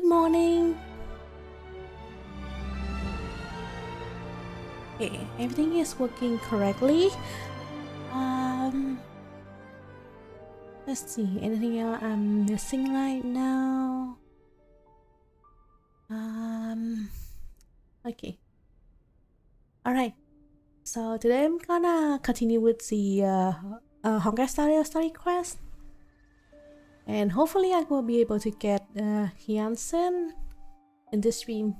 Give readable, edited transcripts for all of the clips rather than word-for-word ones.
Good morning. Okay, everything is working correctly. Let's see, anything else I'm missing right now? Okay. Alright, so today I'm gonna continue with the Honkai Star Story quest. And hopefully I will be able to get Hyacinth in this stream.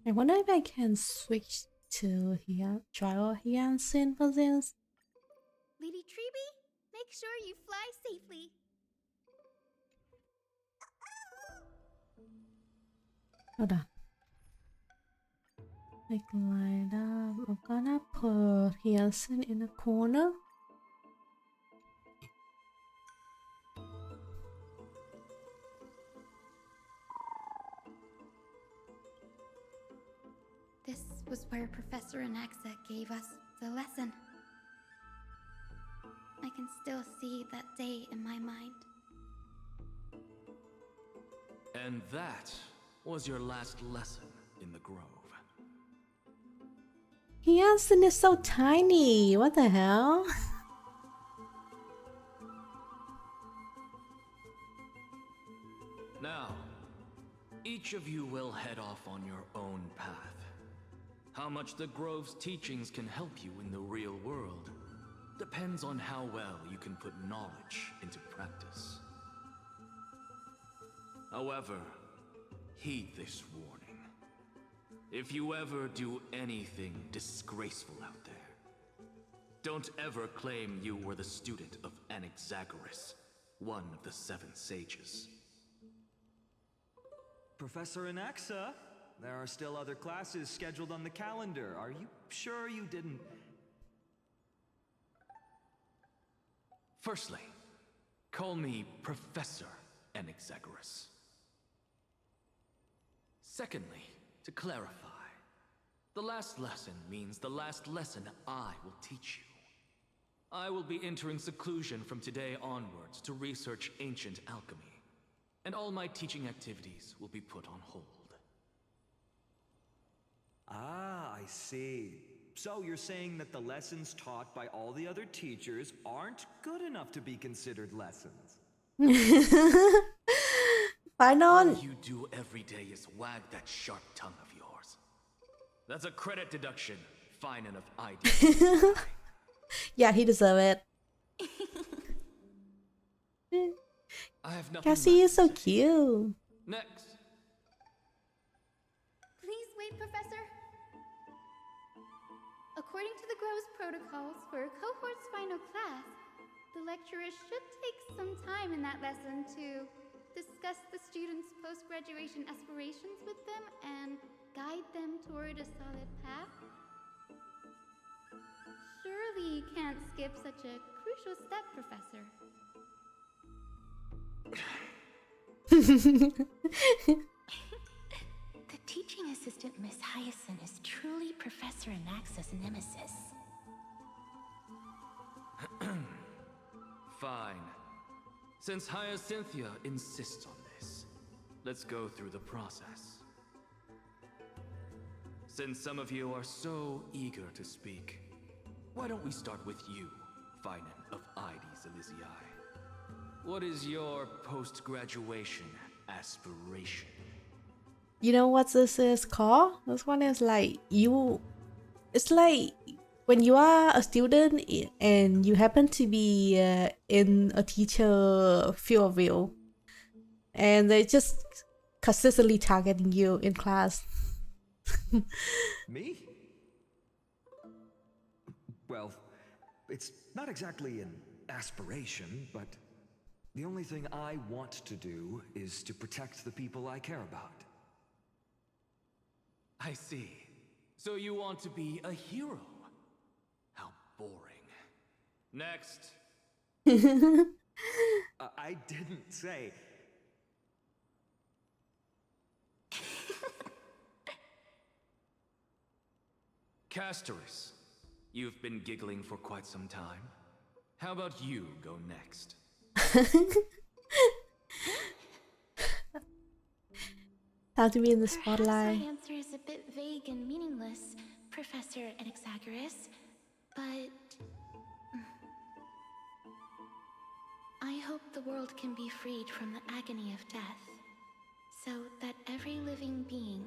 I wonder if I can switch to trial Hyacinth for this. Lady Treeby, make sure you fly safely. Hold on. Like line up. I'm gonna put Hyacinth in the corner. This was where Professor Anaxa gave us the lesson. I can still see that day in my mind. And that was your last lesson in the grove. Hyacinth is so tiny. What the hell? Now, each of you will head off on your own path. How much the Grove's teachings can help you in the real world depends on how well you can put knowledge into practice. However, heed this warning. If you ever do anything disgraceful out there, don't ever claim you were the student of Anaxagoras, one of the 7 sages. Professor Anaxa, there are still other classes scheduled on the calendar. Are you sure you didn't... Firstly, call me Professor Anaxagoras. Secondly, to clarify, the last lesson means the last lesson I will teach you. I will be entering seclusion from today onwards to research ancient alchemy, and all my teaching activities will be put on hold. Ah, I see. So you're saying that the lessons taught by all the other teachers aren't good enough to be considered lessons? Final. All you do every day is wag that sharp tongue of yours. That's a credit deduction. Fine enough idea. Yeah, he deserves it. I have nothing Cassie left is to so say. cute. Next. Please wait, Professor. According to the Grove's protocols for a cohort's final class, the lecturer should take some time in that lesson to discuss the students' post-graduation aspirations with them and guide them toward a solid path. Surely you can't skip such a crucial step, Professor. The teaching assistant, Miss Hyacinth, is truly Professor Anaxa's nemesis. Fine. Since Hyacinthia insists on this, let's go through the process. Since some of you are so eager to speak, why don't we start with you, Finan of Ides Elysiae? What is your post-graduation aspiration? You know what this is called? This one is like you. It's like when you are a student and you happen to be in a teacher field of view, and they just consistently targeting you in class. Me? Well, it's not exactly an aspiration, but The only thing I want to do is to protect the people I care about. I see. So you want to be a hero? How boring. Next. I didn't say... Castoris, you've been giggling for quite some time. How about you go next? Time to be in the Perhaps spotlight. my answer is a bit vague and meaningless, Professor Anaxagoras, but... I hope the world can be freed from the agony of death, so that every living being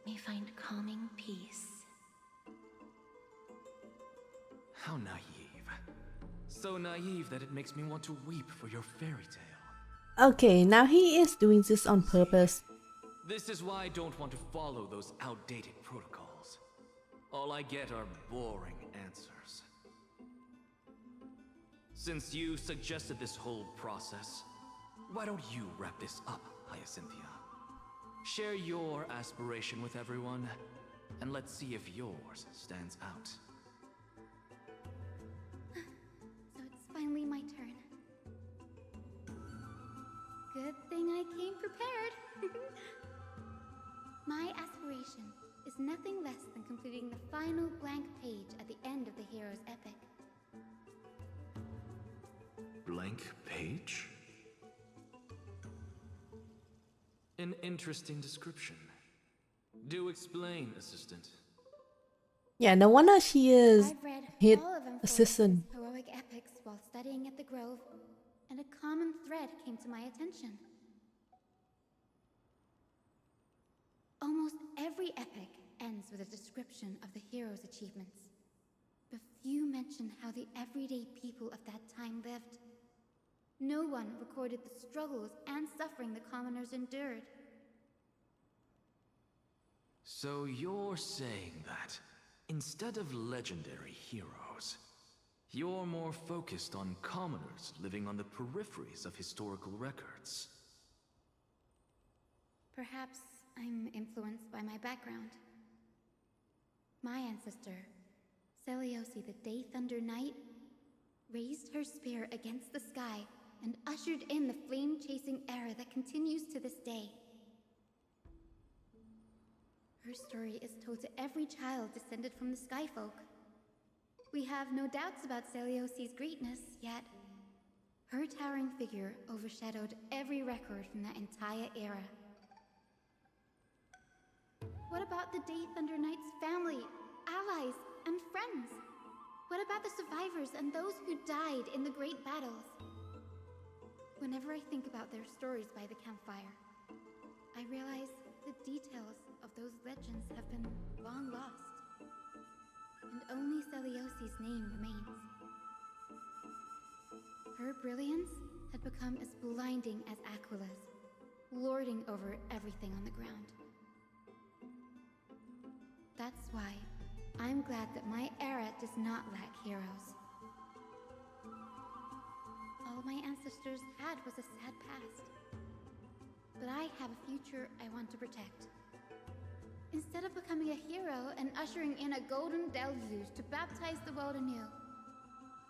may find calming peace. How naive. So naive that it makes me want to weep for your fairy tale. Okay, now he is doing this on purpose. This is why I don't want to follow those outdated protocols. All I get are boring answers. Since you suggested this whole process, why don't you wrap this up, Hyacinthia? Share your aspiration with everyone, and let's see if yours stands out. So it's finally my turn. Good thing I came prepared. My aspiration is nothing less than completing the final blank page at the end of the hero's epic. Blank page? An interesting description. Do explain, assistant. Yeah, no wonder she is I've read hit all of Amphoris's assistant. heroic epics while studying at the Grove, and a common thread came to my attention. Almost every epic ends with a description of the hero's achievements. But few mention how the everyday people of that time lived. No one recorded the struggles and suffering the commoners endured. So you're saying that, instead of legendary heroes, you're more focused on commoners living on the peripheries of historical records. Perhaps I'm influenced by my background. My ancestor, Seliosi the Day Thunder Knight, raised her spear against the sky and ushered in the flame-chasing era that continues to this day. Her story is told to every child descended from the Skyfolk. We have no doubts about Seliosi's greatness, yet her towering figure overshadowed every record from that entire era. What about the Day Thunder Knight's family, allies, and friends? What about the survivors and those who died in the great battles? Whenever I think about their stories by the campfire, I realize the details of those legends have been long lost, and only Seliosi's name remains. Her brilliance had become as blinding as Aquila's, lording over everything on the ground. That's why I'm glad that my era does not lack heroes. All my ancestors had was a sad past. But I have a future I want to protect. Instead of becoming a hero and ushering in a golden deluge to baptize the world anew,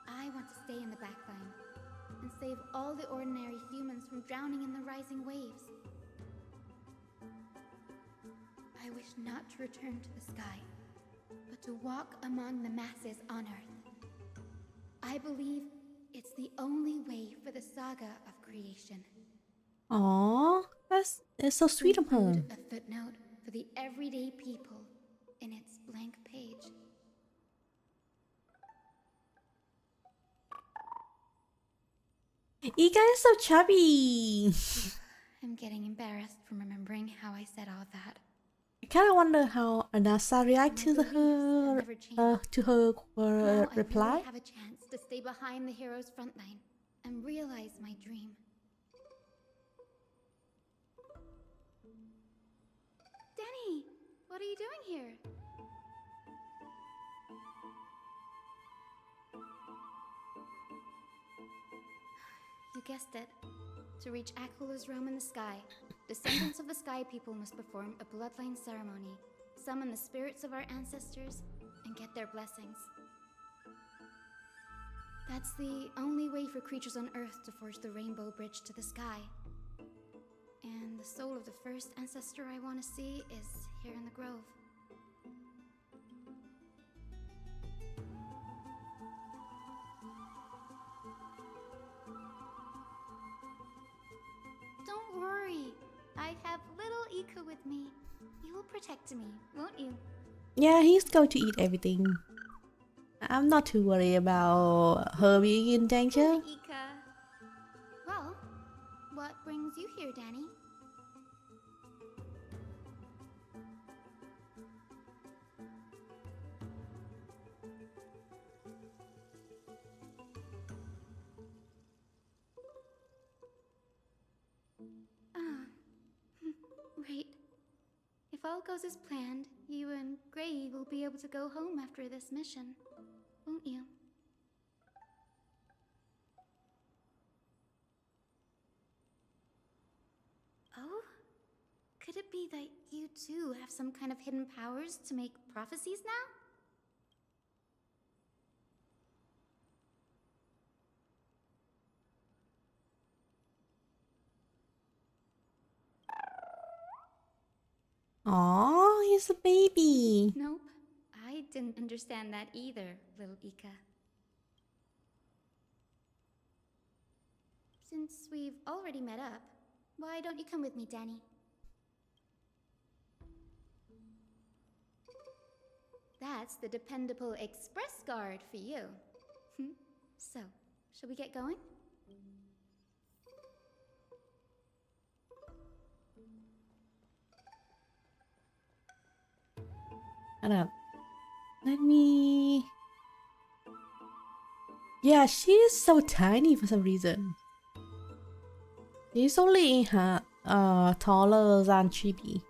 I want to stay in the backline and save all the ordinary humans from drowning in the rising waves. I wish not to return to the sky, but to walk among the masses on Earth. I believe it's the only way for the saga of creation. Aww, it's so sweet of her. Include a footnote for the everyday people in its blank page. You guys are so chubby. I'm getting embarrassed from remembering how I said all that. I kind of wonder how Anasa react to My beliefs have never changed. to her Now I reply. really have a chance to stay behind the hero's front line and realize my dream. Denny, what are you doing here? You guessed it. To reach Aquala's realm in the sky, descendants of the Sky People must perform a bloodline ceremony, summon the spirits of our ancestors, and get their blessings. That's the only way for creatures on Earth to forge the Rainbow Bridge to the sky. And the soul of the first ancestor I want to see is here in the grove. Don't worry. I have little Ika with me. You will protect me, won't you? Yeah, he's going to eat everything. I'm not too worried about her being in danger. Good Ika. Well, what brings you here, Danny? Right. If all goes as planned, you and Gray will be able to go home after this mission, won't you? Oh? Could it be that you too have some kind of hidden powers to make prophecies now? Aw, he's a baby. Nope. I didn't understand that either, little Ika. Since we've already met up, why don't you come with me, Danny? That's the dependable express guard for you. So, shall we get going? Hold up. Let me... Yeah, she is so tiny for some reason. She's only taller than Chibi.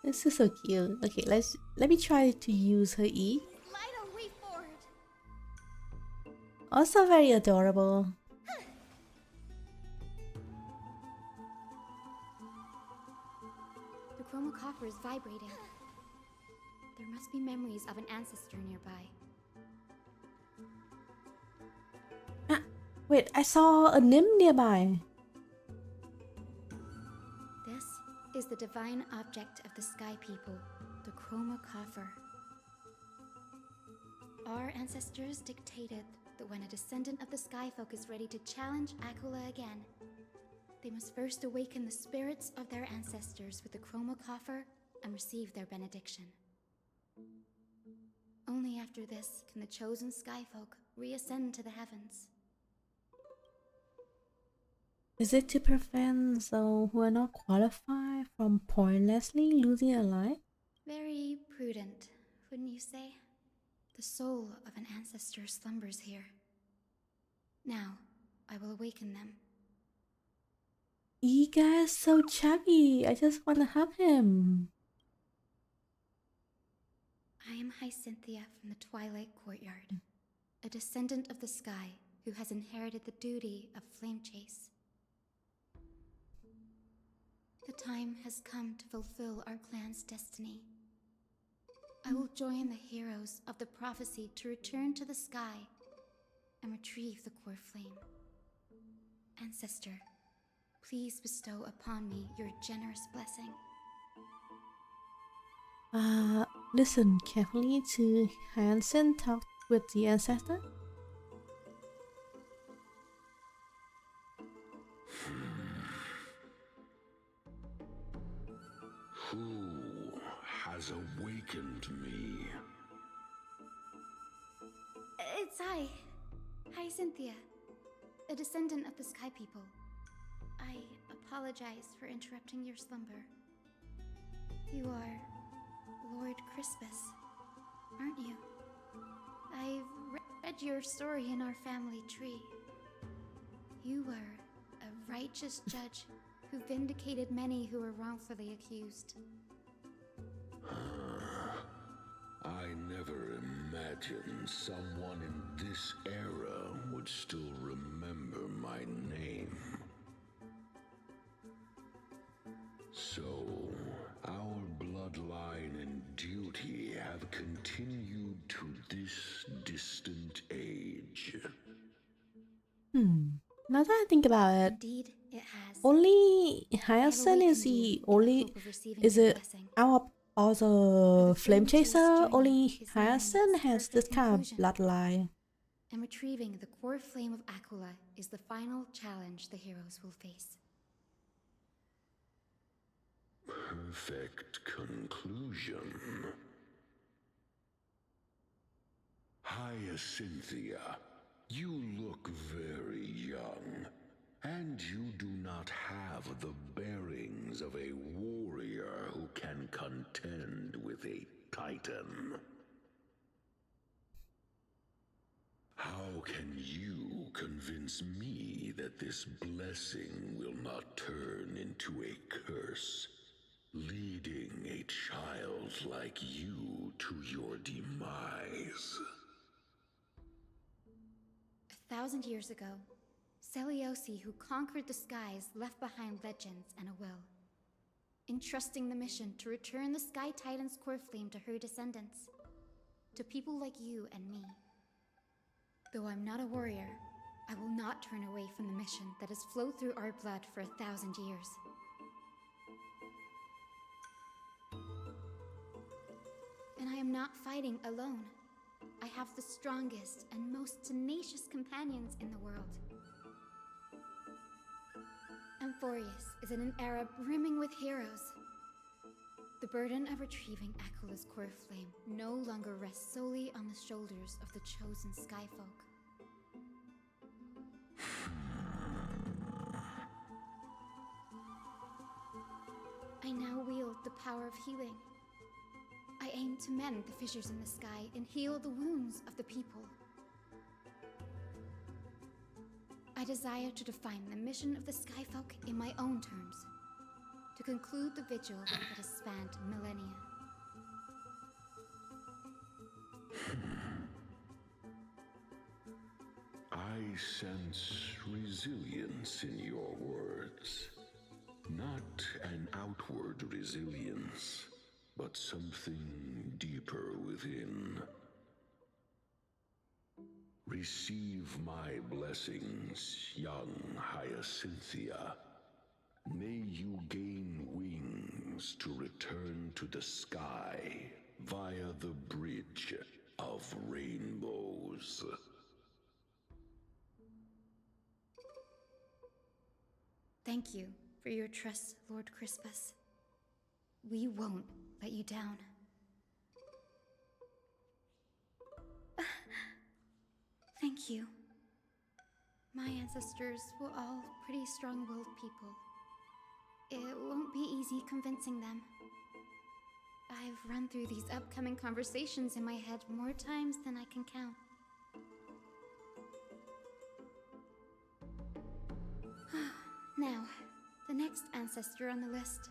This is so cute. Okay, let me try to use her E. Light a way forward. Also very adorable. The chroma coffer is vibrating. There must be memories of an ancestor nearby. Ah, wait, I saw a nymph nearby. This is the divine object of the Sky People, the chroma coffer. Our ancestors dictated that when a descendant of the Skyfolk is ready to challenge Aquila again, they must first awaken the spirits of their ancestors with the chroma coffer and receive their benediction. Only after this can the chosen Skyfolk reascend to the heavens. Is it to prevent those who are not qualified from pointlessly losing a life? Very prudent, wouldn't you say? The soul of an ancestor slumbers here. Now, I will awaken them. Iga is so chubby. I just want to hug him. I am Hyacinthia from the Twilight Courtyard, a descendant of the sky who has inherited the duty of flame chase. The time has come to fulfill our clan's destiny. I will join the heroes of the prophecy to return to the sky and retrieve the core flame. Ancestor, please bestow upon me your generous blessing. Listen carefully to Hansen talk with the ancestor. Who has awakened me? It's Hyacinthia, a descendant of the Sky People. I apologize for interrupting your slumber. You are Lord Crispus, aren't you? I've read your story in our family tree. You were a righteous judge who vindicated many who were wrongfully accused. I never imagined someone in this era would still remember my name. So, our bloodline and duty have continued to this distant age. Now that I think about it, Indeed, it has. only I have Hyacinth is awakened the you in the only. hope of receiving Is your it blessing. out of all the Flame Flame Chase Chaser? journey Only is nearing Hyacinth its has this perfect kind of conclusion. bloodline. And retrieving the core flame of Aquila is the final challenge the heroes will face. Perfect conclusion. Hyacinthia, you look very young, and you do not have the bearings of a warrior who can contend with a titan. How can you convince me that this blessing will not turn into a curse, leading a child like you to your demise? 1,000 years ago, Seliosi, who conquered the skies, left behind legends and a will, entrusting the mission to return the Sky Titan's core flame to her descendants, to people like you and me. Though I'm not a warrior, I will not turn away from the mission that has flowed through our blood for 1,000 years. And I am not fighting alone. I have the strongest and most tenacious companions in the world. Amphorius is in an era brimming with heroes. The burden of retrieving Aquila's core flame no longer rests solely on the shoulders of the chosen Skyfolk. I now wield the power of healing. I aim to mend the fissures in the sky and heal the wounds of the people. I desire to define the mission of the Skyfolk in my own terms, to conclude the vigil that has spanned millennia. I sense resilience in your words. Not an outward resilience, but something deeper within. Receive my blessings, young Hyacinthia. May you gain wings to return to the sky via the bridge of rainbows. Thank you for your trust, Lord Crispus. We won't let you down. Thank you. My ancestors were all pretty strong-willed people. It won't be easy convincing them. I've run through these upcoming conversations in my head more times than I can count. Now, the next ancestor on the list.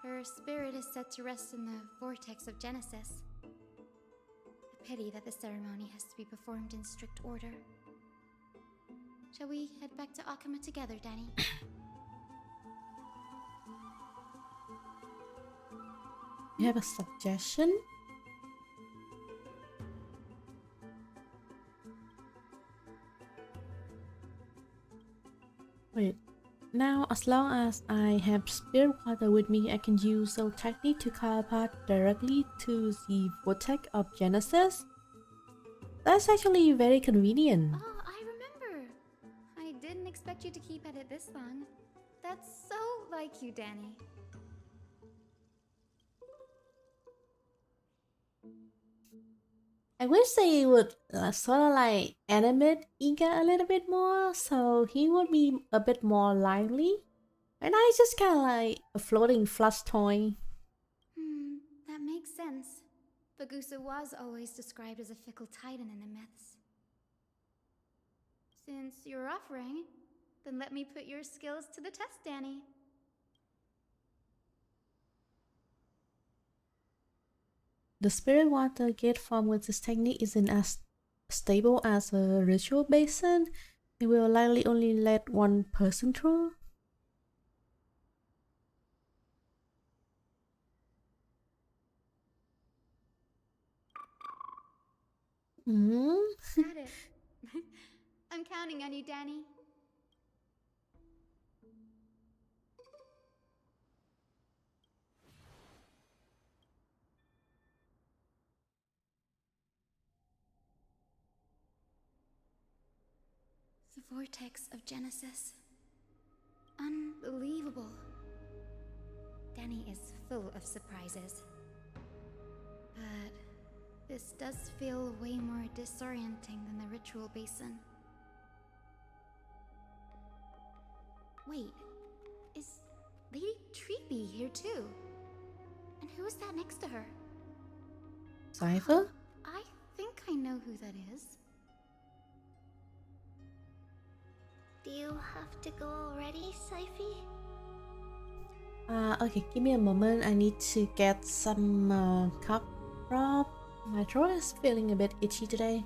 Her spirit is set to rest in the vortex of Genesis. A pity that the ceremony has to be performed in strict order. Shall we head back to Akama together, Danny? You have a suggestion? Wait. Now, as long as I have spirit water with me, I can use the technique to teleport directly to the vortex of Genesis. That's actually very convenient. Oh, I remember! I didn't expect you to keep at it this long. That's so like you, Danny. I wish they would sort of like animate Iga a little bit more, so he would be a bit more lively. And I just kind of like a floating flush toy. That makes sense. Bagusa was always described as a fickle titan in the myths. Since you're offering, then let me put your skills to the test, Danny. the spirit water get formed with this technique isn't as stable as a ritual basin, it will likely only let one person through. Got it. I'm counting on you, Danny. The vortex of Genesis. Unbelievable. Danny is full of surprises. But this does feel way more disorienting than the ritual basin. Wait, is Lady Treeby here too? And who is that next to her? Cypher? I think I know who that is. Do you have to go already, Saifi? Okay, give me a moment. I need to get some cough drop. My throat is feeling a bit itchy today.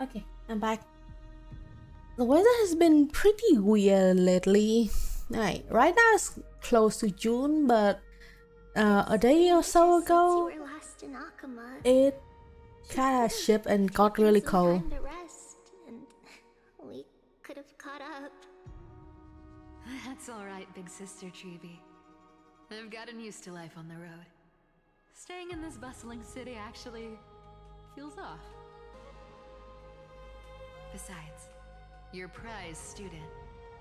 Okay, I'm back. The weather has been pretty weird lately. Right now it's close to June, but a day or so ago, Since you were last in Akama, it kind of shifted and got really some cold. time to rest, and we could have caught up. That's alright, big sister Treeby. I've gotten used to life on the road. Staying in this bustling city actually feels off. Besides, your prize student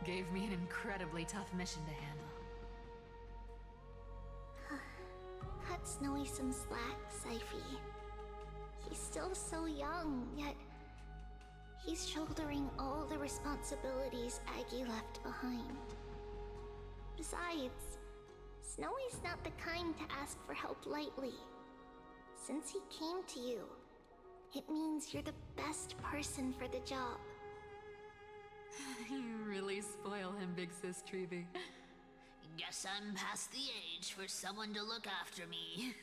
gave me an incredibly tough mission to handle. Cut Snowy some slack, Saifi. He's still so young, yet he's shouldering all the responsibilities Aggie left behind. Besides, Snowy's not the kind to ask for help lightly. Since he came to you, it means you're the best person for the job. You really spoil him, big sis Treeby. Guess I'm past the age for someone to look after me.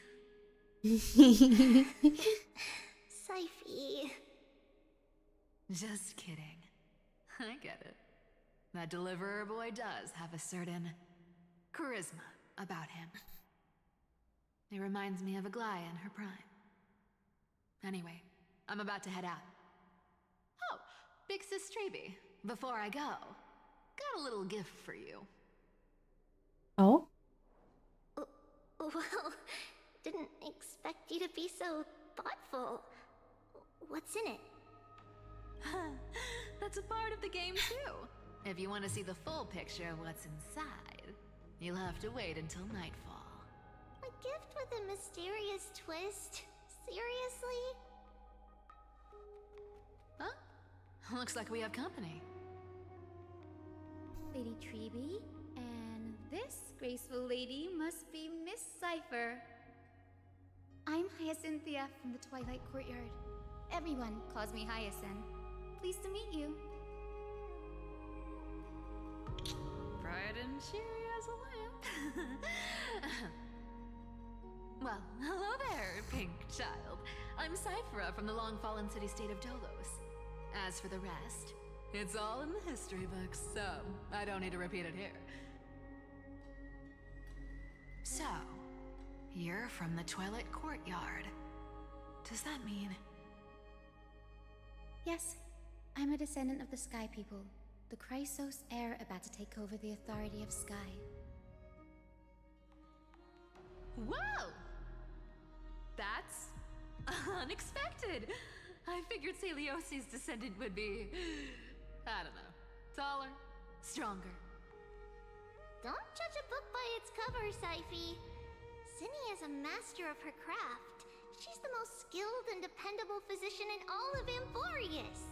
Saifi. Just kidding. I get it. That deliverer boy does have a certain charisma about him. It reminds me of Aglaya in her prime. Anyway, I'm about to head out. Oh, big sis Treeby, before I go, got a little gift for you. Oh? Well, didn't expect you to be so thoughtful. What's in it? That's a part of the game too. If you want to see the full picture of what's inside, you'll have to wait until nightfall. A gift with a mysterious twist? Seriously? Huh? Looks like we have company. Lady Treeby, and this graceful lady must be Miss Cypher. I'm Hyacinthia from the Twilight Courtyard. Everyone calls me Hyacinth. Pleased to meet you. Bright and cheery as a lamp. Well, hello there, pink child. I'm Cyphera from the long-fallen city-state of Dolos. As for the rest, it's all in the history books, so I don't need to repeat it here. So, you're from the Twilight Courtyard. Does that mean... Yes, I'm a descendant of the Sky People, the Chrysos heir about to take over the authority of Sky. Whoa! That's unexpected. I figured Celiosi's descendant would be, I don't know, taller, stronger. Don't judge a book by its cover, Saifi. Zinni is a master of her craft. She's the most skilled and dependable physician in all of Amphorius.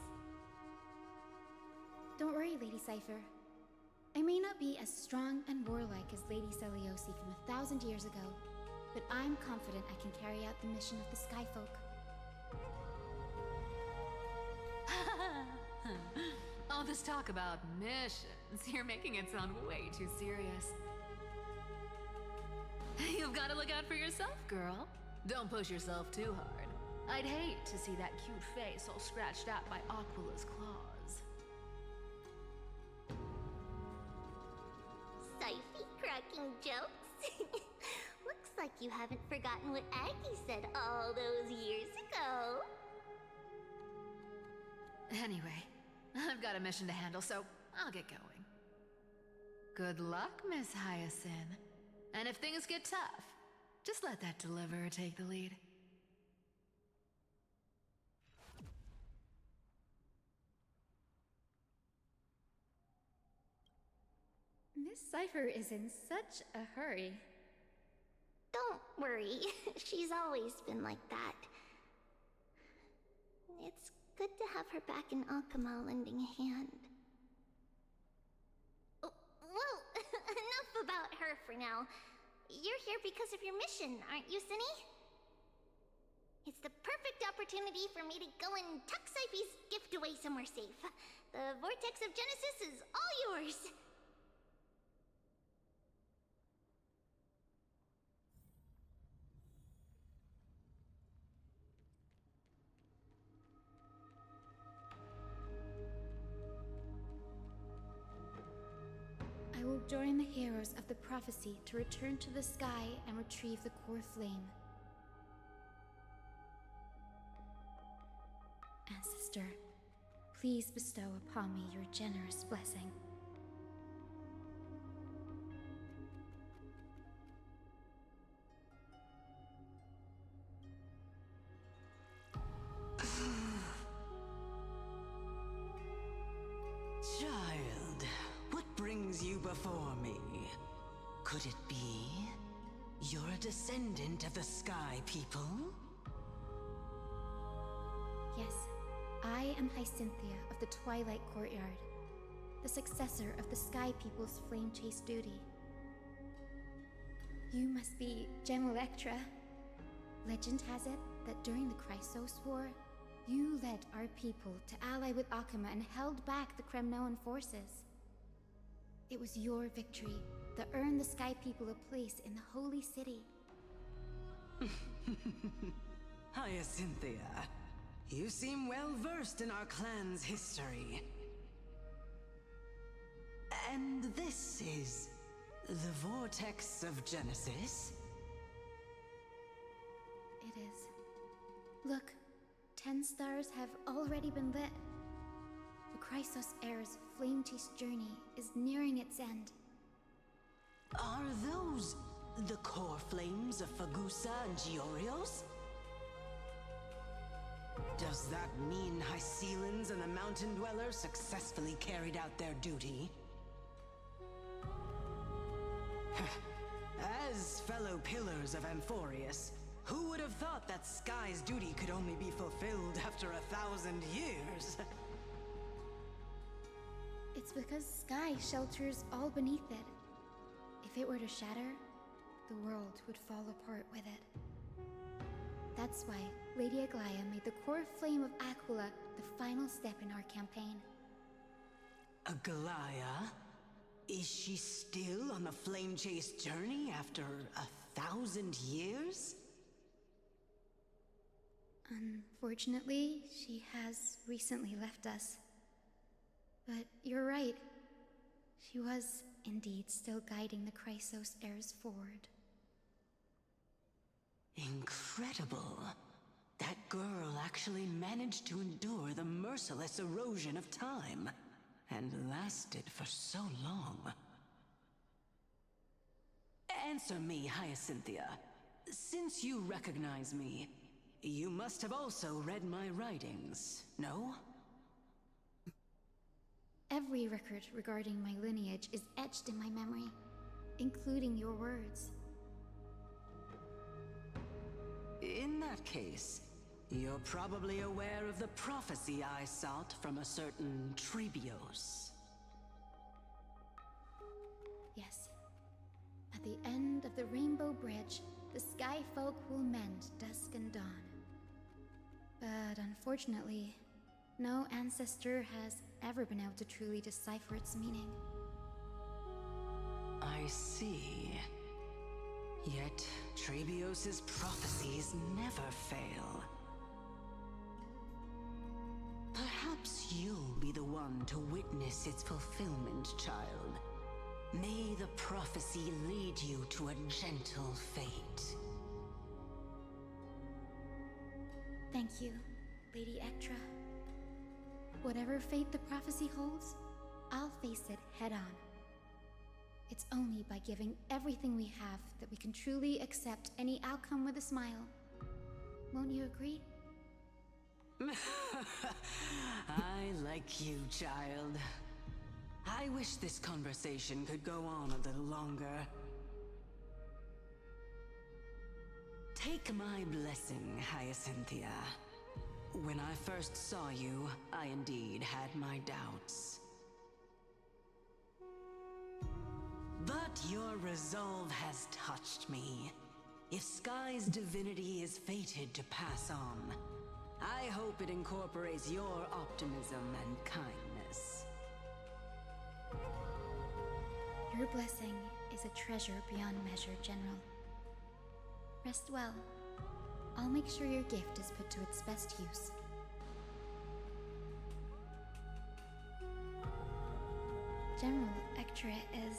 Don't worry, Lady Cypher. I may not be as strong and warlike as Lady Celiosi from 1,000 years ago, but I'm confident I can carry out the mission of the Skyfolk. All this talk about missions, you're making it sound way too serious. You've got to look out for yourself, girl. Don't push yourself too hard. I'd hate to see that cute face all scratched out by Aquila's claws. Syphie cracking jokes? Looks like you haven't forgotten what Aggie said all those years ago. Anyway, I've got a mission to handle, so I'll get going. Good luck, Miss Hyacinth. And if things get tough, just let that deliverer take the lead. Miss Cypher is in such a hurry. Don't worry, she's always been like that. It's good to have her back in Akama lending a hand. Oh, well, enough about her for now. You're here because of your mission, aren't you, Zinni? It's the perfect opportunity for me to go and tuck Syphie's gift away somewhere safe. The Vortex of Genesis is all yours. I will join the heroes of the prophecy to return to the sky and retrieve the core flame. Ancestor, please bestow upon me your generous blessing. Child, what brings you before me? Could it be you're a descendant of the Sky People? Yes, I am Hyacinthia of the Twilight Courtyard, the successor of the Sky People's Flame Chase duty. You must be Gem Electra. Legend has it that during the Chrysos War, you led our people to ally with Akama and held back the Kremnoan forces. It was your victory that earned the Sky People a place in the Holy City. Hyacinthia, you seem well versed in our clan's history. And this is the Vortex of Genesis? It is. Look, 10 stars have already been lit. The Chrysos Heir's flame-chased journey is nearing its end. Are those the core flames of Fagusa and Giorios? Does that mean Hycelans and the Mountain Dwellers successfully carried out their duty? As fellow pillars of Amphorius, who would have thought that Sky's duty could only be fulfilled after 1,000 years? It's because Sky shelters all beneath it. If it were to shatter, the world would fall apart with it. That's why Lady Aglaya made the core flame of Aquila the final step in our campaign. Aglaya? Is she still on the flame chase journey after 1,000 years? Unfortunately, she has recently left us. But you're right. She was indeed still guiding the Chrysos heirs forward. Incredible. That girl actually managed to endure the merciless erosion of time, and lasted for so long. Answer me, Hyacinthia. Since you recognize me, you must have also read my writings, no? Every record regarding my lineage is etched in my memory, including your words. In that case, you're probably aware of the prophecy I sought from a certain Trebios. Yes. At the end of the Rainbow Bridge, the Sky Folk will mend dusk and dawn. But unfortunately, no ancestor has ever been able to truly decipher its meaning. I see. Yet, Trebios' prophecies never fail. Perhaps you'll be the one to witness its fulfillment, child. May the prophecy lead you to a gentle fate. Thank you, Lady Ectra. Whatever fate the prophecy holds, I'll face it head on. It's only by giving everything we have that we can truly accept any outcome with a smile. Won't you agree? I like you, child. I wish this conversation could go on a little longer. Take my blessing, Hyacinthia. When I first saw you, I indeed had my doubts. But your resolve has touched me. If Sky's divinity is fated to pass on, I hope it incorporates your optimism and kindness. Your blessing is a treasure beyond measure, General. Rest well. I'll make sure your gift is put to its best use. General Ectra is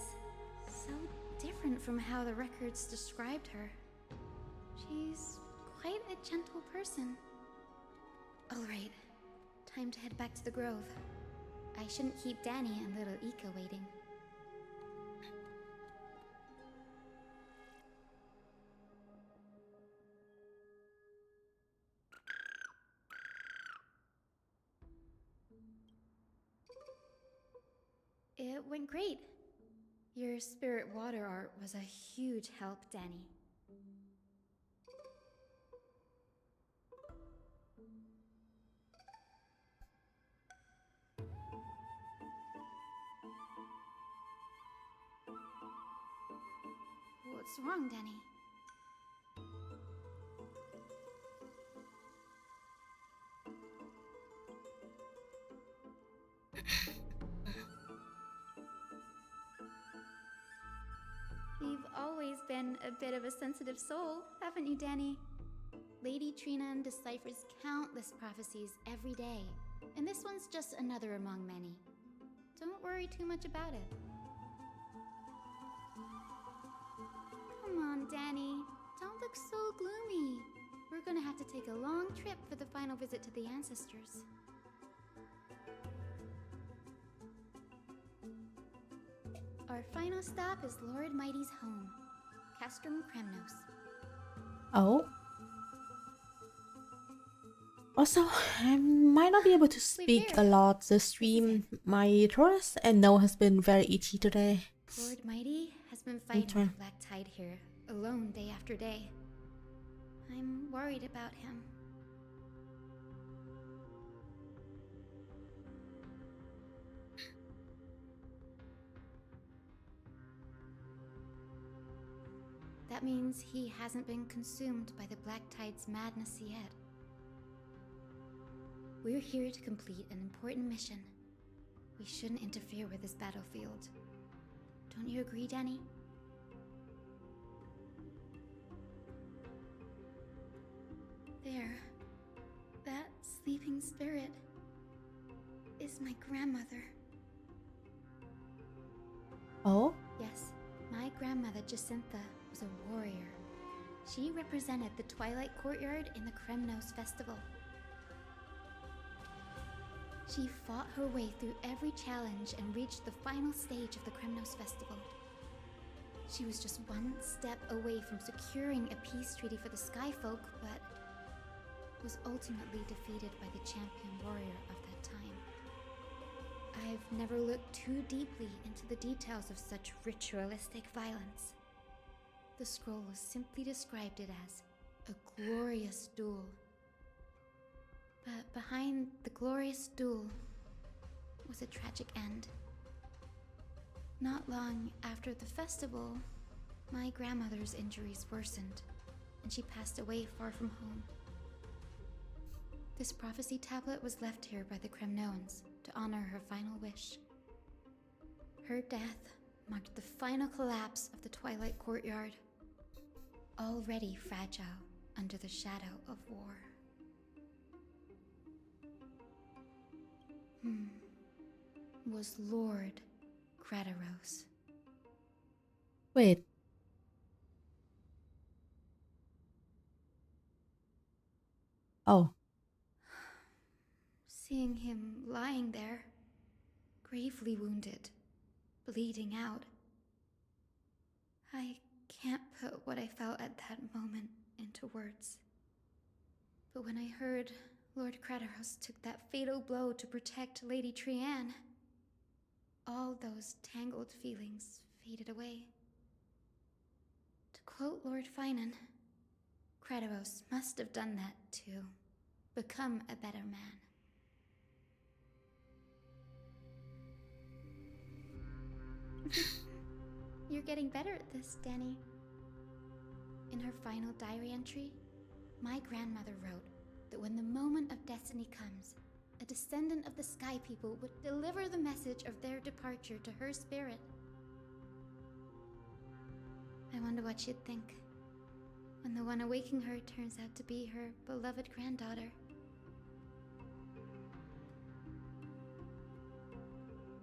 so different from how the records described her. She's quite a gentle person. All right, time to head back to the grove. I shouldn't keep Danny and little Ika waiting. It went great. Your spirit water art was a huge help, Danny. What's wrong, Danny? You've always been a bit of a sensitive soul, haven't you, Danny? Lady Trina deciphers countless prophecies every day, and this one's just another among many. Don't worry too much about it. Come on, Danny. Don't look so gloomy. We're gonna have to take a long trip for the final visit to the ancestors. Our final stop is Lord Mighty's home, Castrum Kremnos. Oh. Also, I might not be able to speak a lot this stream. My throat and nose has been very itchy today. Lord Mighty has been fighting the Black Tide here, alone day after day. I'm worried about him. That means he hasn't been consumed by the Black Tide's madness yet. We're here to complete an important mission. We shouldn't interfere with this battlefield. Don't you agree, Danny? There. That sleeping spirit is my grandmother. Oh? Yes, my grandmother Jacinta was a warrior. She represented the Twilight Courtyard in the Kremnos Festival. She fought her way through every challenge and reached the final stage of the Kremnos Festival. She was just one step away from securing a peace treaty for the Skyfolk, but was ultimately defeated by the champion warrior of that time. I've never looked too deeply into the details of such ritualistic violence. The scroll simply described it as a glorious duel. But behind the glorious duel was a tragic end. Not long after the festival, my grandmother's injuries worsened, and she passed away far from home. This prophecy tablet was left here by the Kremnoans to honor her final wish. Her death marked the final collapse of the Twilight Courtyard, already fragile under the shadow of war. Was Lord Crataros. Wait. Oh. Seeing him lying there, gravely wounded, bleeding out, I can't put what I felt at that moment into words. But when I heard Lord Crataros took that fatal blow to protect Lady Trianne, all those tangled feelings faded away. To quote Lord Finan, Crataros must have done that to become a better man. You're getting better at this, Danny. In her final diary entry, my grandmother wrote that when the moment of destiny comes, a descendant of the Sky People would deliver the message of their departure to her spirit. I wonder what she'd think when the one awaking her turns out to be her beloved granddaughter.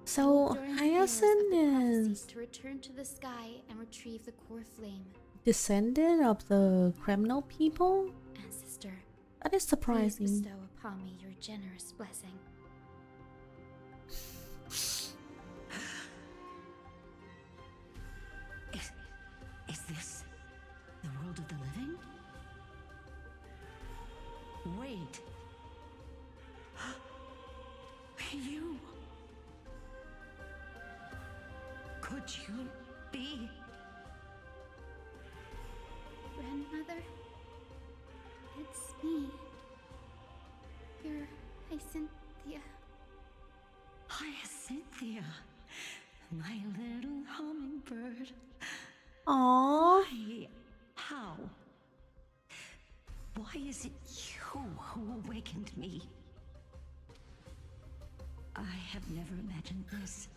So During Hyacinth the prophecies is to return to the sky and retrieve the core flame. descendant of the Kremno people? Ancestor, That is please surprising. bestow upon me your generous blessing. Is this the world of the living? Wait. You. Could you be? Grandmother, it's me. You're Hyacinthia. Hyacinthia, my little hummingbird. Aww. Why? How? Why is it you who awakened me? I have never imagined this.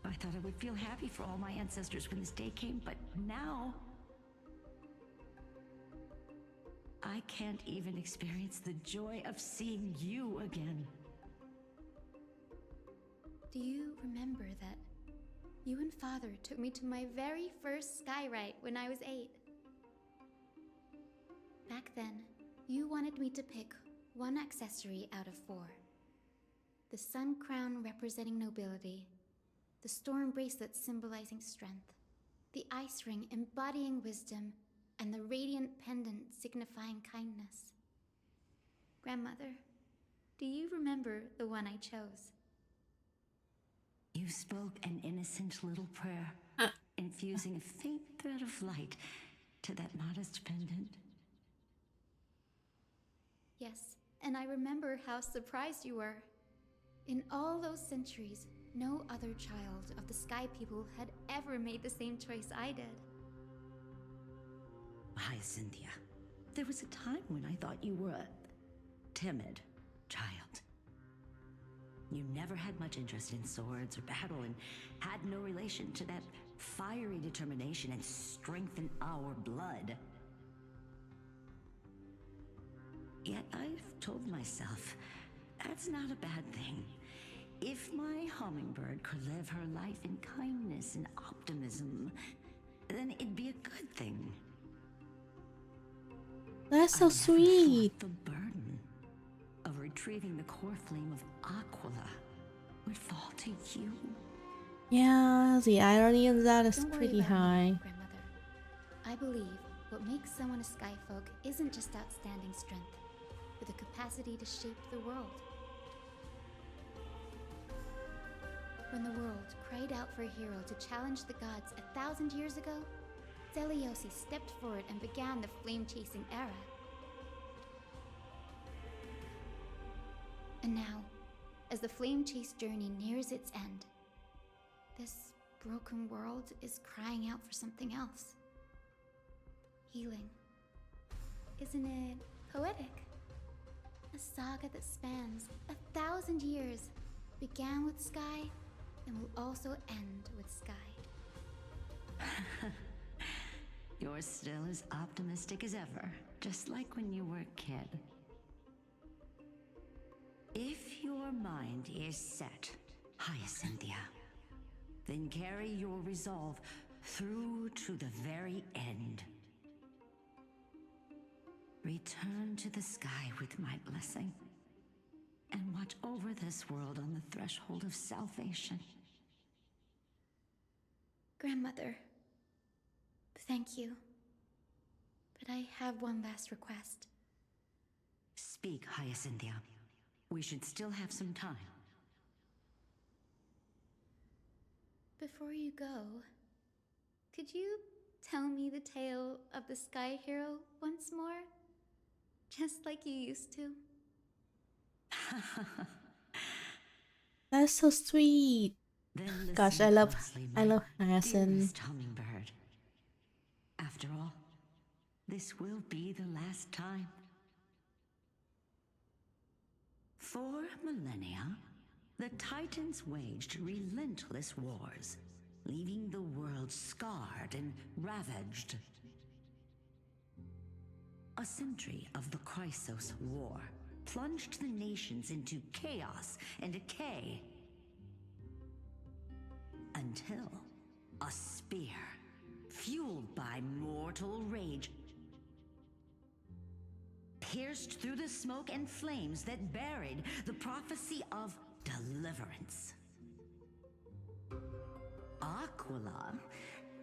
I thought I would feel happy for all my ancestors when this day came, but now I can't even experience the joy of seeing you again. Do you remember that you and Father took me to my very first skyrite when I was 8? Back then, you wanted me to pick one accessory out of 4. The sun crown representing nobility, the storm bracelet symbolizing strength, the ice ring embodying wisdom, and the radiant pendant signifying kindness. Grandmother, do you remember the one I chose? You spoke an innocent little prayer, infusing a faint thread of light to that modest pendant. Yes, and I remember how surprised you were. In all those centuries, no other child of the Sky People had ever made the same choice I did. Hyacinthia, there was a time when I thought you were a timid child. You never had much interest in swords or battle and had no relation to that fiery determination and strength in our blood. Yet I've told myself, that's not a bad thing. If my hummingbird could live her life in kindness and optimism, then it'd be a good thing. That's so I never sweet. thought the burden of retrieving the core flame of Aquila would fall to you. Yeah, the irony in that is Don't worry pretty about me, high. Grandmother. I believe what makes someone a Skyfolk isn't just outstanding strength, but the capacity to shape the world. When the world cried out for a hero to challenge the gods 1,000 years ago, Zeliosi stepped forward and began the flame-chasing era. And now, as the flame chase journey nears its end, this broken world is crying out for something else. Healing. Isn't it poetic? A saga that spans 1,000 years, began with Sky, and will also end with Sky. You're still as optimistic as ever, just like when you were a kid. If your mind is set, Hyacinthia, then carry your resolve through to the very end. Return to the sky with my blessing, and watch over this world on the threshold of salvation. Grandmother, thank you. But I have one last request. Speak, Hyacinthia. We should still have some time. Before you go, could you tell me the tale of the Sky Hero once more? Just like you used to. That's so sweet. Then Gosh, listen I love closely, my Hyacinth. dearest hummingbird. After all, this will be the last time. For millennia, the Titans waged relentless wars, leaving the world scarred and ravaged. A century of the Chrysos War plunged the nations into chaos and decay. Until a spear, fueled by mortal rage, pierced through the smoke and flames that buried the prophecy of deliverance. Aquila,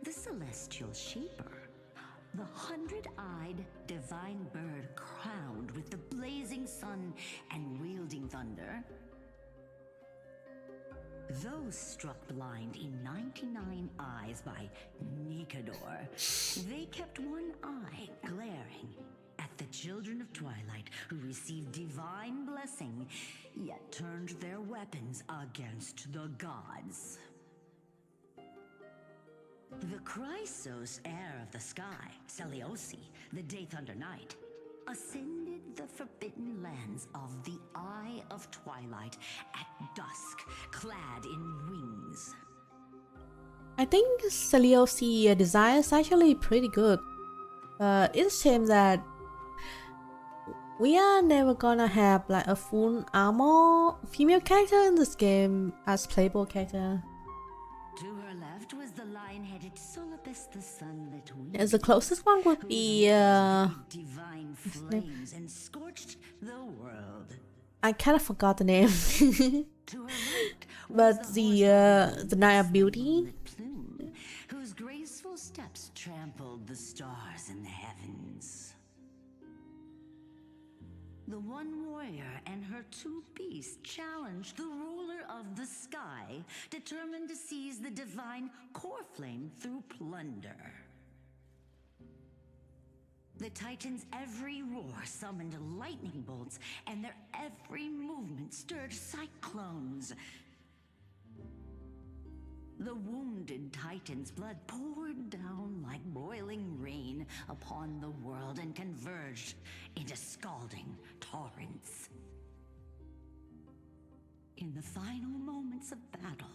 the celestial shaper, the 100-eyed divine bird crowned with the blazing sun and wielding thunder. Those struck blind in 99 eyes by Nicanor, they kept one eye glaring at the children of Twilight who received divine blessing, yet turned their weapons against the gods. The Chrysos heir of the sky, Seliosi, the Day Thunder Knight, ascended the forbidden lands of the Eye of Twilight at dusk, clad in wings. I think Seliosi design is actually pretty good. It's a shame that we are never gonna have like a full armor female character in this game as playable character. To her left was the lion-headed Solipus, the sunlit wing. As the closest one would be divine flames and scorched the world. I kind of forgot the name. To her right But was the Knight of Beauty. sunlit plume, whose graceful steps trampled the stars in the heavens. The one warrior and her two beasts challenged the ruler of the sky, determined to seize the divine core flame through plunder. The Titans' every roar summoned lightning bolts, and their every movement stirred cyclones. The wounded Titan's blood poured down like boiling rain upon the world and converged into scalding torrents. In the final moments of battle,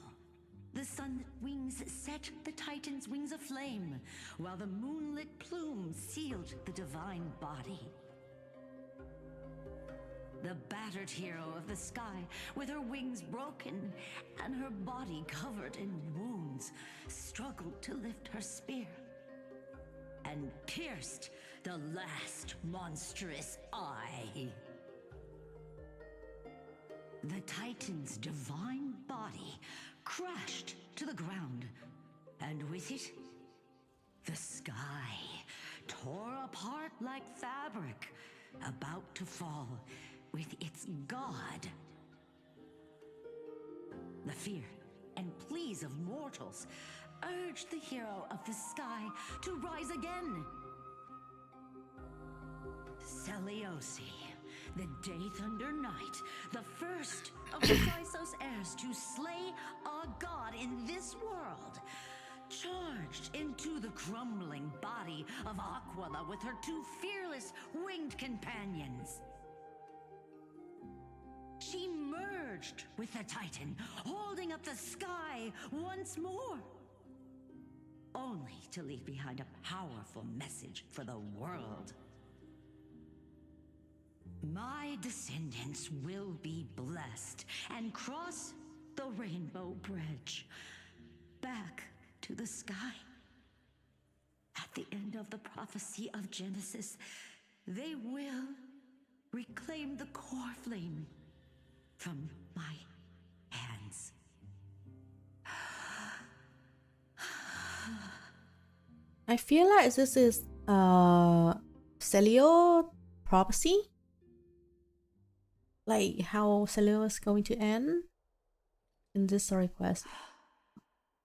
the sunlit wings set the Titan's wings aflame, while the moonlit plume sealed the divine body. The battered hero of the sky, with her wings broken and her body covered in wounds, struggled to lift her spear and pierced the last monstrous eye. The Titan's divine body crashed to the ground, and with it, the sky tore apart like fabric, about to fall with its god. The fear and pleas of mortals urge the hero of the sky to rise again. Seliosi, the Day Thunder Knight, the first of the Chrysos heirs to slay a god in this world, charged into the crumbling body of Aquila with her two fearless winged companions. She merged with the Titan, holding up the sky once more, only to leave behind a powerful message for the world. My descendants will be blessed and cross the Rainbow Bridge back to the sky. At the end of the prophecy of Genesis, they will reclaim the core flame from my hands. I feel like this is Celio prophecy. Like how Celio is going to end in this story quest.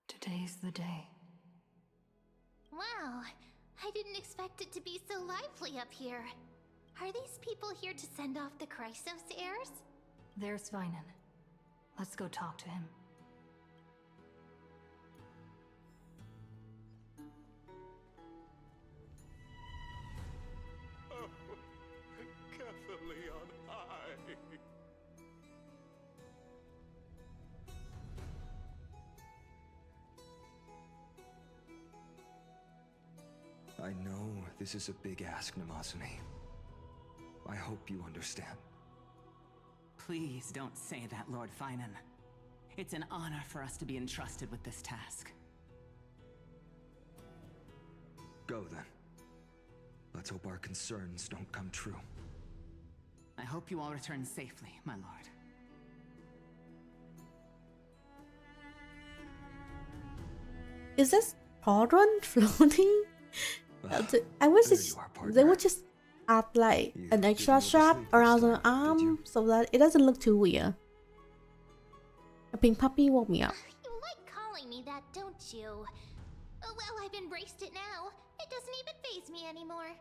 Today's the day. Wow, I didn't expect it to be so lively up here. Are these people here to send off the Chrysos heirs? There's Vinen. Let's go talk to him. Oh, carefully on high. I know this is a big ask, Namazune. I hope you understand. Please don't say that, Lord Finan. It's an honor for us to be entrusted with this task. Go then. Let's hope our concerns don't come true. I hope you all return safely, my lord. Is this Paudron floating? I wish they would just add like an extra strap around the arm so that it doesn't look too weird. A pink puppy woke me up. You like calling me that, don't you? Oh, well, I've embraced it now. It doesn't even faze me anymore.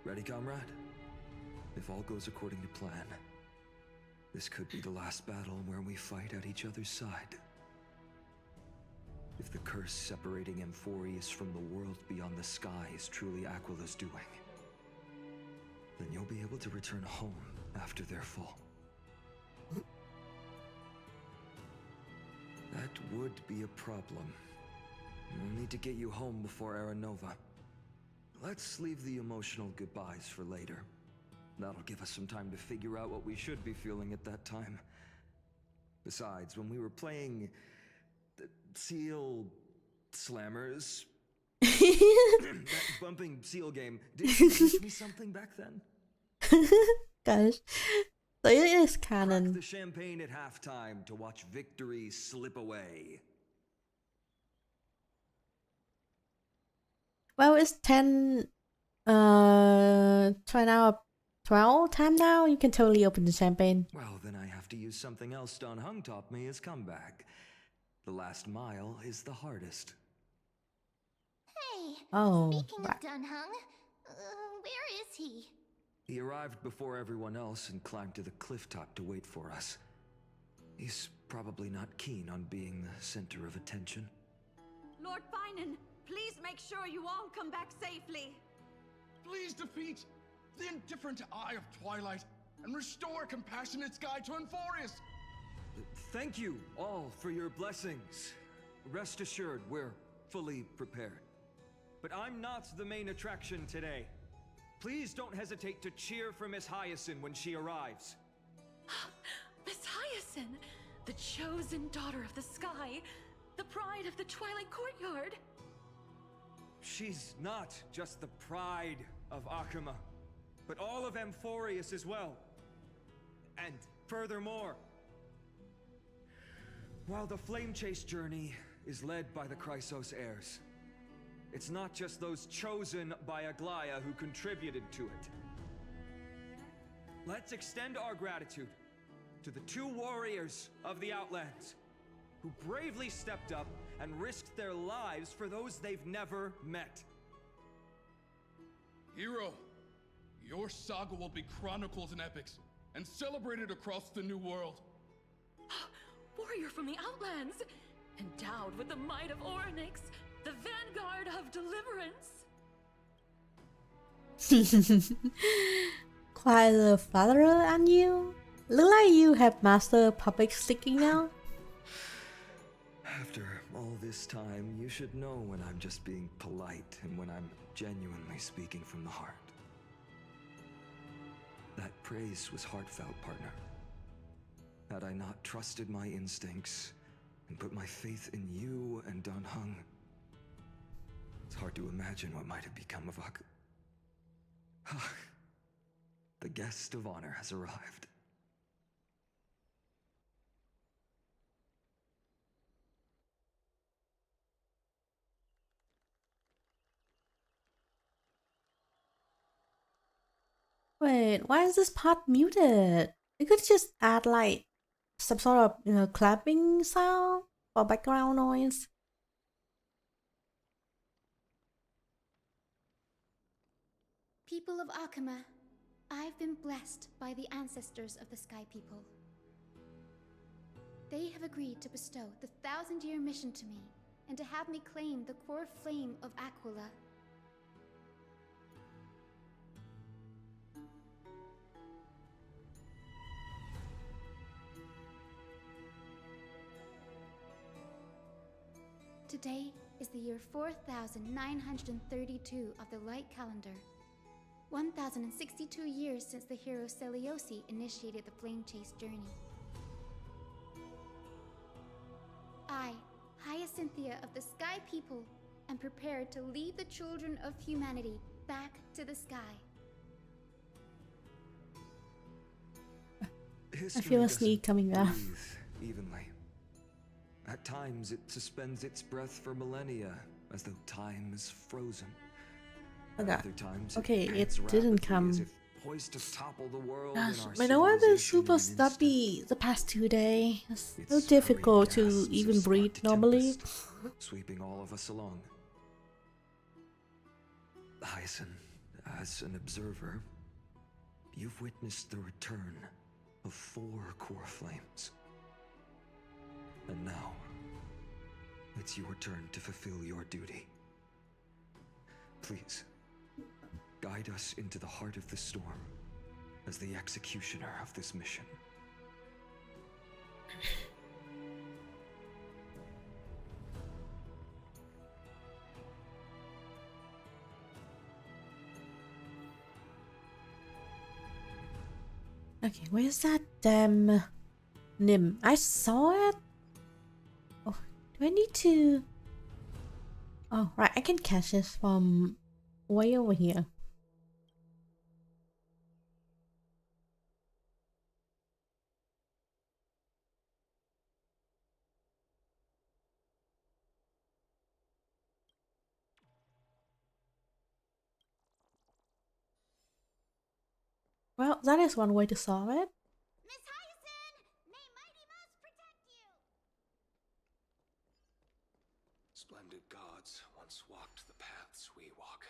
Ready, comrade? If all goes according to plan, this could be the last battle where we fight at each other's side. If the curse separating Amphorius from the world beyond the sky is truly Aquila's doing, then you'll be able to return home after their fall. That would be a problem. We'll need to get you home before Aranova. Let's leave the emotional goodbyes for later. That'll give us some time to figure out what we should be feeling at that time. Besides, when we were playing the Seal Slammers, that bumping seal game, did you teach me something back then? Gosh. So it is canon. Crack the champagne at halftime to watch victory slip away. Well, it's 10 now 12 time now. You can totally open the champagne. Well, then I have to use something else Don Hung taught me as comeback. The last mile is the hardest. Hey, speaking right. of Dunhung, where is he? He arrived before everyone else and climbed to the cliff top to wait for us. He's probably not keen on being the center of attention. Lord Finan, please make sure you all come back safely. Please defeat the indifferent Eye of Twilight and restore a compassionate sky to Amphorius. Thank you all for your blessings. Rest assured, we're fully prepared. But I'm not the main attraction today. Please don't hesitate to cheer for Miss Hyacinth when she arrives. Miss Hyacinth, the chosen daughter of the sky, the pride of the Twilight Courtyard. She's not just the pride of Akuma, but all of Amphorius as well. And furthermore, while the Flame Chase journey is led by the Chrysos heirs, it's not just those chosen by Aglaya who contributed to it. Let's extend our gratitude to the two warriors of the Outlands, who bravely stepped up and risked their lives for those they've never met. Hero, your saga will be chronicled in epics and celebrated across the New World. Warrior from the Outlands, endowed with the might of Orynyx, the vanguard of deliverance. Quite a father, aren't you? Look like you have mastered public speaking now. After all this time, you should know when I'm just being polite and when I'm genuinely speaking from the heart. That praise was heartfelt, partner. Had I not trusted my instincts and put my faith in you and Dan Heng, it's hard to imagine what might have become of Ak. The guest of honor has arrived. Wait, why is this part muted? You could just add like some sort of clapping sound or background noise. People of Akama, I've been blessed by the ancestors of the Sky People. They have agreed to bestow the 1,000-year mission to me and to have me claim the core flame of Aquila. Today is the year 4932 of the Light Calendar. 1062 years since the hero Seliosi initiated the Flame Chase journey. I, Hyacinthia of the Sky People, am prepared to lead the children of humanity back to the sky. I feel a sneak coming back. Evenly. At times, it suspends its breath for millennia, as though time is frozen. Okay, Other times, it didn't come. as if poised to topple the world in Gosh, our my know I've been civilization super in an instant. stuffy the past 2 days. It's so Its difficult hurried to gasps even have breathe sparked a normally. tempest, sweeping all of us along. Hyacin, as an observer, you've witnessed the return of 4 core flames. And now, it's your turn to fulfill your duty. Please, guide us into the heart of the storm as the executioner of this mission. Okay, where's that damn Nim? I saw it. Oh, do I need to? Oh, right, I can catch this from way over here. Well, that is one way to solve it. Miss Hyacin! May Mighty Mouse protect you! Splendid gods once walked the paths we walk.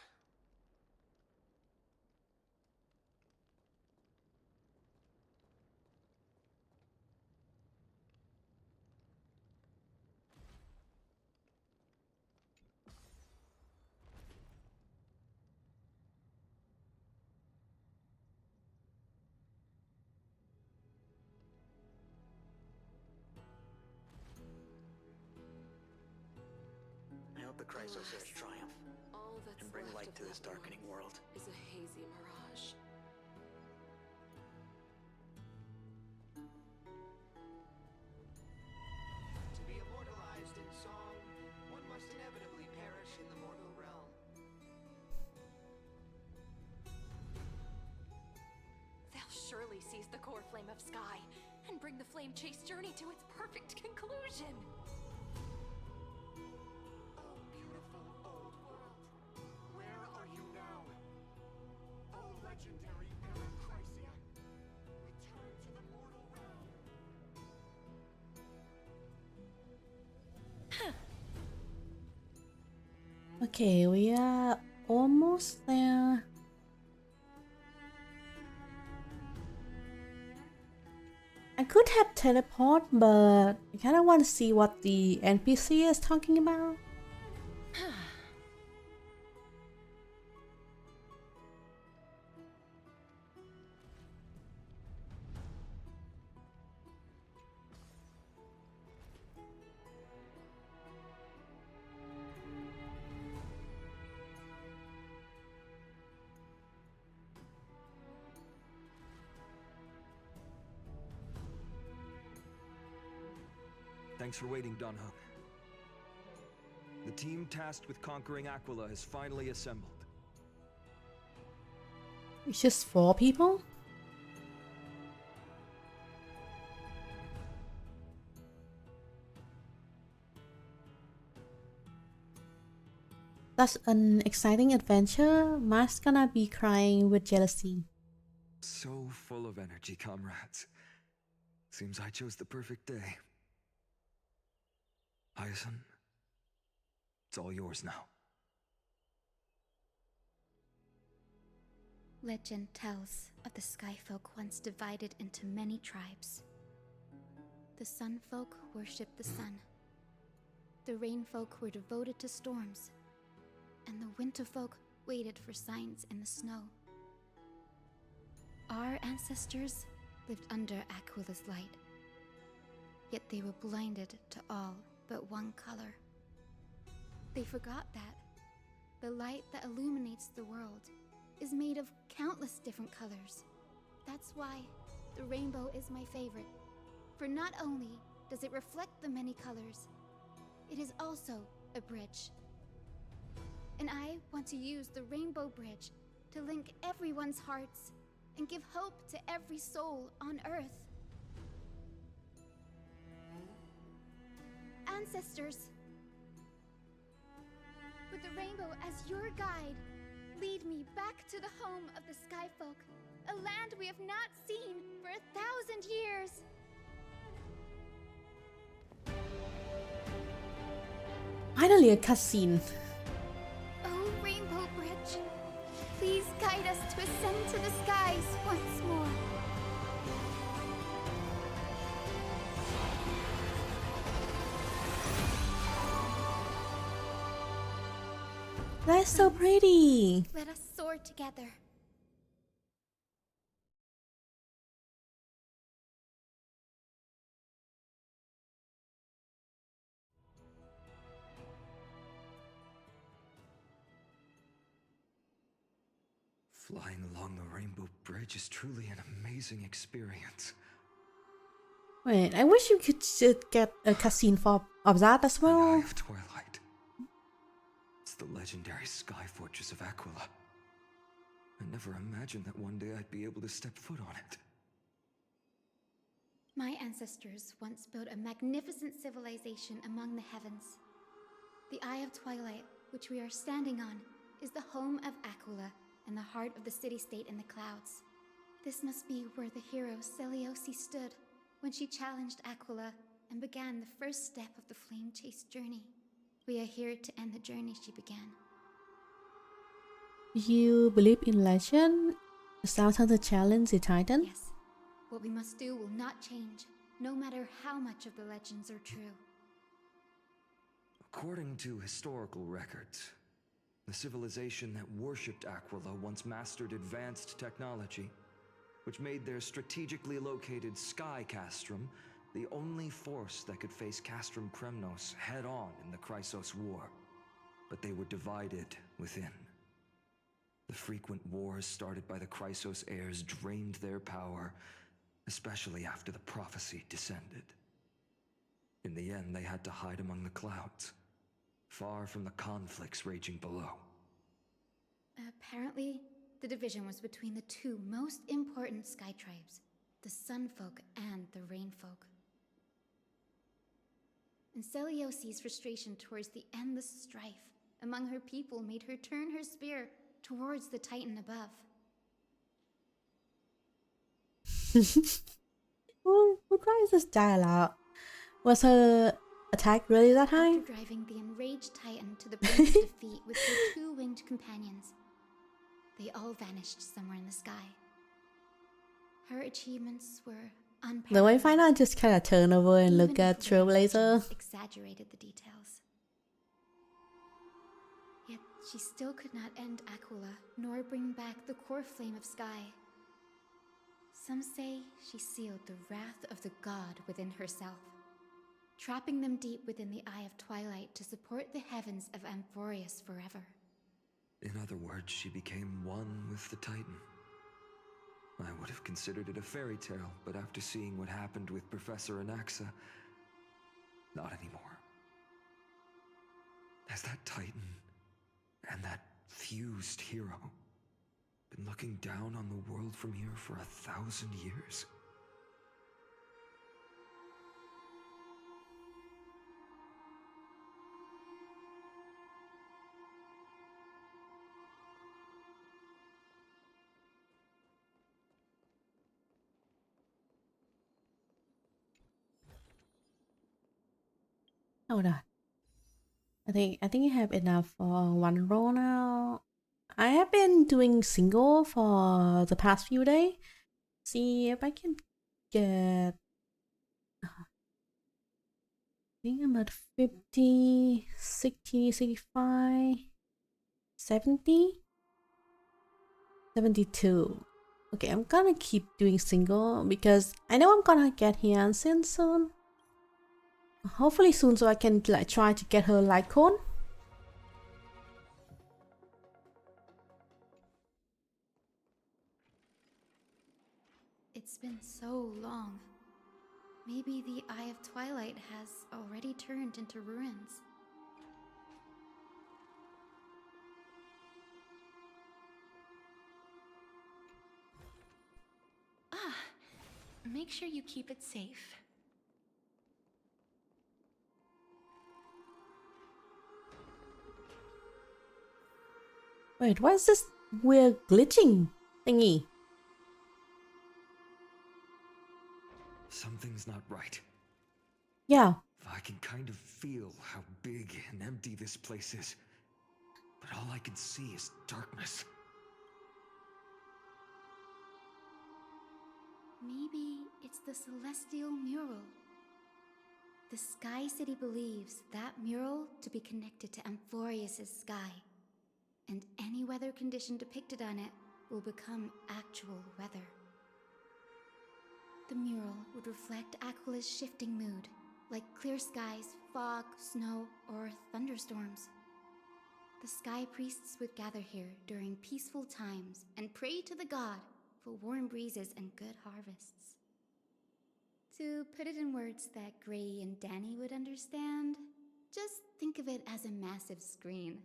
I hope the Chrysosairs triumph and bring light to this darkening world. Is a hazy mirage. To be immortalized in song, one must inevitably perish in the mortal realm. They'll surely seize the core flame of Sky and bring the flame chase journey to its perfect conclusion. Oh, beautiful old world, where are you now? Oh, legendary Arachrysia, return to the mortal realm. Okay, we are almost there. I could have teleport, but I kind of want to see what the NPC is talking about. Thanks for waiting, Dunhook. The team tasked with conquering Aquila has finally assembled. It's just 4 people? That's an exciting adventure. Mark's gonna be crying with jealousy. So full of energy, comrades. Seems I chose the perfect day. Hyacinth, it's all yours now. Legend tells of the Skyfolk once divided into many tribes. The Sunfolk worshipped the sun. The Rainfolk were devoted to storms. And the Winterfolk waited for signs in the snow. Our ancestors lived under Aquila's light. Yet they were blinded to all but one color. They forgot that the light that illuminates the world is made of countless different colors. That's why the rainbow is my favorite. For not only does it reflect the many colors, it is also a bridge. And I want to use the Rainbow Bridge to link everyone's hearts and give hope to every soul on Earth. Ancestors, with the rainbow as your guide, lead me back to the home of the Skyfolk, a land we have not seen for 1,000 years. Finally, a cutscene. Oh, Rainbow Bridge, please guide us to ascend to the skies once more. That's so pretty. Let us soar together. Flying along the Rainbow Bridge is truly an amazing experience. Wait, I wish you could get a cutscene of that as well. The Eye of Twilight. It's the legendary sky fortress of Aquila. I never imagined that one day I'd be able to step foot on it. My ancestors once built a magnificent civilization among the heavens. The Eye of Twilight, which we are standing on, is the home of Aquila and the heart of the city-state in the clouds. This must be where the hero Selioce stood when she challenged Aquila and began the first step of the Flame Chase journey. We are here to end the journey she began. You believe in legend? Started to challenge the Titan? Yes. What we must do will not change, no matter how much of the legends are true. According to historical records, the civilization that worshipped Aquila once mastered advanced technology, which made their strategically located Sky Castrum the only force that could face Castrum Kremnos head-on in the Chrysos War. But they were divided within. The frequent wars started by the Chrysos heirs drained their power, especially after the prophecy descended. In the end, they had to hide among the clouds, far from the conflicts raging below. Apparently, the division was between the two most important sky tribes, the Sunfolk and the Rainfolk. And Selioce's frustration towards the endless strife among her people made her turn her spear towards the Titan above. Who writes this dialogue? Was her attack really that high? After driving the enraged Titan to the brink of defeat with her two winged companions, they all vanished somewhere in the sky. Her achievements were unparalleled. The way Final just kind of turn over and look Even at if her Trailblazer. legends exaggerated the details. Yet she still could not end Aquila, nor bring back the core flame of Sky. Some say she sealed the wrath of the god within herself, trapping them deep within the Eye of Twilight to support the heavens of Amphorius forever. In other words, she became one with the Titan. I would have considered it a fairy tale, but after seeing what happened with Professor Anaxa, not anymore. Has that Titan and that fused hero been looking down on the world from here for 1,000 years? Hold on. I think I have enough for one roll now. I have been doing single for the past few days. See if I can get. I think I'm at 50, 60, 65, 70, 72. Okay, I'm gonna keep doing single because I know I'm gonna get Hyacinth soon. Hopefully soon, so I can like try to get her light cone. It's been so long. Maybe the Eye of Twilight has already turned into ruins. Make sure you keep it safe. Wait, what is this weird glitching thingy? Something's not right. Yeah. I can kind of feel how big and empty this place is, but all I can see is darkness. Maybe it's the Celestial Mural. The Sky City believes that mural to be connected to Amphorius' sky, and any weather condition depicted on it will become actual weather. The mural would reflect Aquila's shifting mood, like clear skies, fog, snow, or thunderstorms. The Sky Priests would gather here during peaceful times and pray to the god for warm breezes and good harvests. To put it in words that Gray and Danny would understand, just think of it as a massive screen.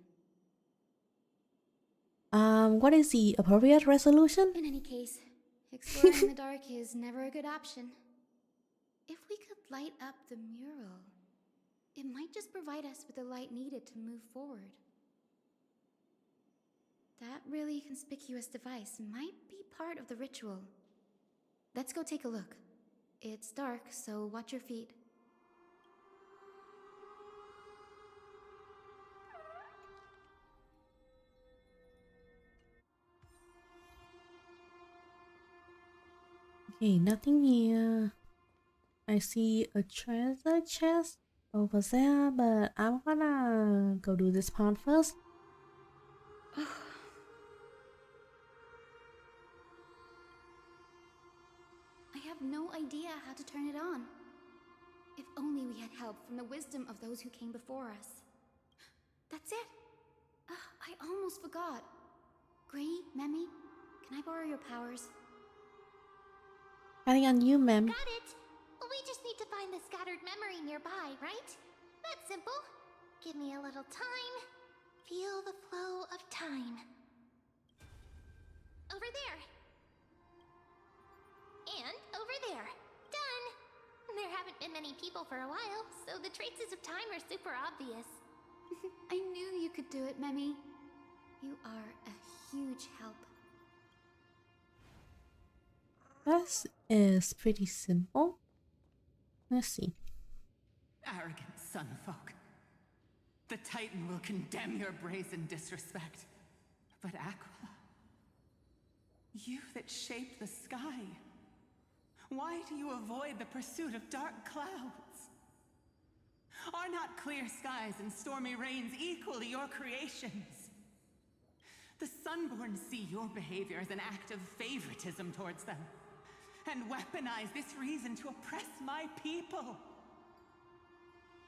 What is the appropriate resolution? In any case, exploring in the dark is never a good option. If we could light up the mural, it might just provide us with the light needed to move forward. That really conspicuous device might be part of the ritual. Let's go take a look. It's dark, so watch your feet. Okay, nothing here. I see a treasure chest over there, but I'm gonna go do this part first. I have no idea how to turn it on. If only we had help from the wisdom of those who came before us. That's it! I almost forgot. Gray, Memmy, can I borrow your powers? Counting on you, ma'am. Got it! We just need to find the scattered memory nearby, right? That's simple. Give me a little time. Feel the flow of time. Over there. And over there. Done! There haven't been many people for a while, so the traces of time are super obvious. I knew you could do it, Memmy. You are a huge help. This is pretty simple. Let's see. Arrogant sunfolk. The Titan will condemn your brazen disrespect. But Aquila, you that shaped the sky, why do you avoid the pursuit of dark clouds? Are not clear skies and stormy rains equally your creations? The Sunborn see your behavior as an act of favoritism towards them, and weaponize this reason to oppress my people.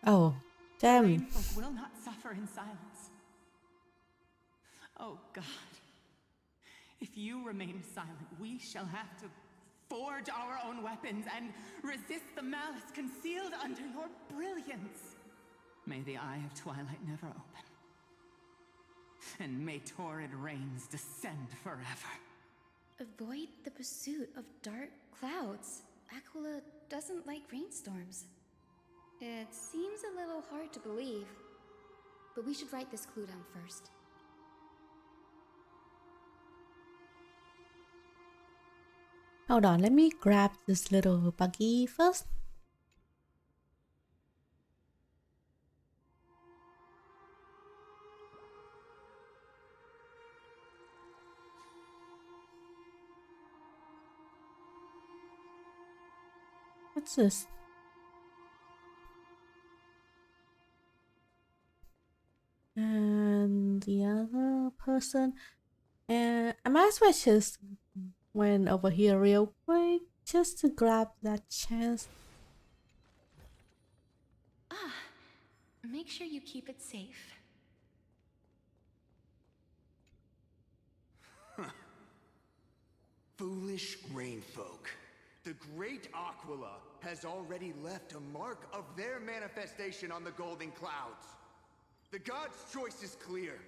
Oh, damn. Rainfolk will not suffer in silence. Oh God, if you remain silent, we shall have to forge our own weapons and resist the malice concealed under your brilliance. May the Eye of Twilight never open, and may torrid rains descend forever. Avoid the pursuit of dark clouds. Aquila doesn't like rainstorms. It seems a little hard to believe, but we should write this clue down first. Hold on, let me grab this little buggy first. What's this? And the other person. And I might as well just went over here real quick just to grab that chance. Make sure you keep it safe. Foolish rainfolk. The great Aquila has already left a mark of their manifestation on the golden clouds. The gods' choice is clear.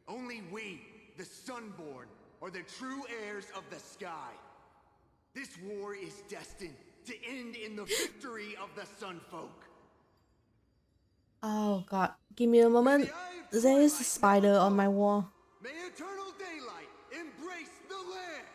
Only we, the Sunborn, are the true heirs of the sky. This war is destined to end in the victory of the Sunfolk. Oh god, give me a moment. There is a spider on my wall. May eternal daylight embrace the land!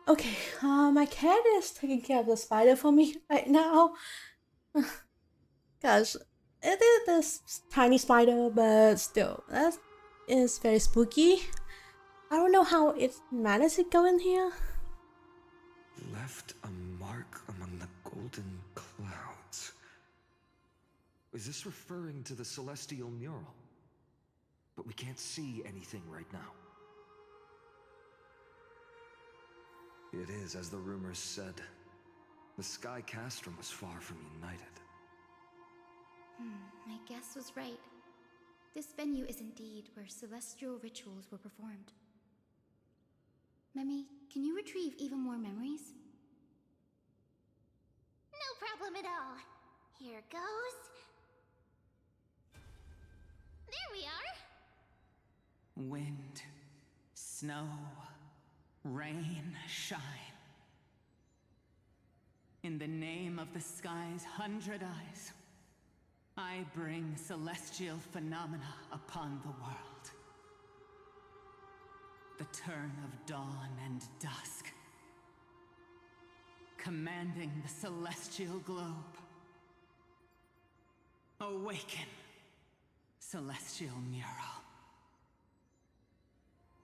Okay, my cat is taking care of the spider for me right now. Gosh, it is this tiny spider, but still, that is very spooky. I don't know how it managed to go in here. Left a mark among the golden clouds. Is this referring to the celestial mural? But we can't see anything right now. It is as the rumors said. The Sky Castrum was far from united. My guess was right. This venue is indeed where celestial rituals were performed. Memi, can you retrieve even more memories? No problem at all. Here goes. There we are. Wind, snow, rain, shine. In the name of the sky's 100 eyes, I bring celestial phenomena upon the world. The turn of dawn and dusk, commanding the celestial globe. Awaken, celestial mural.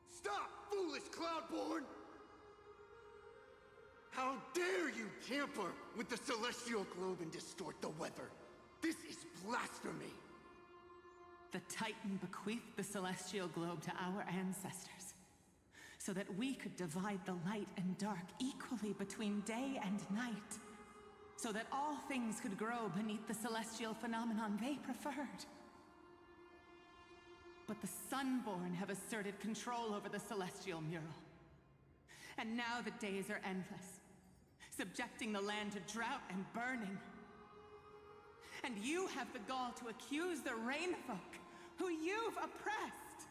Stop, foolish Cloudborn! How dare you tamper with the celestial globe and distort the weather? This is blasphemy! The Titan bequeathed the celestial globe to our ancestors, so that we could divide the light and dark equally between day and night, so that all things could grow beneath the celestial phenomenon they preferred. But the Sunborn have asserted control over the celestial mural. And now the days are endless, subjecting the land to drought and burning. And you have the gall to accuse the Rainfolk, who you've oppressed.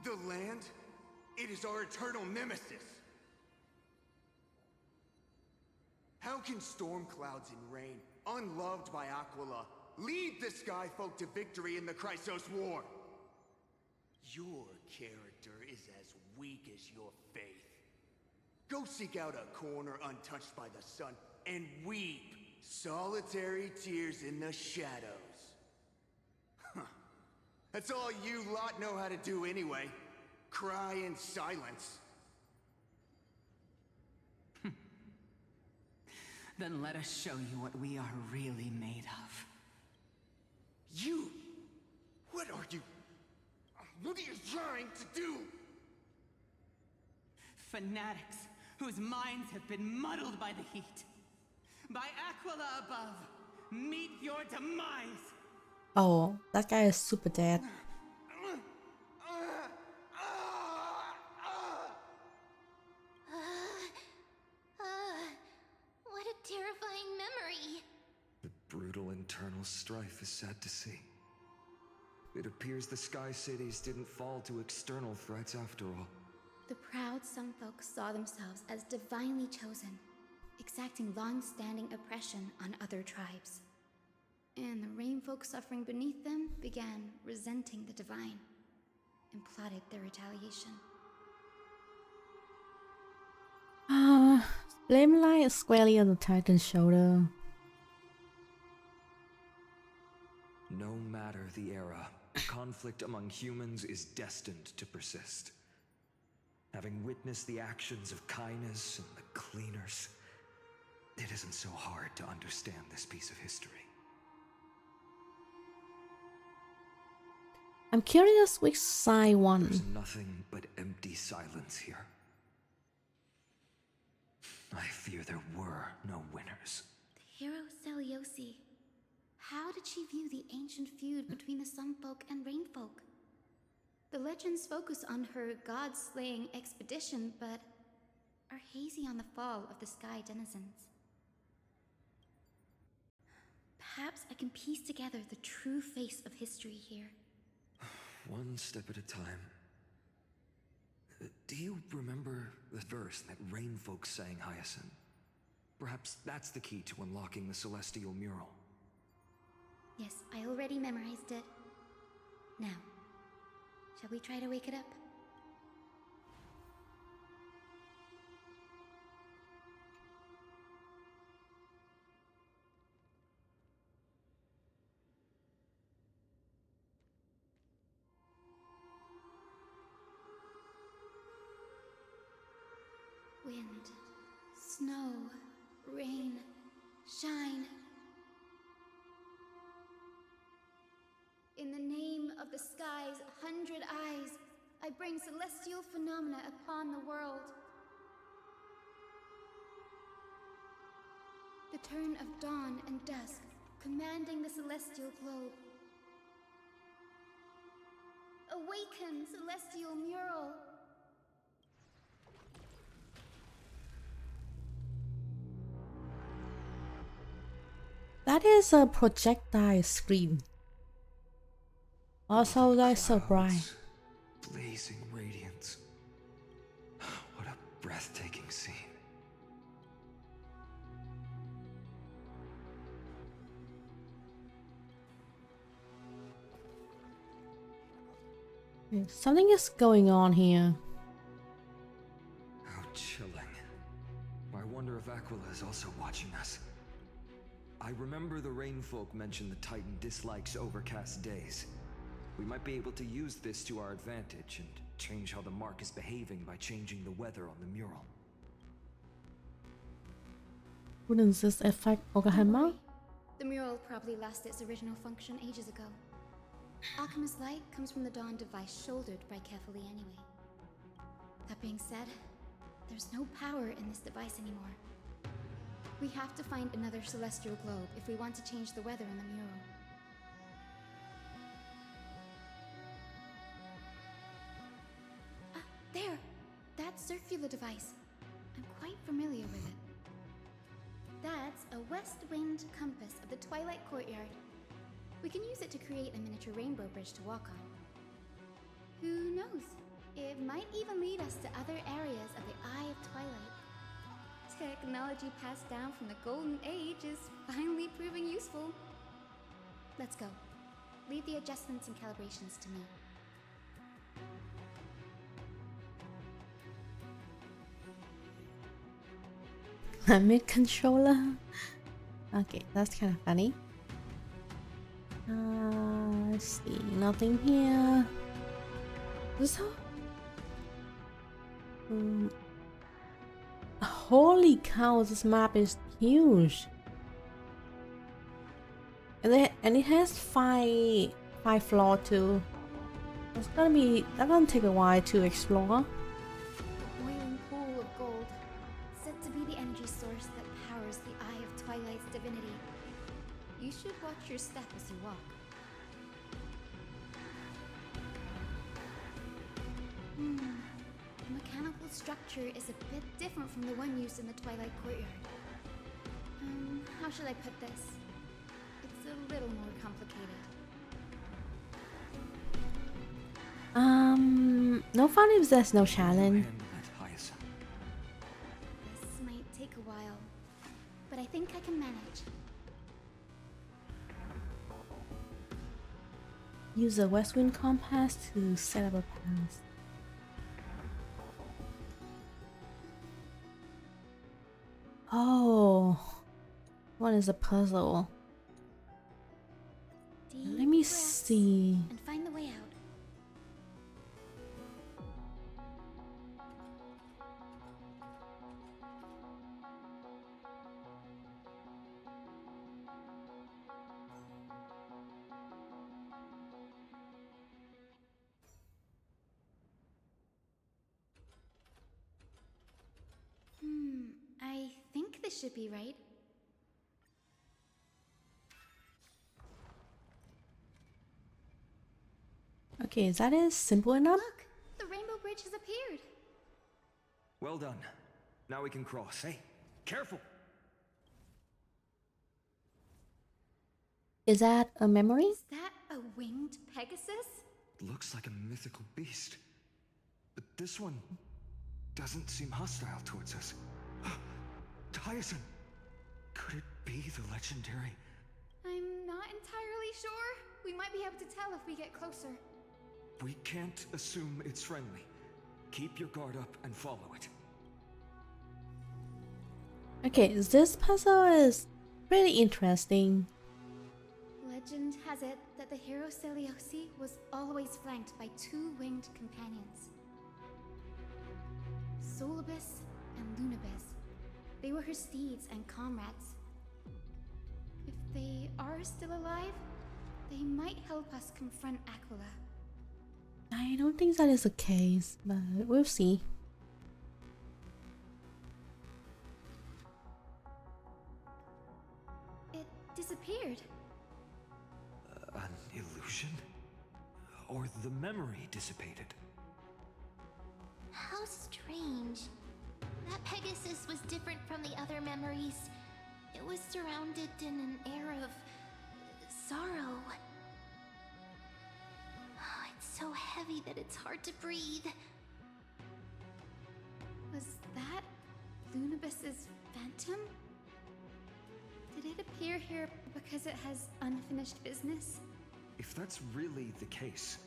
The land? It is our eternal nemesis. How can storm clouds and rain, unloved by Aquila, lead the Skyfolk to victory in the Chrysos War? Your character is as weak as your faith. Go seek out a corner untouched by the sun and weep solitary tears in the shadows. Huh. That's all you lot know how to do anyway. Cry in silence. Then let us show you what we are really made of. You? What are you? What are you trying to do? Fanatics whose minds have been muddled by the heat. By Aquila above, meet your demise! Oh, that guy is super dead. What a terrifying memory. The brutal internal strife is sad to see. It appears the Sky Cities didn't fall to external threats after all. The proud Sunfolk saw themselves as divinely chosen, exacting long-standing oppression on other tribes. And the Rainfolk suffering beneath them began resenting the divine and plotted their retaliation. Blame lies squarely on the Titan's shoulder. No matter the era, conflict among humans is destined to persist. Having witnessed the actions of Kindness and the Cleaners, it isn't so hard to understand this piece of history. I'm curious which side won. There's nothing but empty silence here. I fear there were no winners. The hero Seliosi. How did she view the ancient feud between the Sunfolk and Rainfolk? The legends focus on her god-slaying expedition, but are hazy on the fall of the Sky Denizens. Perhaps I can piece together the true face of history here. One step at a time. Do you remember the verse that Rainfolk sang, Hyacinth? Perhaps that's the key to unlocking the celestial mural. Yes, I already memorized it. Now, shall we try to wake it up? Wind, snow, rain, shine. unlimited eyes, I bring celestial phenomena upon the world. The turn of dawn and dusk, commanding the celestial globe. Awaken, celestial mural! That is a projectile screen. Also, that's so bright. Blazing radiance. What a breathtaking scene. Something is going on here. How chilling. I wonder if Aquila is also watching us. I remember the Rainfolk mentioned the Titan dislikes overcast days. We might be able to use this to our advantage and change how the mark is behaving by changing the weather on the mural. Wouldn't this affect Okahama? The mural probably lost its original function ages ago. Alchemist's light comes from the dawn device shouldered by Kefali anyway. That being said, there's no power in this device anymore. We have to find another celestial globe if we want to change the weather in the mural. There! That circular device. I'm quite familiar with it. That's a west wind compass of the Twilight Courtyard. We can use it to create a miniature rainbow bridge to walk on. Who knows? It might even lead us to other areas of the Eye of Twilight. Technology passed down from the Golden Age is finally proving useful. Let's go. Leave the adjustments and calibrations to me. Mid controller. Okay, that's kind of funny. Let's see, nothing here. Holy cow, this map is huge. And it has five floors too. That's gonna take a while to explore. A boiling pool of gold, said to be the energy source that powers the Eye of Twilight's divinity. You should watch your step as you walk. The mechanical structure is a bit different from the one used in the Twilight Courtyard. How should I put this? It's a little more complicated. No fun if there's no challenge. This might take a while, but I think I can manage. Use a west wind compass to set up a path. Oh, what is a puzzle? Let me see. And find the way out. I think this should be right. Okay, that is simple enough. Look, the rainbow bridge has appeared. Well done. Now we can cross. Hey, careful! Is that a memory? Is that a winged Pegasus? Looks like a mythical beast. But this one doesn't seem hostile towards us. Hyacinth! Could it be the legendary? I'm not entirely sure. We might be able to tell if we get closer. We can't assume it's friendly. Keep your guard up and follow it. Okay, this puzzle is pretty interesting. Legend has it that the hero Celiosi was always flanked by two winged companions. Solibus and Lunibus. They were her steeds and comrades. If they are still alive, they might help us confront Aquila. I don't think that is the case, but we'll see. It disappeared. An illusion? Or the memory dissipated? How strange. That Pegasus was different from the other memories. It was surrounded in an air of sorrow. Oh, it's so heavy that it's hard to breathe. Was that Lunabis's phantom? Did it appear here because it has unfinished business? If that's really the case,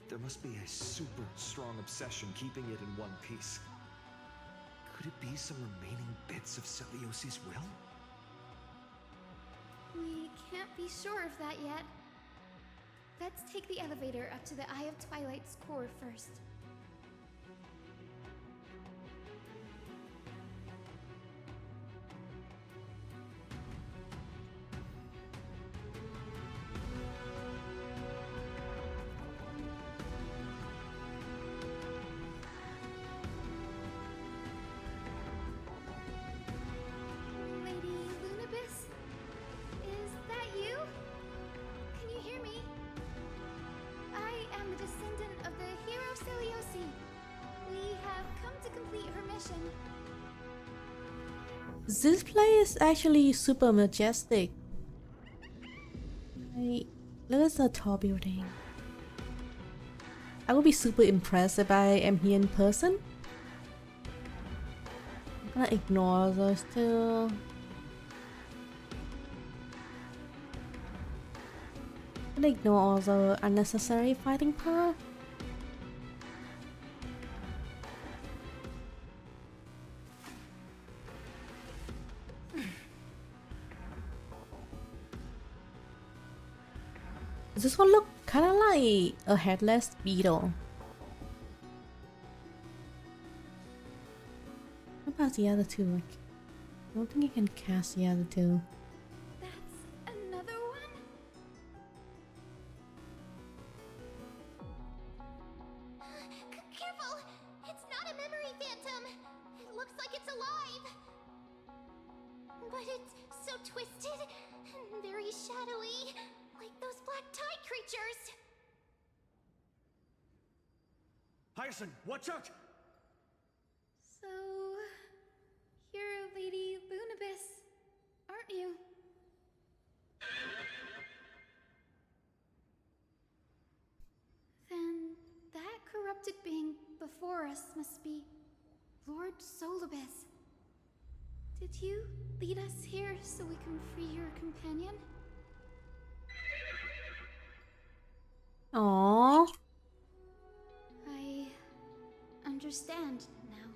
there must be a super strong obsession keeping it in one piece. Could it be some remaining bits of Celiosi's will? We can't be sure of that yet. Let's take the elevator up to the Eye of Twilight's core first. Lady Lunabis? Is that you? Can you hear me? I am the descendant of the hero Celiosi. We have come to complete her mission. This place is actually super majestic. Like, look at the tall building. I would be super impressed if I am here in person. I'm gonna ignore those two. I'm gonna ignore all the unnecessary fighting part. This one look kind of like a headless beetle. What about the other two? Like, I don't think I can cast the other two. That's another one? Careful! It's not a memory phantom! It looks like it's alive! But it's so twisted and very shadowy, like those black tide creatures! Hyacinth, watch out! So, you're Lady Lunabis, aren't you? Then that corrupted being before us must be Lord Solibus. Did you lead us here so we can free your companion? Aww. I understand now.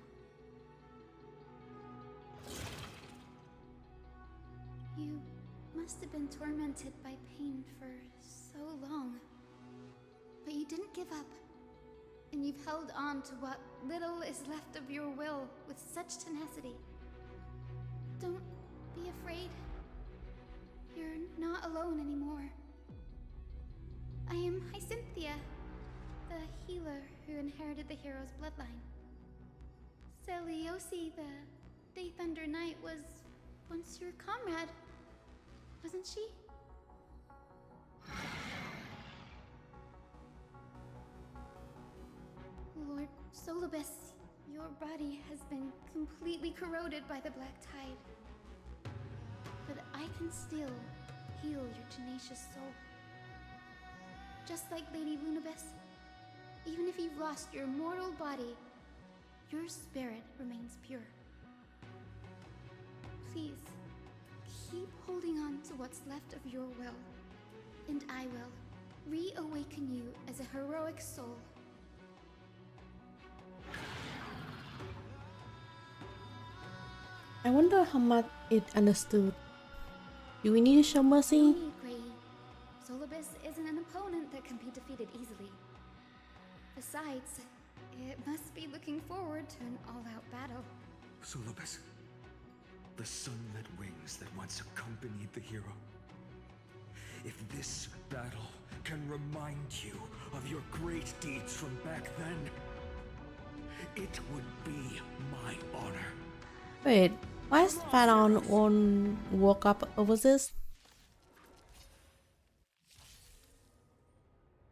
You must have been tormented by pain for so long. But you didn't give up. And you've held on to what little is left of your will with such tenacity. Don't be afraid. You're not alone anymore. I am Hyacinthia, the healer who inherited the hero's bloodline. Celiosi, the Day Thunder Knight, was once your comrade, wasn't she? Lord Solibus, your body has been completely corroded by the Black Tide. But I can still heal your tenacious soul. Just like Lady Lunabis, even if you've lost your mortal body, your spirit remains pure. Please, keep holding on to what's left of your will, and I will reawaken you as a heroic soul. I wonder how much it understood. Do we need to show mercy? No need, Grady. Solibus isn't an opponent that can be defeated easily. Besides, it must be looking forward to an all-out battle. Solibus, the sun-lit wings that once accompanied the hero. If this battle can remind you of your great deeds from back then, it would be my honor. Wait, why is Fanon won't woke up over this?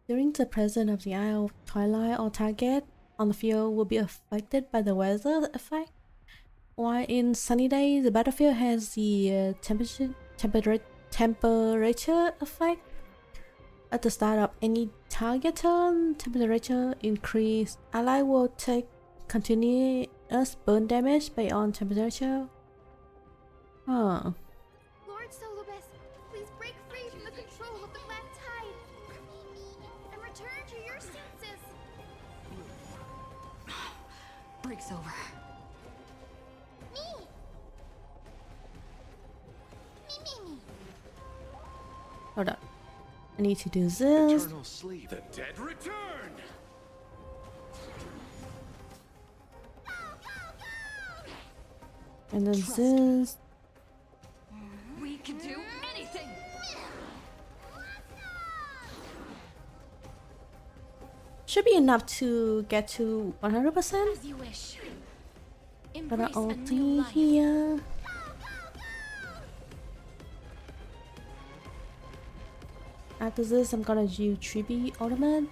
During the presence of the Eye of Twilight, or target on the field will be affected by the weather effect. While in sunny days, the battlefield has the temperature effect. At the start of any target turn, temperature increase. Ally will take continuous burn damage based on temperature. Huh. Lord Solobus, please break free from the control of the Black Tide and return to your senses. Break's over. Me. Hold up. I need to do this. Eternal sleep. The dead return. And then this. We can do anything. Should be enough to get to 100%. As you wish. But I Embrace a new ulti life. here. After this, I'm gonna do Chibi ultimate.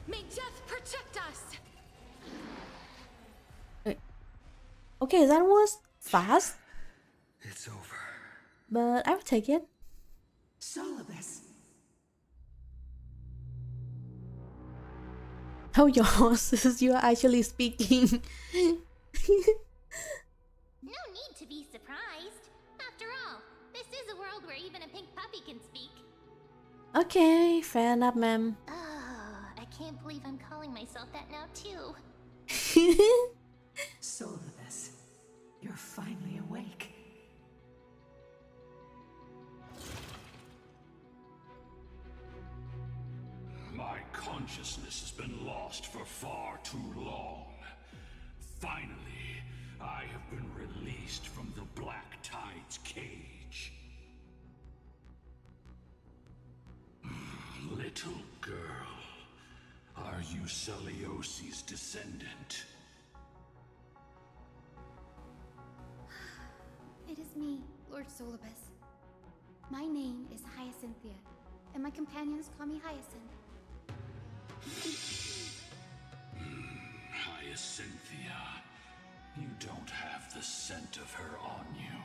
May death protect us. Wait. Okay, that was fast, It's over. but I will take it. Solobus. Oh, yours, you are actually speaking. No need to be surprised. After all, this is a world where even a pink puppy can speak. Okay, fair enough, ma'am. Oh, I can't believe I'm calling myself that now too. Solobus, you're finally awake. My consciousness has been lost for far too long. Finally, I have been released from the Black Tide's cage. Little girl, are you Celiosi's descendant? It is me, Lord Solobus. My name is Hyacinthia, and my companions call me Hyacinth. Hyacinthia, you don't have the scent of her on you.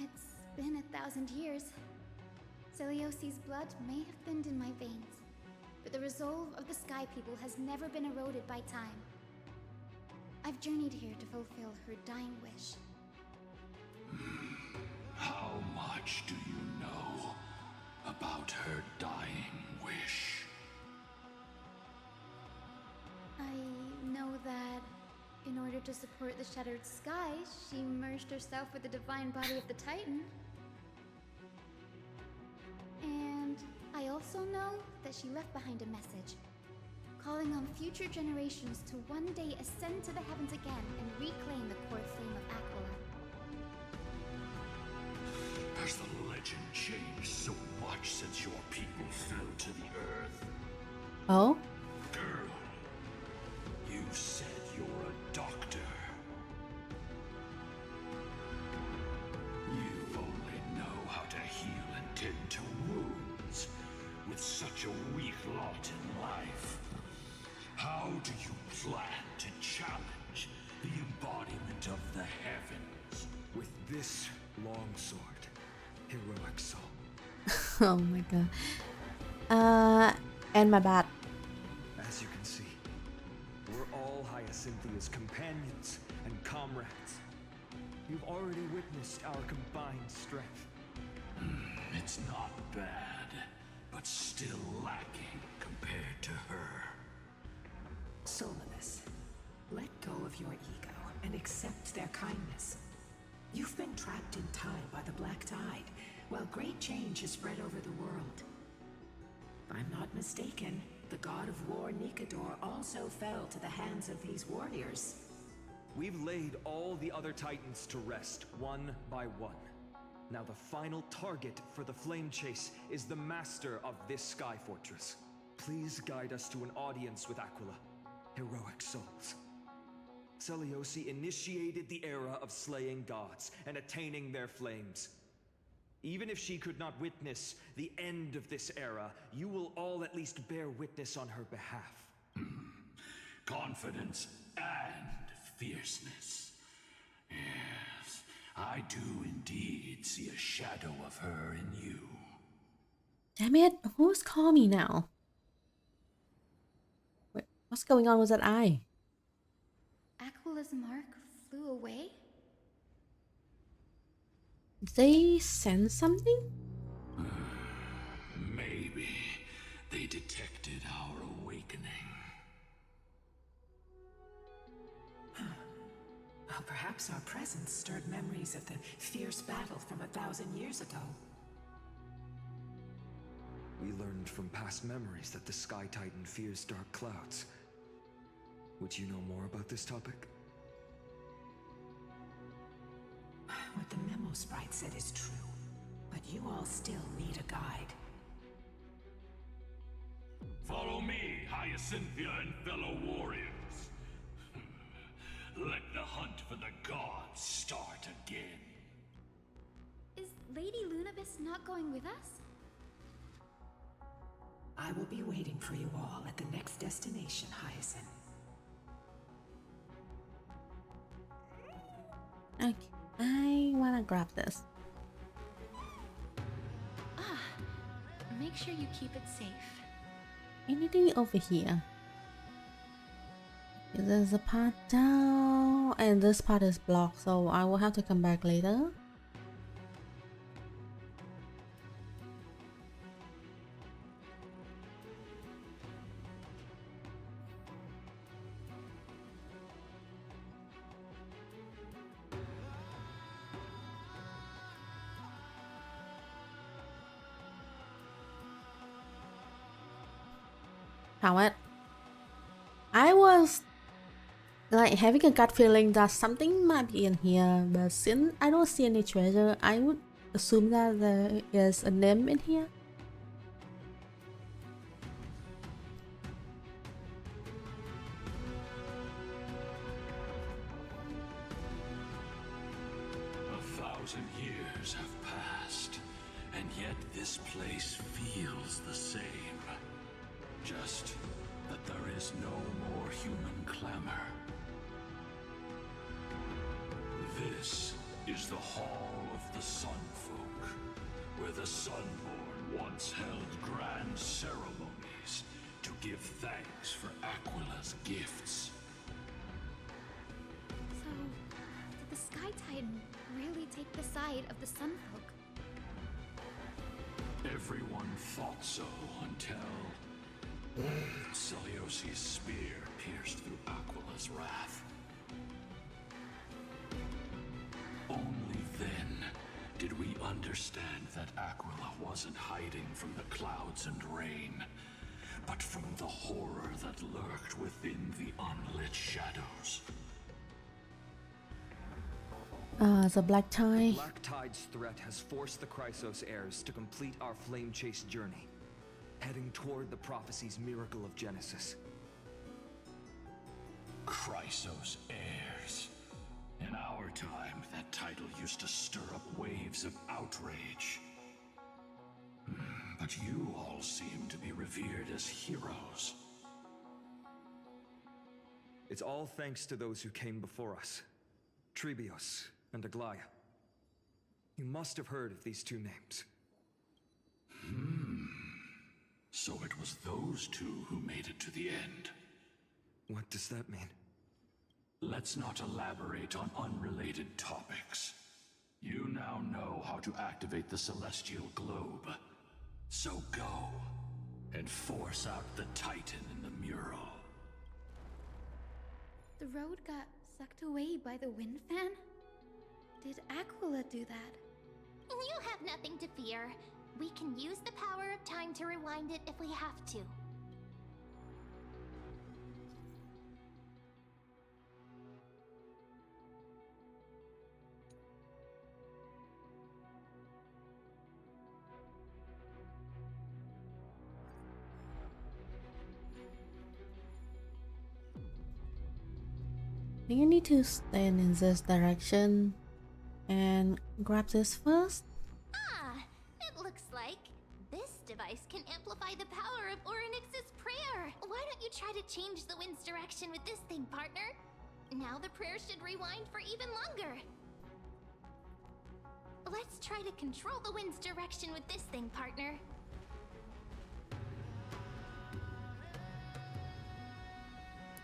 It's been 1,000 years. Celiosi's blood may have thinned in my veins, but the resolve of the Sky People has never been eroded by time. I've journeyed here to fulfill her dying wish. How much do you know about her dying wish? I know that in order to support the Shattered Sky, she merged herself with the divine body of the Titan. And I also know that she left behind a message, calling on future generations to one day ascend to the heavens again and reclaim the core flame of Aquila. Has the legend changed so much since your people fell to the earth? Oh? Girl, you said you're a doctor. You only know how to heal and tend to wounds with such a weak lot in life. How do you plan to challenge the embodiment of the heavens? With this long sword, heroic soul. Oh my god. And my bad. As you can see, we're all Hyacinthea's companions and comrades. You've already witnessed our combined strength. It's not bad, but still lacking compared to her. Solobus, let go of your ego and accept their kindness. You've been trapped in time by the Black Tide, while great change has spread over the world. If I'm not mistaken, the god of war Nikador also fell to the hands of these warriors. We've laid all the other Titans to rest, one by one. Now the final target for the Flame Chase is the master of this Sky Fortress. Please guide us to an audience with Aquila. Heroic souls. Seliosi initiated the era of slaying gods and attaining their flames. Even if she could not witness the end of this era, you will all at least bear witness on her behalf. Confidence and fierceness. Yes, I do indeed see a shadow of her in you. Damn it, who's calling me now? Wait, what's going on with that eye? Aquila's mark flew away? They sense something? Maybe they detected our awakening. Well, perhaps our presence stirred memories of the fierce battle from 1,000 years ago. We learned from past memories that the Sky Titan fears dark clouds. Would you know more about this topic? What the memo sprite said is true, but you all still need a guide. Follow me, Hyacinthia and fellow warriors. Let the hunt for the gods start again. Is Lady Lunabis not going with us? I will be waiting for you all at the next destination, Hyacinth. Okay, I wanna grab this. Make sure you keep it safe. Anything over here? There's a path down, and this part is blocked, so I will have to come back later. Howard, I was like having a gut feeling that something might be in here, but since I don't see any treasure, I would assume that there is a nymph in here. Thousand years have passed, and yet this place feels the same. Just that there is no more human clamor. This is the Hall of the Sunfolk, where the Sunborn once held grand ceremonies to give thanks for Aquila's gifts. So, did the Sky Titan really take the side of the Sunfolk? Everyone thought so until Seliosi's spear pierced through Aquila's wrath. Only then did we understand that Aquila wasn't hiding from the clouds and rain, but from the horror that lurked within the unlit shadows. The Black Tide. Black Tide's threat has forced the Chrysos heirs to complete our flame chase journey, heading toward the prophecy's miracle of Genesis. Chrysos heirs. In our time, that title used to stir up waves of outrage. But you all seem to be revered as heroes. It's all thanks to those who came before us. Trebios and Aglaya. You must have heard of these two names. So it was those two who made it to the end. What does that mean? Let's not elaborate on unrelated topics. You now know how to activate the celestial globe. So go and force out the Titan in the mural. The road got sucked away by the wind fan? Did Aquila do that? You have nothing to fear. We can use the power of time to rewind it if we have to. Do you need to stand in this direction and grab this first? Ah, it looks like this device can amplify the power of Orynyx's prayer. Why don't you try to change the wind's direction with this thing, partner? Now the prayer should rewind for even longer. Let's try to control the wind's direction with this thing, partner.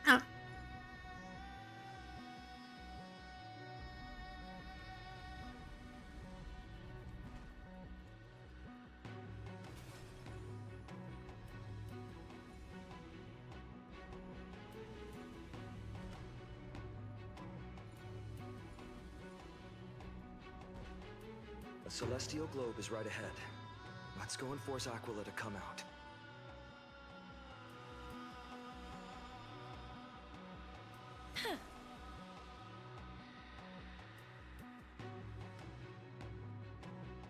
Ah. The celestial globe is right ahead. Let's go and force Aquila to come out.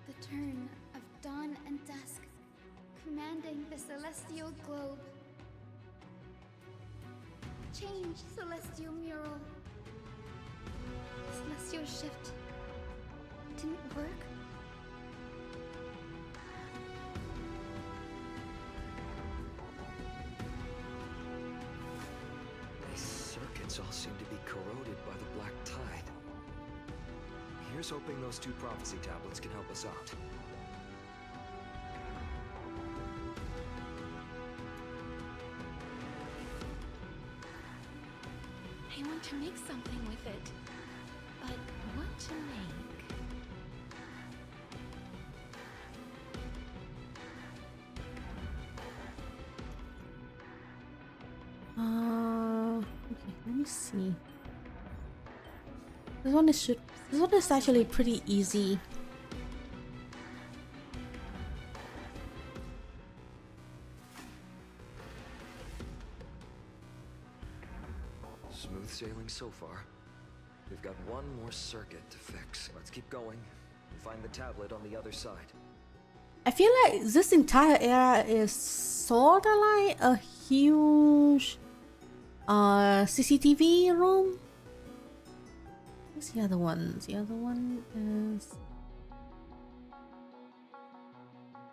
The turn of dawn and dusk, commanding the celestial globe. Change, celestial mural. Celestial shift didn't work. These circuits all seem to be corroded by the black tide. Here's hoping those two prophecy tablets can help us out. I want to make something with it, but what to make? Okay, let me see. This one is actually pretty easy. Smooth sailing so far. We've got one more circuit to fix. Let's keep going and find the tablet on the other side. I feel like this entire area is sort of like a huge CCTV room. What's the other one? The other one is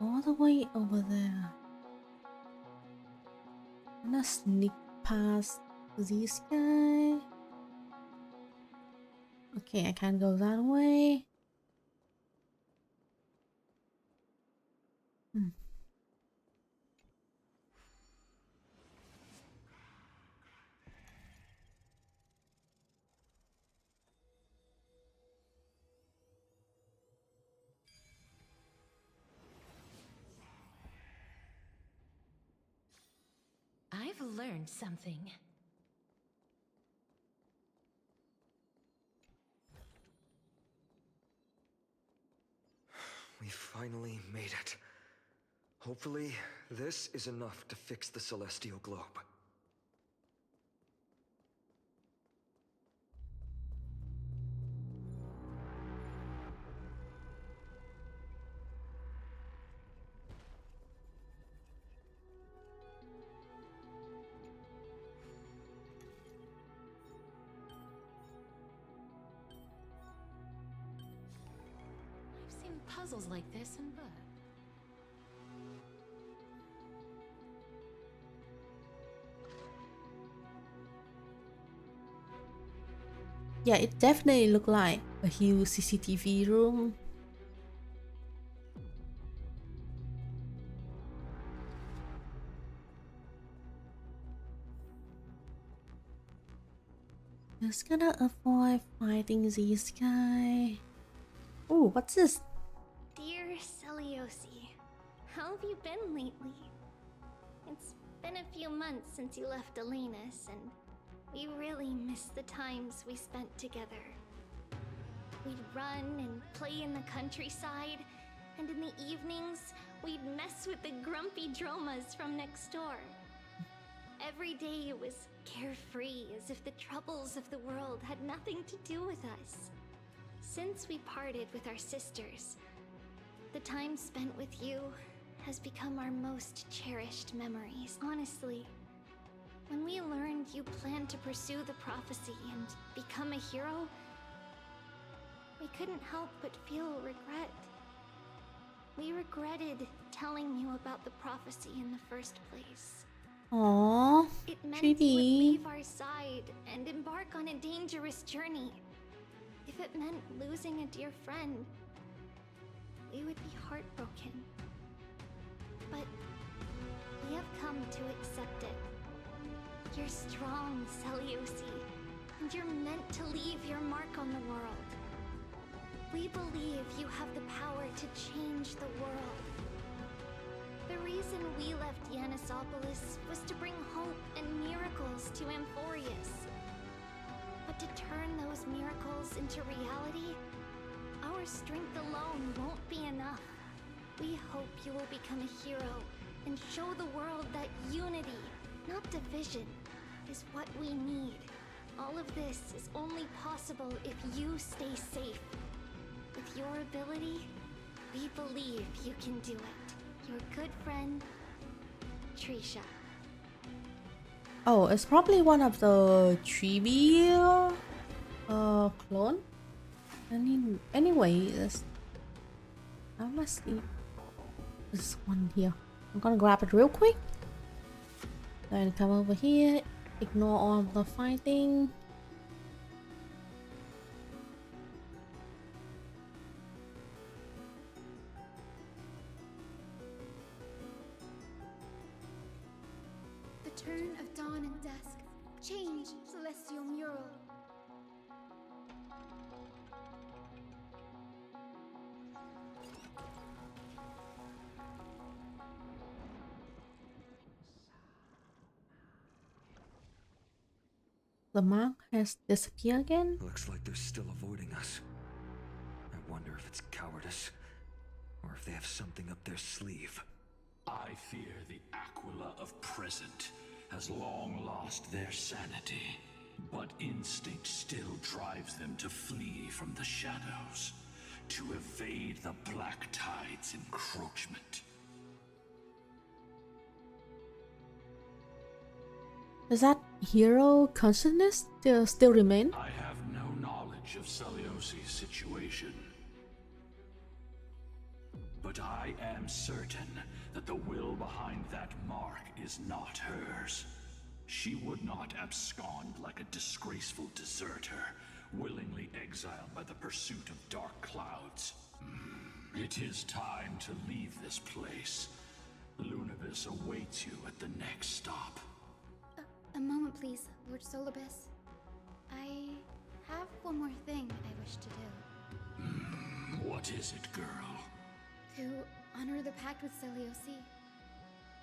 all the way over there. I'm gonna sneak past this guy. Okay, I can't go that way. I've learned something. We finally made it. Hopefully, this is enough to fix the celestial globe. I've seen puzzles like this in books. Yeah, it definitely looked like a huge CCTV room. Just gonna avoid fighting this guy. Oh, what's this? Dear Celiosi, how have you been lately? It's been a few months since you left Elena's, and we really miss the times we spent together. We'd run and play in the countryside, and in the evenings, we'd mess with the grumpy Dromas from next door. Every day it was carefree, as if the troubles of the world had nothing to do with us. Since we parted with our sisters, the time spent with you has become our most cherished memories. Honestly, When we learned you planned to pursue the prophecy and become a hero, we couldn't help but feel regret. We regretted telling you about the prophecy in the first place. Aww, It meant you would Chibi. leave our side and embark on a dangerous journey. If it meant losing a dear friend, we would be heartbroken. But we have come to accept it. You're strong, Seliosi, and you're meant to leave your mark on the world. We believe you have the power to change the world. The reason we left Yanisopolis was to bring hope and miracles to Amphorius. But to turn those miracles into reality, our strength alone won't be enough. We hope you will become a hero and show the world that unity, not division, is what we need. All of this is only possible if you stay safe. With your ability, we believe you can do it. Your good friend, Trisha. Oh, it's probably one of the Chibi clone. Anyway, I must see this one here. I'm gonna grab it real quick. Then come over here, ignore all the fighting. The turn of dawn and dusk. Change, celestial mural. The monk has disappeared again. Looks like they're still avoiding us. I wonder if it's cowardice, or if they have something up their sleeve. I fear the Aquila of present has long lost their sanity, but instinct still drives them to flee from the shadows, to evade the Black Tide's encroachment. Does that hero consciousness still remain? I have no knowledge of Celiosi's situation, but I am certain that the will behind that mark is not hers. She would not abscond like a disgraceful deserter, willingly exiled by the pursuit of dark clouds. It is time to leave this place. Lunibus awaits you at the next stop. A moment, please, Lord Solibus. I have one more thing I wish to do. What is it, girl? To honor the pact with Seliosi.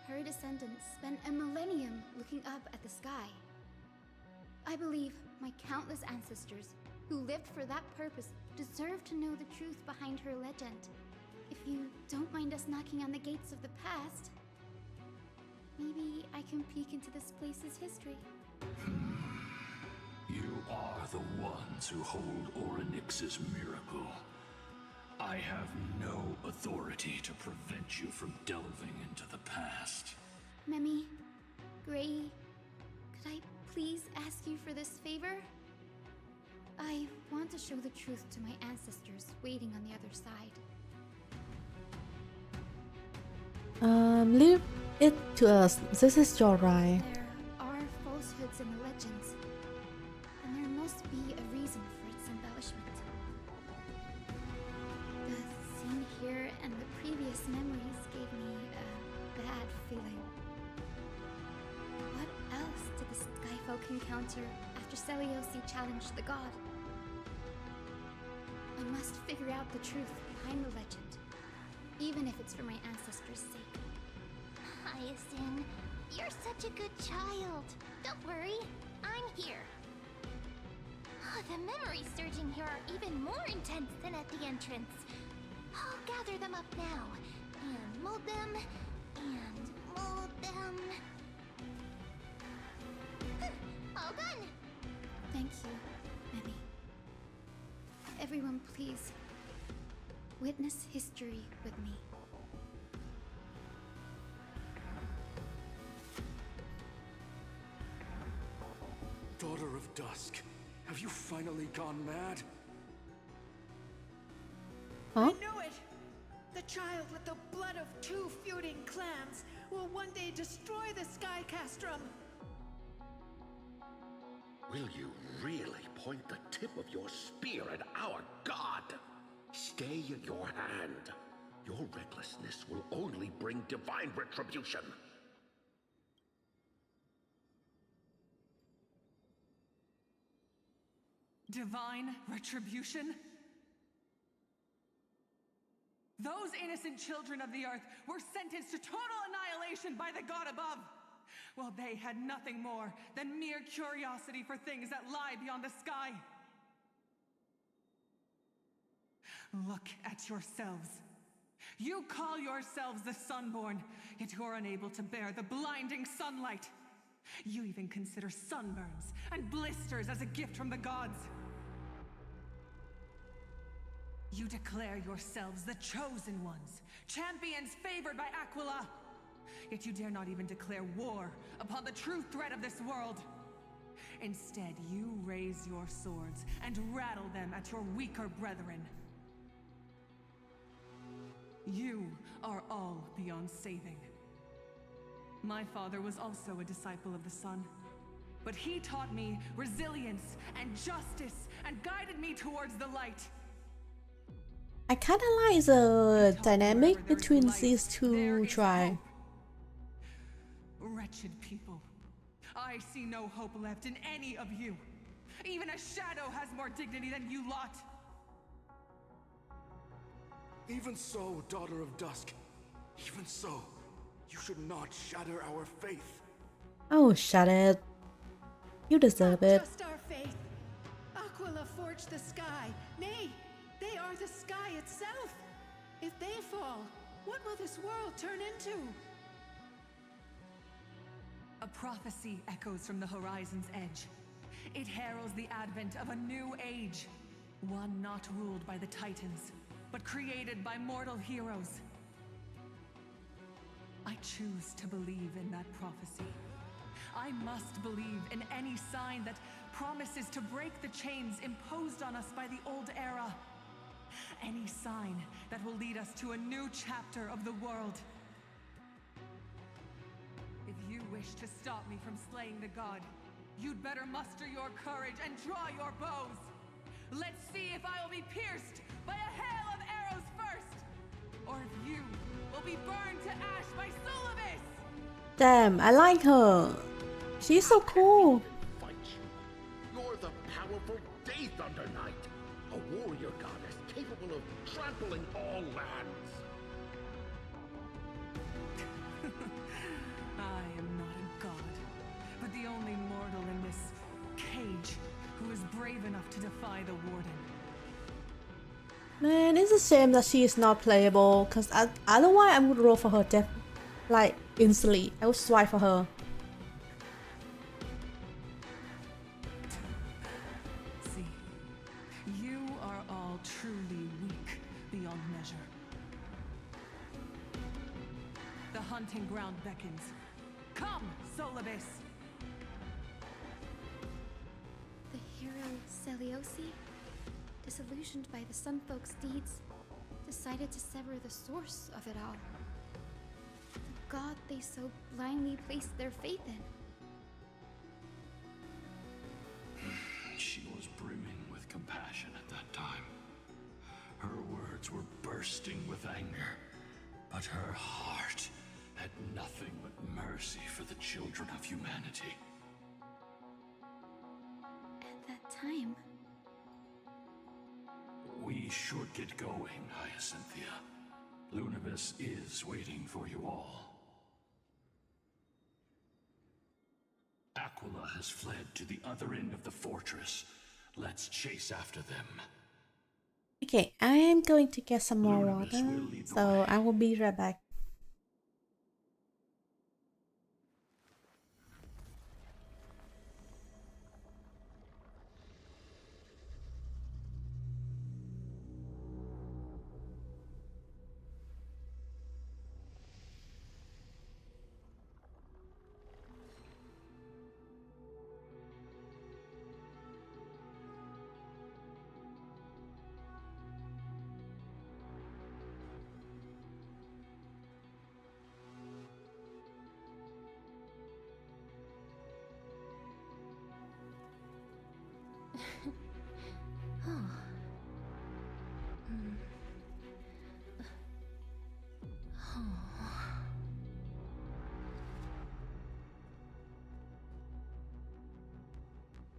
Her descendants spent a millennium looking up at the sky. I believe my countless ancestors who lived for that purpose deserve to know the truth behind her legend. If you don't mind us knocking on the gates of the past, maybe I can peek into this place's history. You are the ones who hold Orynyx's miracle. I have no authority to prevent you from delving into the past. Memi, Gray, could I please ask you for this favor? I want to show the truth to my ancestors waiting on the other side. Leave it to us. This is your right. There are falsehoods in the legends, and there must be a reason for its embellishment. The scene here and the previous memories gave me a bad feeling. What else did the Skyfolk encounter after Seliosi challenged the god? I must figure out the truth behind the legend, even if it's for my ancestors' sake. Hyacinth, you're such a good child. Don't worry, I'm here. The memories surging here are even more intense than at the entrance. I'll gather them up now, and mold them, and mold them. All done! Thank you, Memi. Everyone, please, witness history with me. of Dusk, have you finally gone mad? Huh? I knew it! The child with the blood of 2 feuding clans will one day destroy the Sky Castrum. Will you really point the tip of your spear at our god? Stay your hand. Your recklessness will only bring divine retribution. Divine retribution? Those innocent children of the earth were sentenced to total annihilation by the god above, while they had nothing more than mere curiosity for things that lie beyond the sky. Look at yourselves. You call yourselves the Sunborn, yet you're unable to bear the blinding sunlight. You even consider sunburns and blisters as a gift from the gods. You declare yourselves the chosen ones, champions favored by Aquila. Yet you dare not even declare war upon the true threat of this world. Instead, you raise your swords and rattle them at your weaker brethren. You are all beyond saving. My father was also a disciple of the sun, but he taught me resilience and justice and guided me towards the light. I kind of like the dynamic between these two tribes. Wretched people. I see no hope left in any of you. Even a shadow has more dignity than you lot. Even so, Daughter of Dusk. Even so, you should not shatter our faith. Oh, shut it. You deserve it. Just our faith. Aquila forged the sky. Nay, they are the sky itself. If they fall, what will this world turn into? A prophecy echoes from the horizon's edge. It heralds the advent of a new age. One not ruled by the Titans, but created by mortal heroes. I choose to believe in that prophecy. I must believe in any sign that promises to break the chains imposed on us by the old era. Any sign that will lead us to a new chapter of the world. If you wish to stop me from slaying the god, you'd better muster your courage and draw your bows. Let's see if I will be pierced by a hail of arrows first, or if you will be burned to ash by Sullivus! Damn, I like her. She's so cool. Fight you. You're the powerful Day Thunder Knight, a warrior goddess capable of trampling all lands. I am not a god, but the only mortal in this cage who is brave enough to defy the Warden. Man, it's a shame that she is not playable, because otherwise I would roll for her death, like, instantly. I would swipe for her. See, you are all truly weak beyond measure. The hunting ground beckons. Come, Sullivus! The hero Celiosi, disillusioned by the Sunfolk's deeds, decided to sever the source of it all. The god they so blindly placed their faith in. She was brimming with compassion at that time. Her words were bursting with anger, but her heart had nothing but mercy for the children of humanity. At that time, We should get going, Hyacinthia. Lunavis is waiting for you all. Aquila has fled to the other end of the fortress. Let's chase after them. Okay, I am going to get some more water, so I will be right back.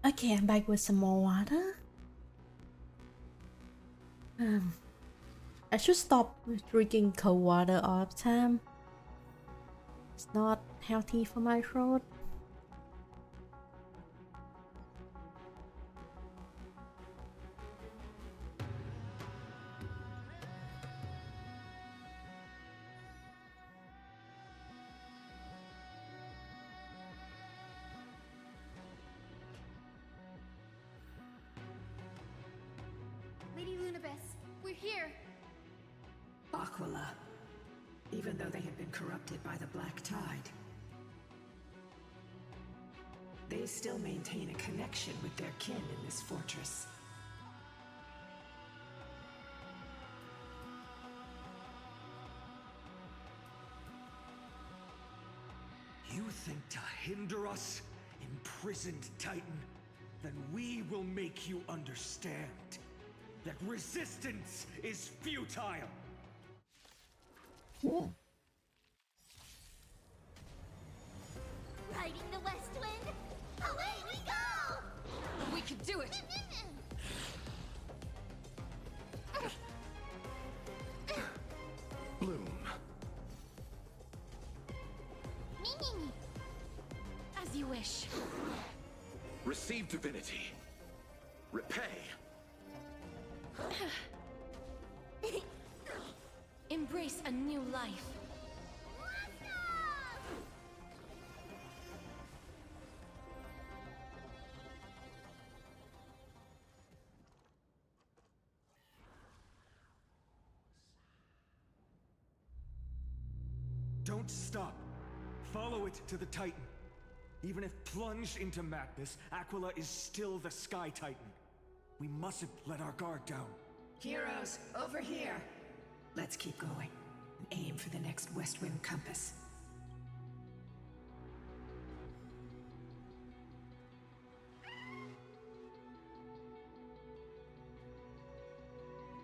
Okay, I'm back with some more water. I should stop drinking cold water all the time. It's not healthy for my throat. Lady Lunabis, we're here. Aquila. Even though they had been corrupted by the Black Tide, they still maintain a connection with their kin in this fortress. You think to hinder us, imprisoned Titan? Then we will make you understand that resistance is futile! Riding the west wind, away we go! We can do it! Bloom. As you wish. Receive divinity. Repay. Embrace a new life. Don't stop. Follow it to the Titan. Even if plunged into madness, Aquila is still the Sky Titan. We mustn't let our guard down. Heroes, over here! Let's keep going and aim for the next West Wind compass.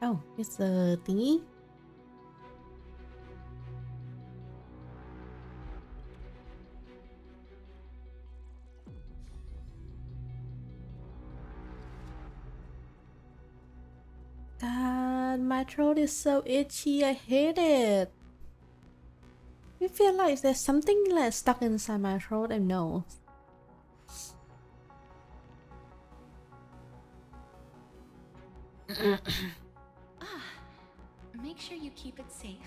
Oh, it's a thingy. God, my throat is so itchy. I hate it. I feel like there's something like stuck inside my throat and nose. Make sure you keep it safe.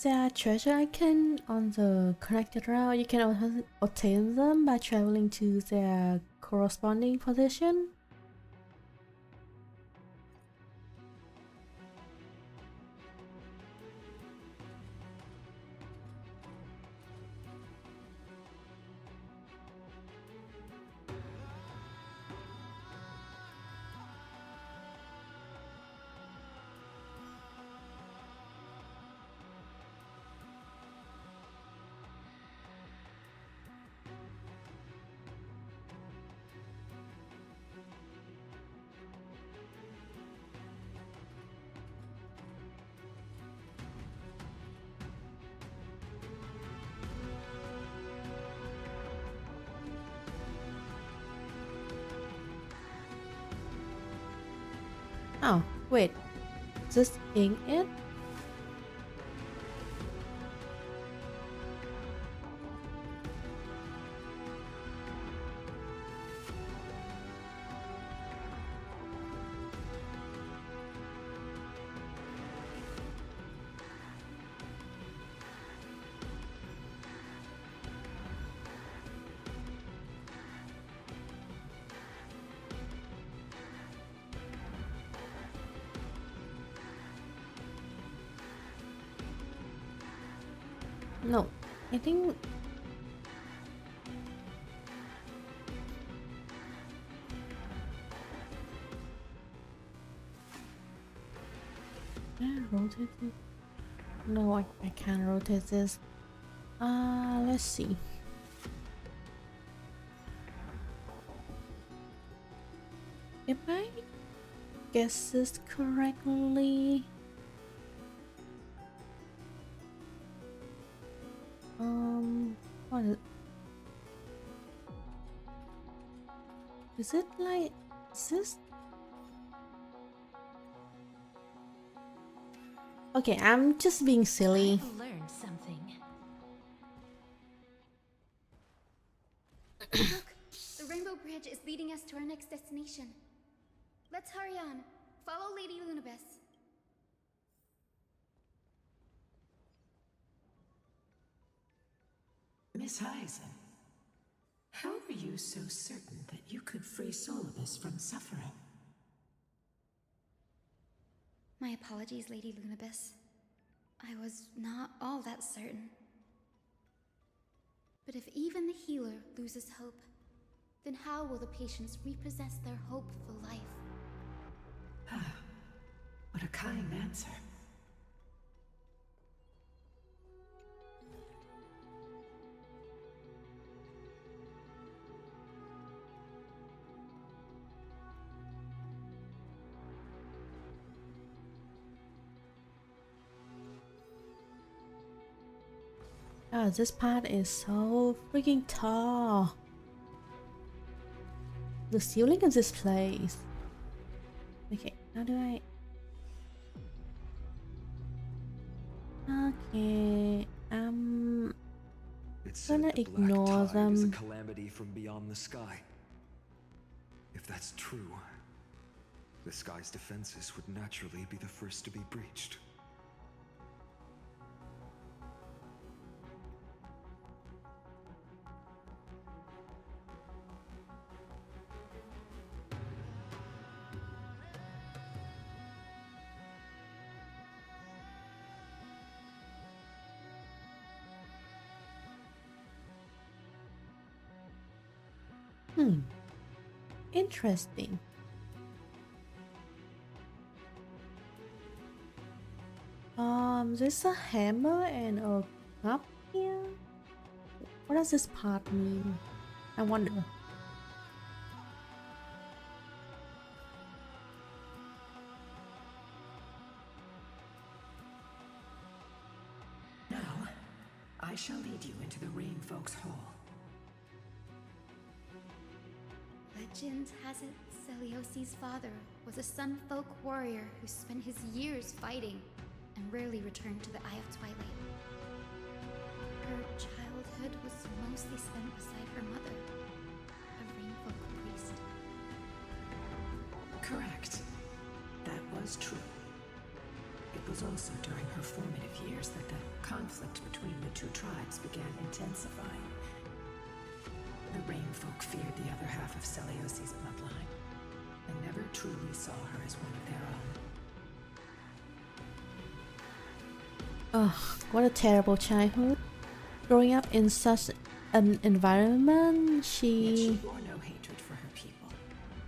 There are treasure icons on the connected route. You can obtain them by traveling to their corresponding position. Oh, wait. Is this ink it? No, I think rotate it. No, I can't rotate this. Let's see. If I guess this correctly, What is it like? Is this? Okay, I'm just being silly. I've learned something. Look, the Rainbow Bridge is leading us to our next destination. Let's hurry on. Follow Lady Lunabis. Miss Hyacinth, how are you so certain that you could free Solibus from suffering? My apologies, Lady Lunabis. I was not all that certain. But if even the healer loses hope, then how will the patients repossess their hope for life? What a kind answer. Oh, this part is so freaking tall. The ceiling of this place. Okay, how do I? Okay, It's said gonna the ignore black tide is a them. calamity from beyond the sky. If that's true, the sky's defenses would naturally be the first to be breached. Interesting. There's a hammer and a cup here. What does this part mean? I wonder. Now, I shall lead you into the Rain Folks Hall. Legend has it Celiosi's father was a Sun Folk warrior who spent his years fighting and rarely returned to the Eye of Twilight. Her childhood was mostly spent beside her mother, a Rainfolk priest. Correct. That was true. It was also during her formative years that the conflict between the two tribes began intensifying. The Rainfolk feared the other half of Celiosi's bloodline, and never truly saw her as one of their own. Ugh, what a terrible childhood. Growing up in such an environment, Yet she she bore no hatred for her people,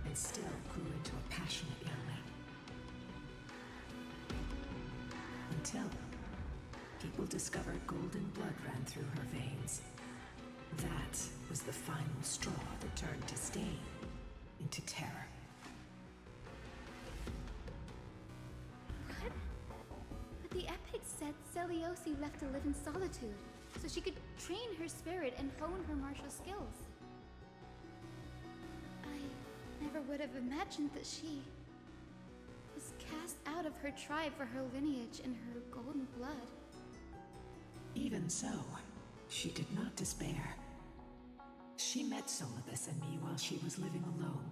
and still grew into a passionate youngling. Until people discovered golden blood ran through her veins. That was the final straw that turned disdain into terror. What? But the epic said Celiosi left to live in solitude, so she could train her spirit and hone her martial skills. I never would have imagined that she was cast out of her tribe for her lineage and her golden blood. Even so, she did not despair. She met Solibus and me while she was living alone.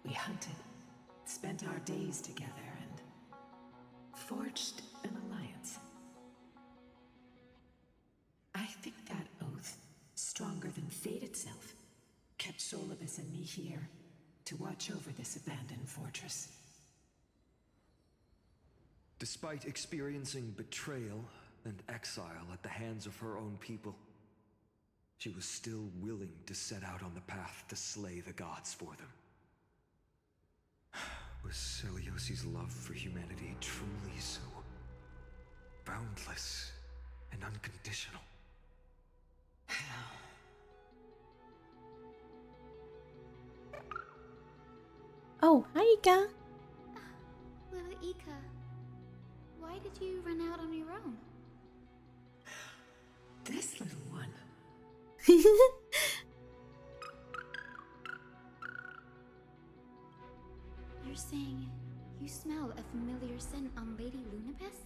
We hunted, spent our days together, and forged an alliance. I think that oath, stronger than fate itself, kept Solibus and me here to watch over this abandoned fortress. Despite experiencing betrayal and exile at the hands of her own people, she was still willing to set out on the path to slay the gods for them. Was Celiosi's love for humanity truly so boundless and unconditional? Oh, hi Ika. Little Ika, why did you run out on your own? this little one. You're saying you smell a familiar scent on Lady Lunabis?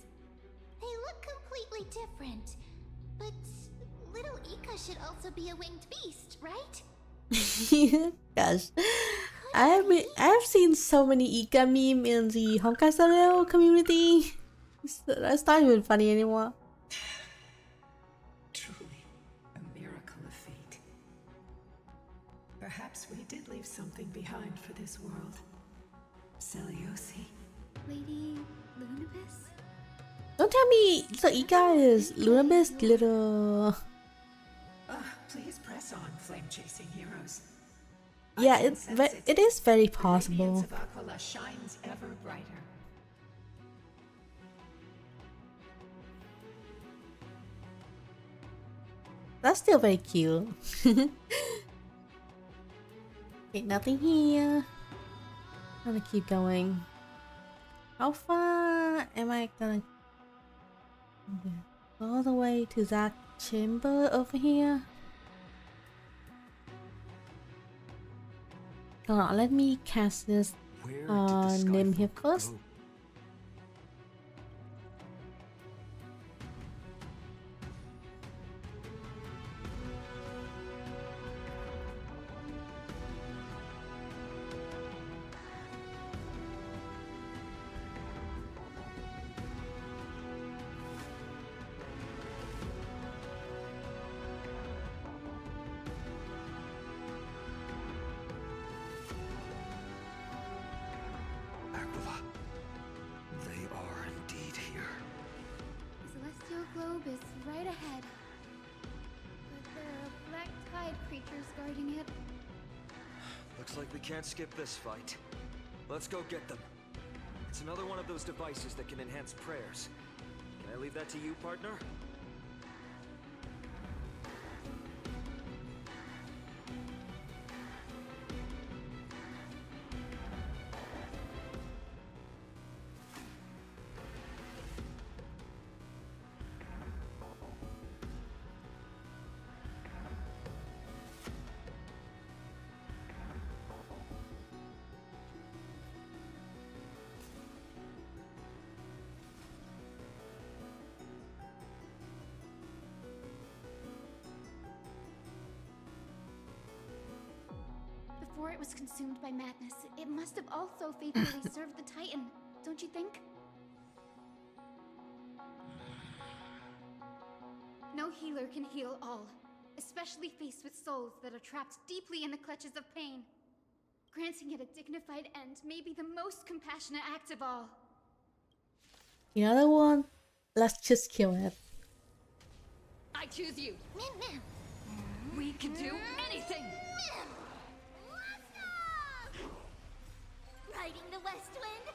They look completely different. But little Ika should also be a winged beast, right? Gosh, I've seen so many Ika meme in the Honkai Star Rail community. That's not even funny anymore. Truly, a miracle of fate. Perhaps we did leave something behind for this world. Celiosi. Lady Lunabis? Don't tell me the Ika is Lunabis' little... Please press on, flame-chasing heroes. Yeah, it is very possible. The radiance of Aquila shines ever brighter. That's still very cute. Okay, nothing here. I'm gonna keep going. How far am I gonna go? All the way to that chamber over here? Hold on, let me cast this name here first. Globe is right ahead. But there are black tide creatures guarding it. Looks like we can't skip this fight. Let's go get them. It's another one of those devices that can enhance prayers. Can I leave that to you, partner? Before it was consumed by madness, it must have also faithfully served the Titan, don't you think? No healer can heal all, especially faced with souls that are trapped deeply in the clutches of pain. Granting it a dignified end may be the most compassionate act of all. The other one, let's just kill it. I choose you. We can do anything. Riding the west wind,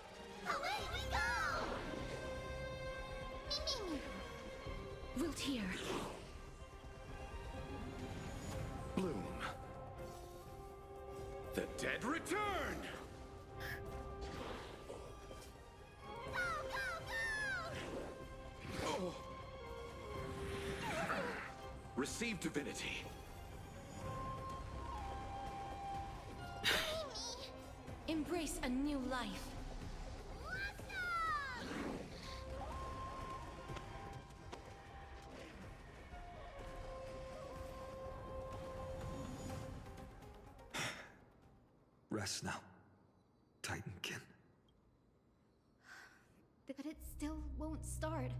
away we go! Wiltier. Bloom. The dead return! Oh. Receive divinity. Embrace a new life. Rest now, Titankin. But it still won't start.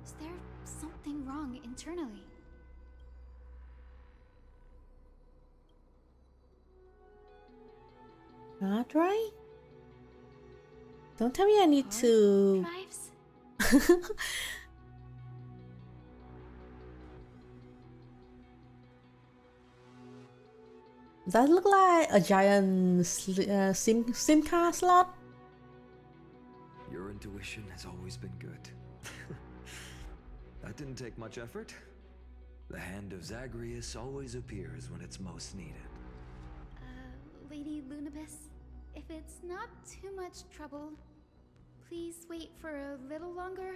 Is there something wrong internally? Not right? Don't tell me I need to... Does that look like a giant SIM card slot? Your intuition has always been good. That didn't take much effort. The hand of Zagreus always appears when it's most needed. Lady Lunabis, if it's not too much trouble, please wait for a little longer.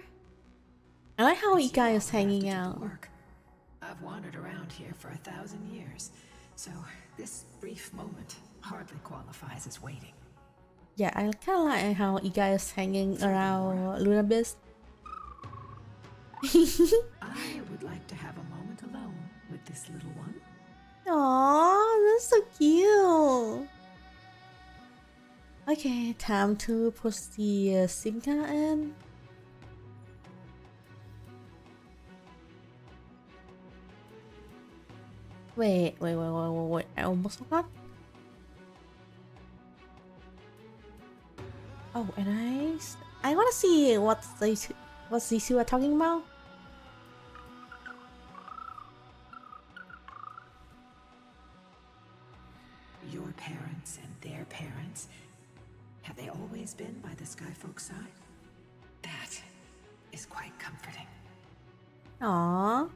I like how Ika is hanging out. I've wandered around here for 1,000 years, so this brief moment hardly qualifies as waiting. Yeah, I kind of like how Iga is hanging around Lunabyss. I would like to have a moment alone with this little one. Aww, that's so cute. Okay, time to push the Simka in. Wait, I almost forgot. Oh, and I want to see what these two are talking about. Your parents and their parents, have they always been by the Skyfolk side? That is quite comforting. Aww.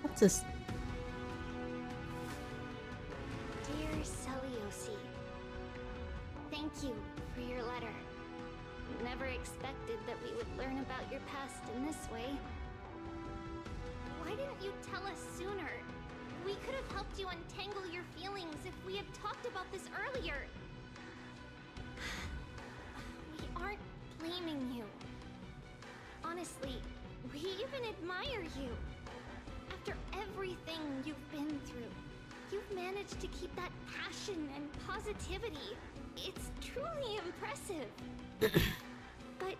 What's this? Dear Celiosi, thank you for your letter. Never expected that we would learn about your past in this way. Why didn't you tell us sooner? We could have helped you untangle your feelings if we had talked about this earlier. We aren't blaming you. Honestly, we even admire you. After everything you've been through, you've managed to keep that passion and positivity. It's truly impressive. But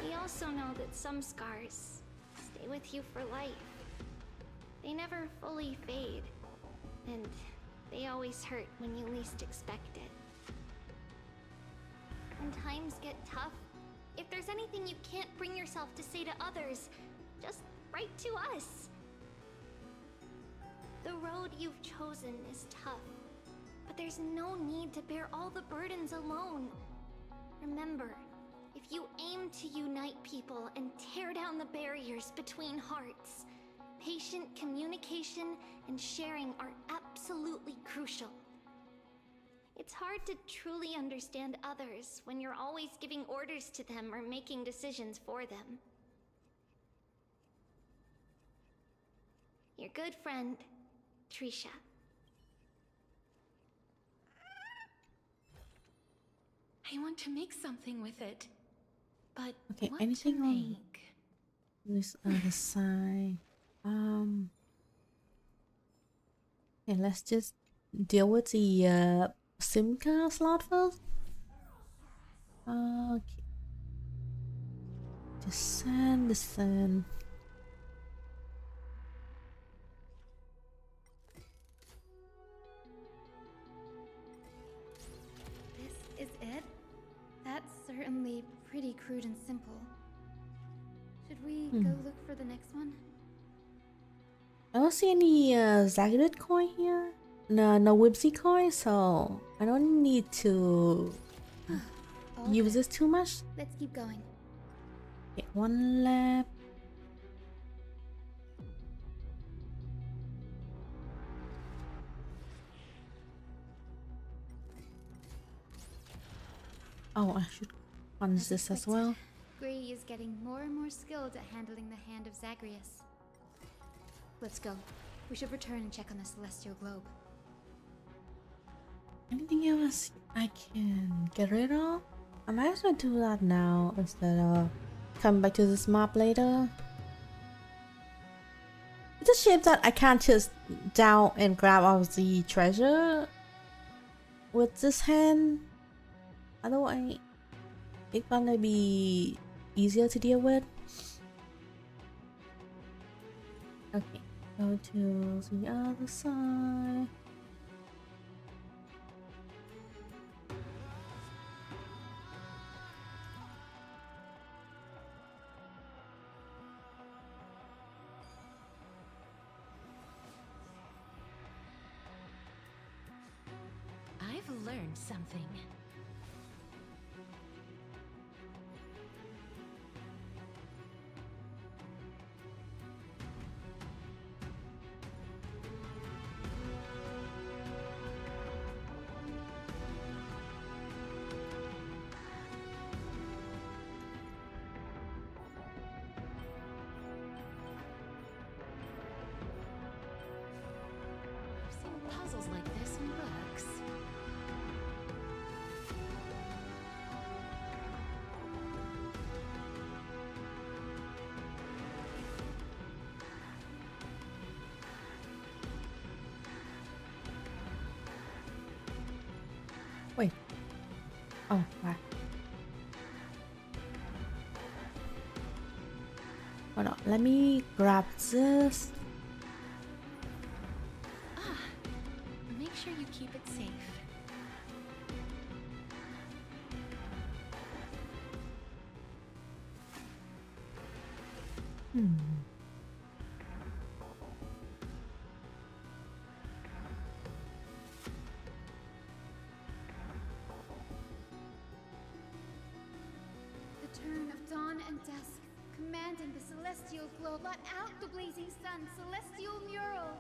we also know that some scars stay with you for life. They never fully fade, and they always hurt when you least expect it. When times get tough, if there's anything you can't bring yourself to say to others, just write to us. The road you've chosen is tough, but there's no need to bear all the burdens alone. Remember, if you aim to unite people and tear down the barriers between hearts, patient communication and sharing are absolutely crucial. It's hard to truly understand others when you're always giving orders to them or making decisions for them. Your good friend, Trisha. I want to make something with it. But Okay, what anything to on make? this other side? Okay, let's just deal with the Simka slot first. Okay. Descend. This is it? That's certainly pretty crude and simple. Should we go look for the next one? I don't see any Zagreus coin here. No Whimsy coin, so I don't need to use this too much. Let's keep going. Okay, one left. Oh, I should punch this as well. Gray is getting more and more skilled at handling the hand of Zagreus. Let's go. We should return and check on the celestial globe. Anything else I can get rid of? I might as well do that now instead of coming back to this map later. It's a shame that I can't just down and grab all the treasure with this hand. Otherwise, it's gonna be easier to deal with. Okay, go to the other side. I've learned something. Oh, wow. Hold on, let me grab this. Make sure you keep it safe. The turn of dawn and dusk, commanding the celestial glow, blot out the blazing sun, celestial mural.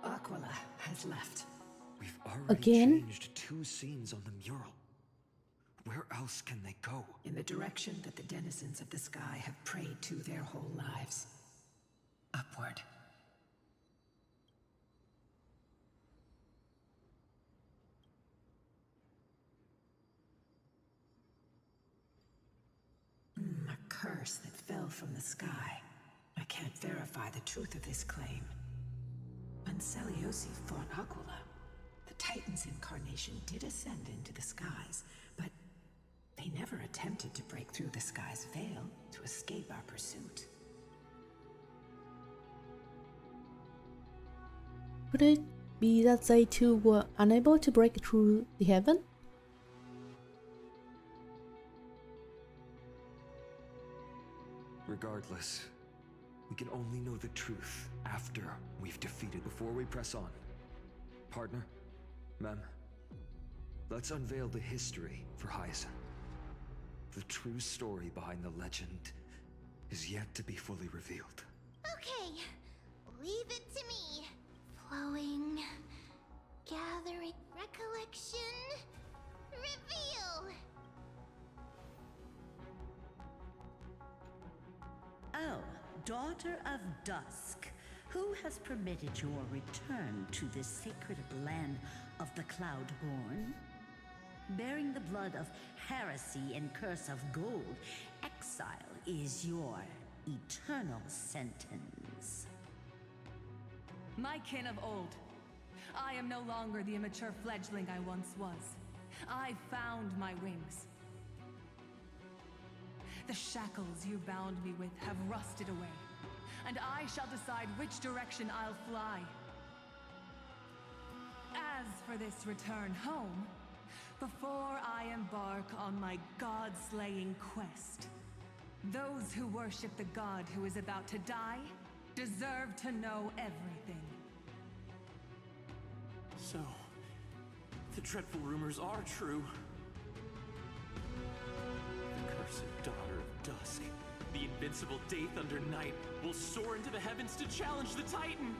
Aquila has left. We've already Again? changed 2 scenes on the mural. Where else can they go? In the direction that the denizens of the sky have prayed to their whole lives. Upward. A curse that fell from the sky. I can't verify the truth of this claim. When Seleucus fought Aquila, the Titan's incarnation did ascend into the skies, but they never attempted to break through the sky's veil to escape our pursuit. Could it be that they too were unable to break through the heaven? Regardless, we can only know the truth after we've defeated, before we press on. Partner, Mem, let's unveil the history for Hyacinth. The true story behind the legend is yet to be fully revealed. Okay, leave it to me. Flowing, gathering, recollection, reveal. Oh, daughter of dusk, who has permitted your return to this sacred land of the Cloudborn? Bearing the blood of heresy and curse of gold, exile is your eternal sentence. My kin of old, I am no longer the immature fledgling I once was. I found my wings. The shackles you bound me with have rusted away, and I shall decide which direction I'll fly. As for this return home, before I embark on my god-slaying quest, those who worship the god who is about to die deserve to know everything. So, the dreadful rumors are true. The cursed daughter of dusk, the invincible Day Thunder Knight, will soar into the heavens to challenge the Titan.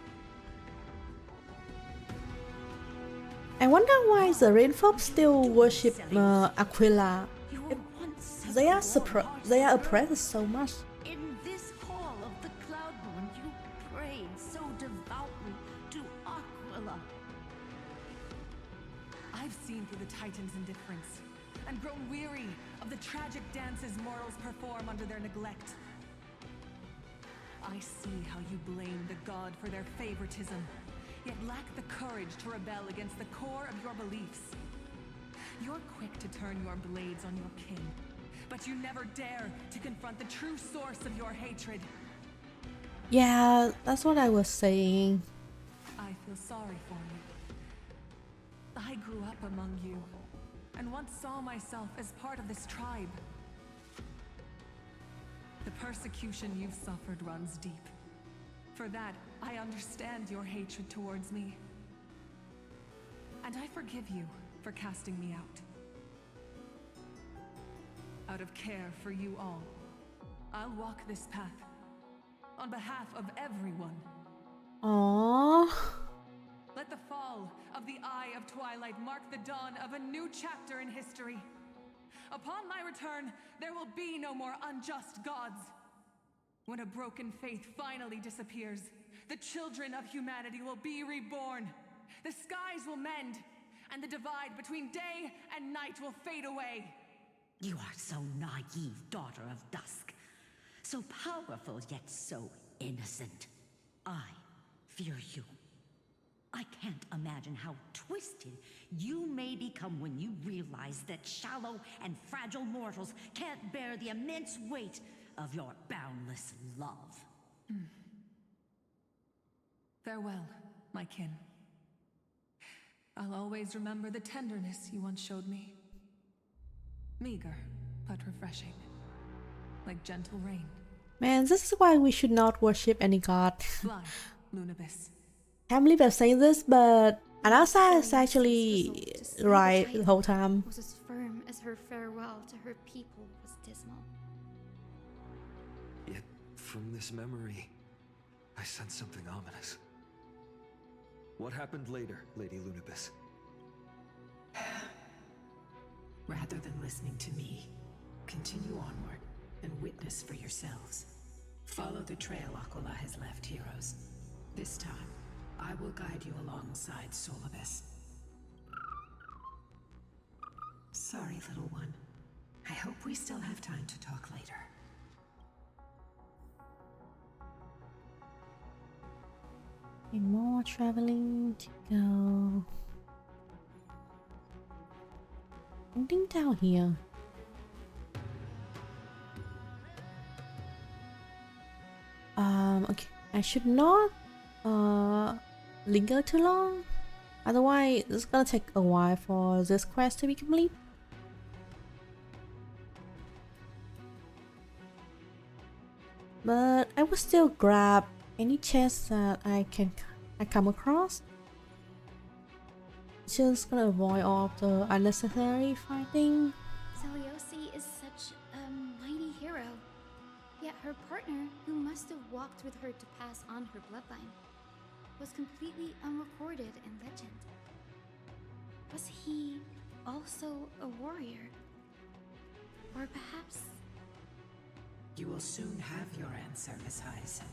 I wonder why the Rainfolk still worship Aquila. They are oppressed so much. In this hall of the Cloudborn, you prayed so devoutly to Aquila. I've seen through the Titan's indifference, and grown weary of the tragic dances mortals perform under their neglect. I see how you blame the god for their favoritism, yet lack the courage to rebel against the core of your beliefs. You're quick to turn your blades on your king, but you never dare to confront the true source of your hatred. Yeah, that's what I was saying. I feel sorry for you. I grew up among you, and once saw myself as part of this tribe. The persecution you've suffered runs deep. For that, I understand your hatred towards me. And I forgive you for casting me out. Out of care for you all, I'll walk this path on behalf of everyone. Aww. Let the fall of the Eye of Twilight mark the dawn of a new chapter in history. Upon my return, there will be no more unjust gods. When a broken faith finally disappears, the children of humanity will be reborn. The skies will mend, and the divide between day and night will fade away. You are so naive, daughter of Dusk. So powerful, yet so innocent. I fear you. I can't imagine how twisted you may become when you realize that shallow and fragile mortals can't bear the immense weight of your boundless love. Farewell, my kin. I'll always remember the tenderness you once showed me. Meager, but refreshing. Like gentle rain. Man, this is why we should not worship any god. Fly, Lunibis. Can't believe I'm saying this, but Anasa is actually right the whole time. Was as firm as her farewell to her people was dismal. Yet, from this memory, I sense something ominous. What happened later, Lady Lunibis? Rather than listening to me, continue onward and witness for yourselves. Follow the trail Aquila has left, heroes. This time, I will guide you alongside Solibus. Sorry, little one. I hope we still have time to talk later. And more traveling to go. Something down here. Okay. I should not linger too long. Otherwise, it's gonna take a while for this quest to be complete. But I will still grab any chance that I come across. Just gonna avoid all of the unnecessary fighting. Zeliosi is such a mighty hero. Yet her partner, who must have walked with her to pass on her bloodline, was completely unrecorded in legend. Was he also a warrior? Or perhaps... You will soon have your answer, Miss Hyacinth.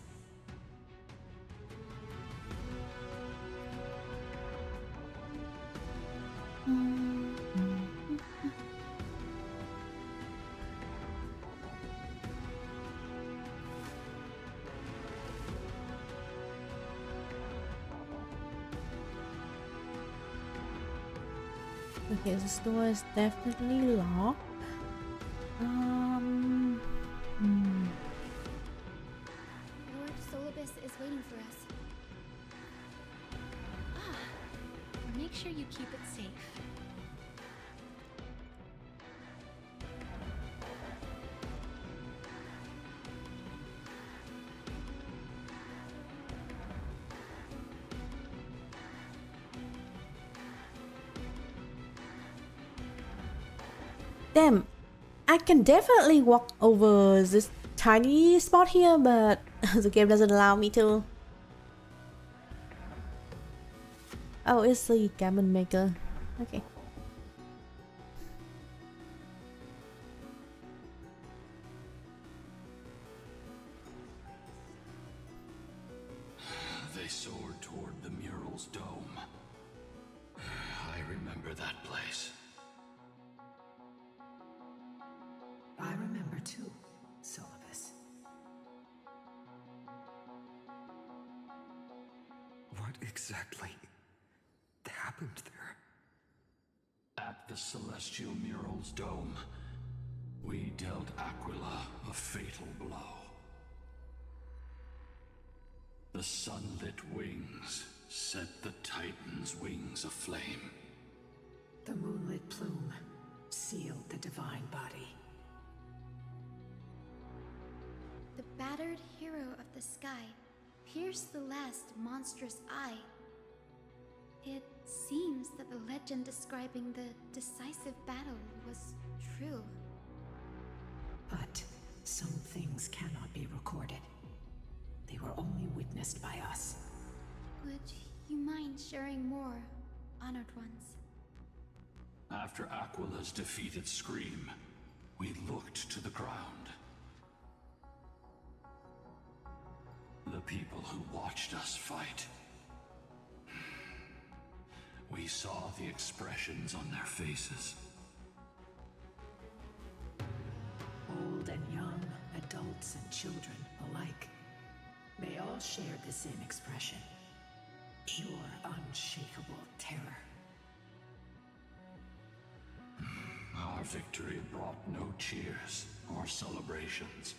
Okay, this door is definitely locked. Lord Solibus is waiting for us. Make sure you keep it safe. Damn, I can definitely walk over this tiny spot here, but the game doesn't allow me to. Oh, it's the gammon maker. Okay. They soared toward the mural's dome. I remember that place. I remember too, Solibus. What exactly happened there? At the celestial mural's dome, we dealt Aquila a fatal blow. The sunlit wings set the Titan's wings aflame. The moonlit plume sealed the divine body. The battered hero of the sky pierced the last monstrous eye. It seems that the legend describing the decisive battle was true. But some things cannot be recorded. They were only witnessed by us. Would you mind sharing more, honored ones? After Aquila's defeated scream, we looked to the ground. The people who watched us fight. We saw the expressions on their faces. children alike. They all shared the same expression. Pure, unshakable terror. Our victory brought no cheers or celebrations.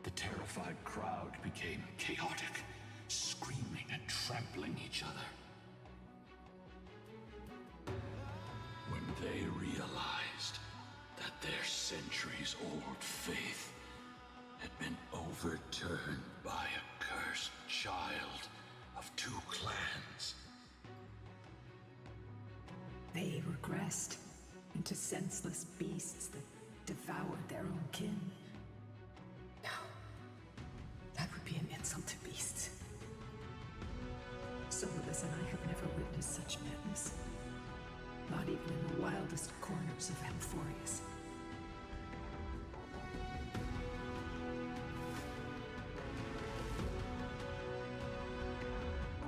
The terrified crowd became chaotic, screaming and trampling each other. When they realized that their centuries-old faith had been overturned by a cursed child of two clans. They regressed into senseless beasts that devoured their own kin. No, that would be an insult to beasts. Solas and I have never witnessed such madness. Not even in the wildest corners of Amphorius.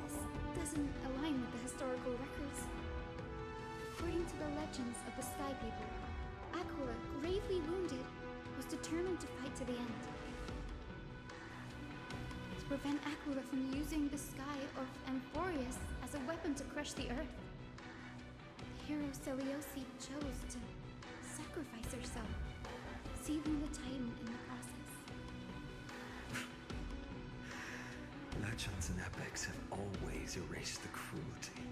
This doesn't align with the historical records. According to the legends of the Sky People, Aquila, gravely wounded, was determined to fight to the end. To prevent Aquila from using the sky of Amphorius as a weapon to crush the earth, the hero Seleucia chose to sacrifice herself, sealing the Titan in the process. Legends and epics have always erased the cruelty,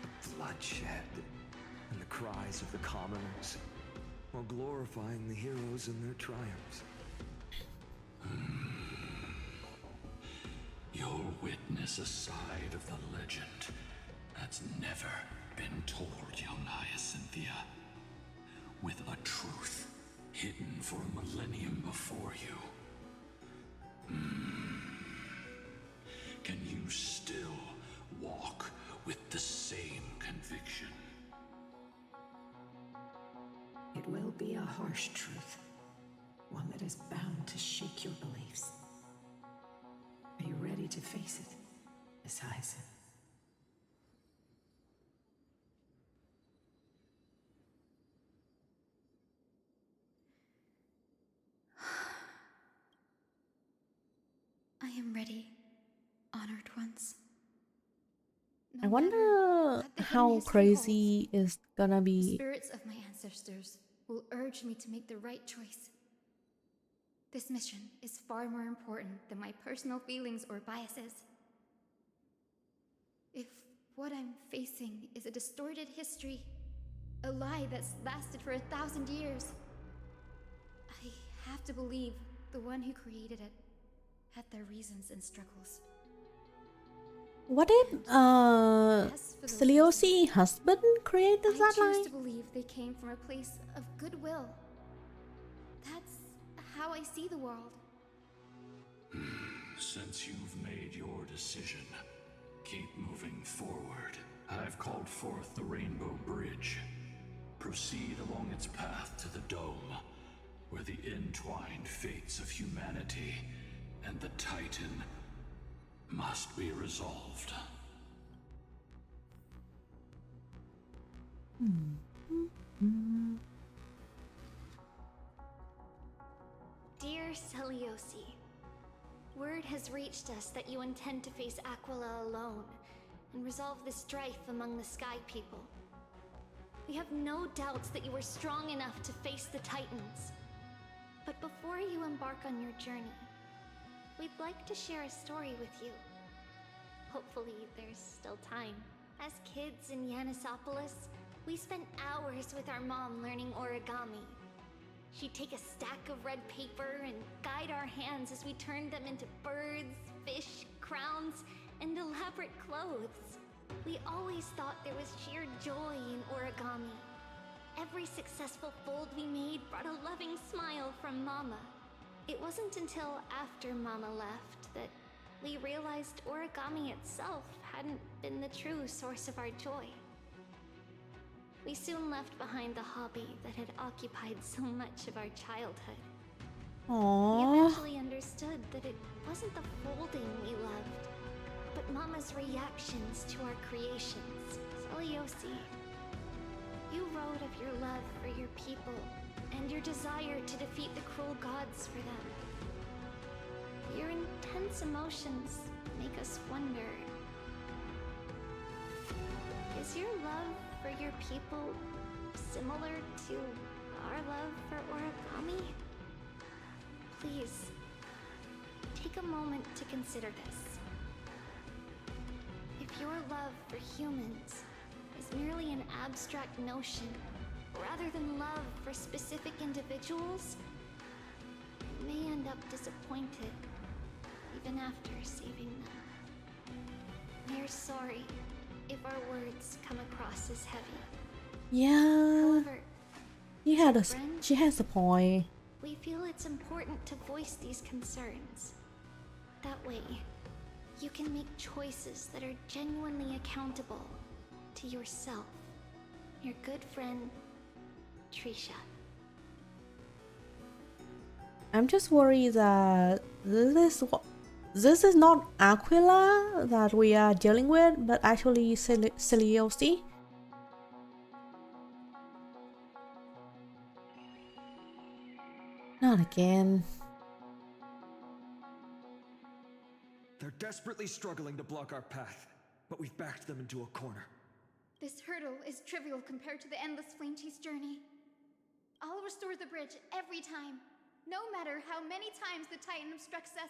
the bloodshed, and the cries of the commoners, while glorifying the heroes and their triumphs. You'll witness a side of the legend that's never been told, young Hyacinthia. With a truth hidden for a millennium before you. Can you still walk with the same conviction? It will be a harsh truth, one that is bound to shake your beliefs. Are you ready to face it, Miss Hyacinth? I am ready, honored ones. I wonder how crazy is gonna The be. spirits of my ancestors will urge me to make the right choice. This mission is far more important than my personal feelings or biases. If what I'm facing is a distorted history, a lie that's lasted for 1,000 years, I have to believe the one who created it had their reasons and struggles. What did Seleucia's husband create this I choose line? to believe they came from a place of goodwill. That's how I see the world. Since you've made your decision, keep moving forward. I've called forth the Rainbow Bridge. Proceed along its path to the Dome, where the entwined fates of humanity and the Titan must be resolved. Dear Seleucia, word has reached us that you intend to face Aquila alone and resolve the strife among the Sky People. We have no doubts that you are strong enough to face the Titans. But before you embark on your journey, we'd like to share a story with you. Hopefully, there's still time. As kids in Yanisopolis, we spent hours with our mom learning origami. She'd take a stack of red paper and guide our hands as we turned them into birds, fish, crowns, and elaborate clothes. We always thought there was sheer joy in origami. Every successful fold we made brought a loving smile from Mama. It wasn't until after Mama left that we realized origami itself hadn't been the true source of our joy. We soon left behind the hobby that had occupied so much of our childhood. We Aww. eventually understood that it wasn't the folding we loved, but Mama's reactions to our creations. Seleucia, you wrote of your love for your people and your desire to defeat the cruel gods for them. Your intense emotions make us wonder. Is your love for your people similar to our love for origami? Please, take a moment to consider this. If your love for humans is merely an abstract notion, rather than love for specific individuals, you may end up disappointed, even after saving them. We're sorry if our words come across as heavy. Yeah. However, She has a point. we feel it's important to voice these concerns. That way, you can make choices that are genuinely accountable to yourself. Your good friend, Trisha. I'm just worried that this is not Aquila that we are dealing with, but actually Celiosi. Not again. They're desperately struggling to block our path, but we've backed them into a corner. This hurdle is trivial compared to the endless flame chase journey. I'll restore the bridge every time, no matter how many times the Titan obstructs us.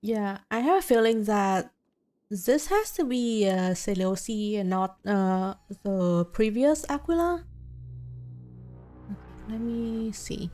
Yeah, I have a feeling that this has to be Seleuci and not the previous Aquila. Okay, let me see.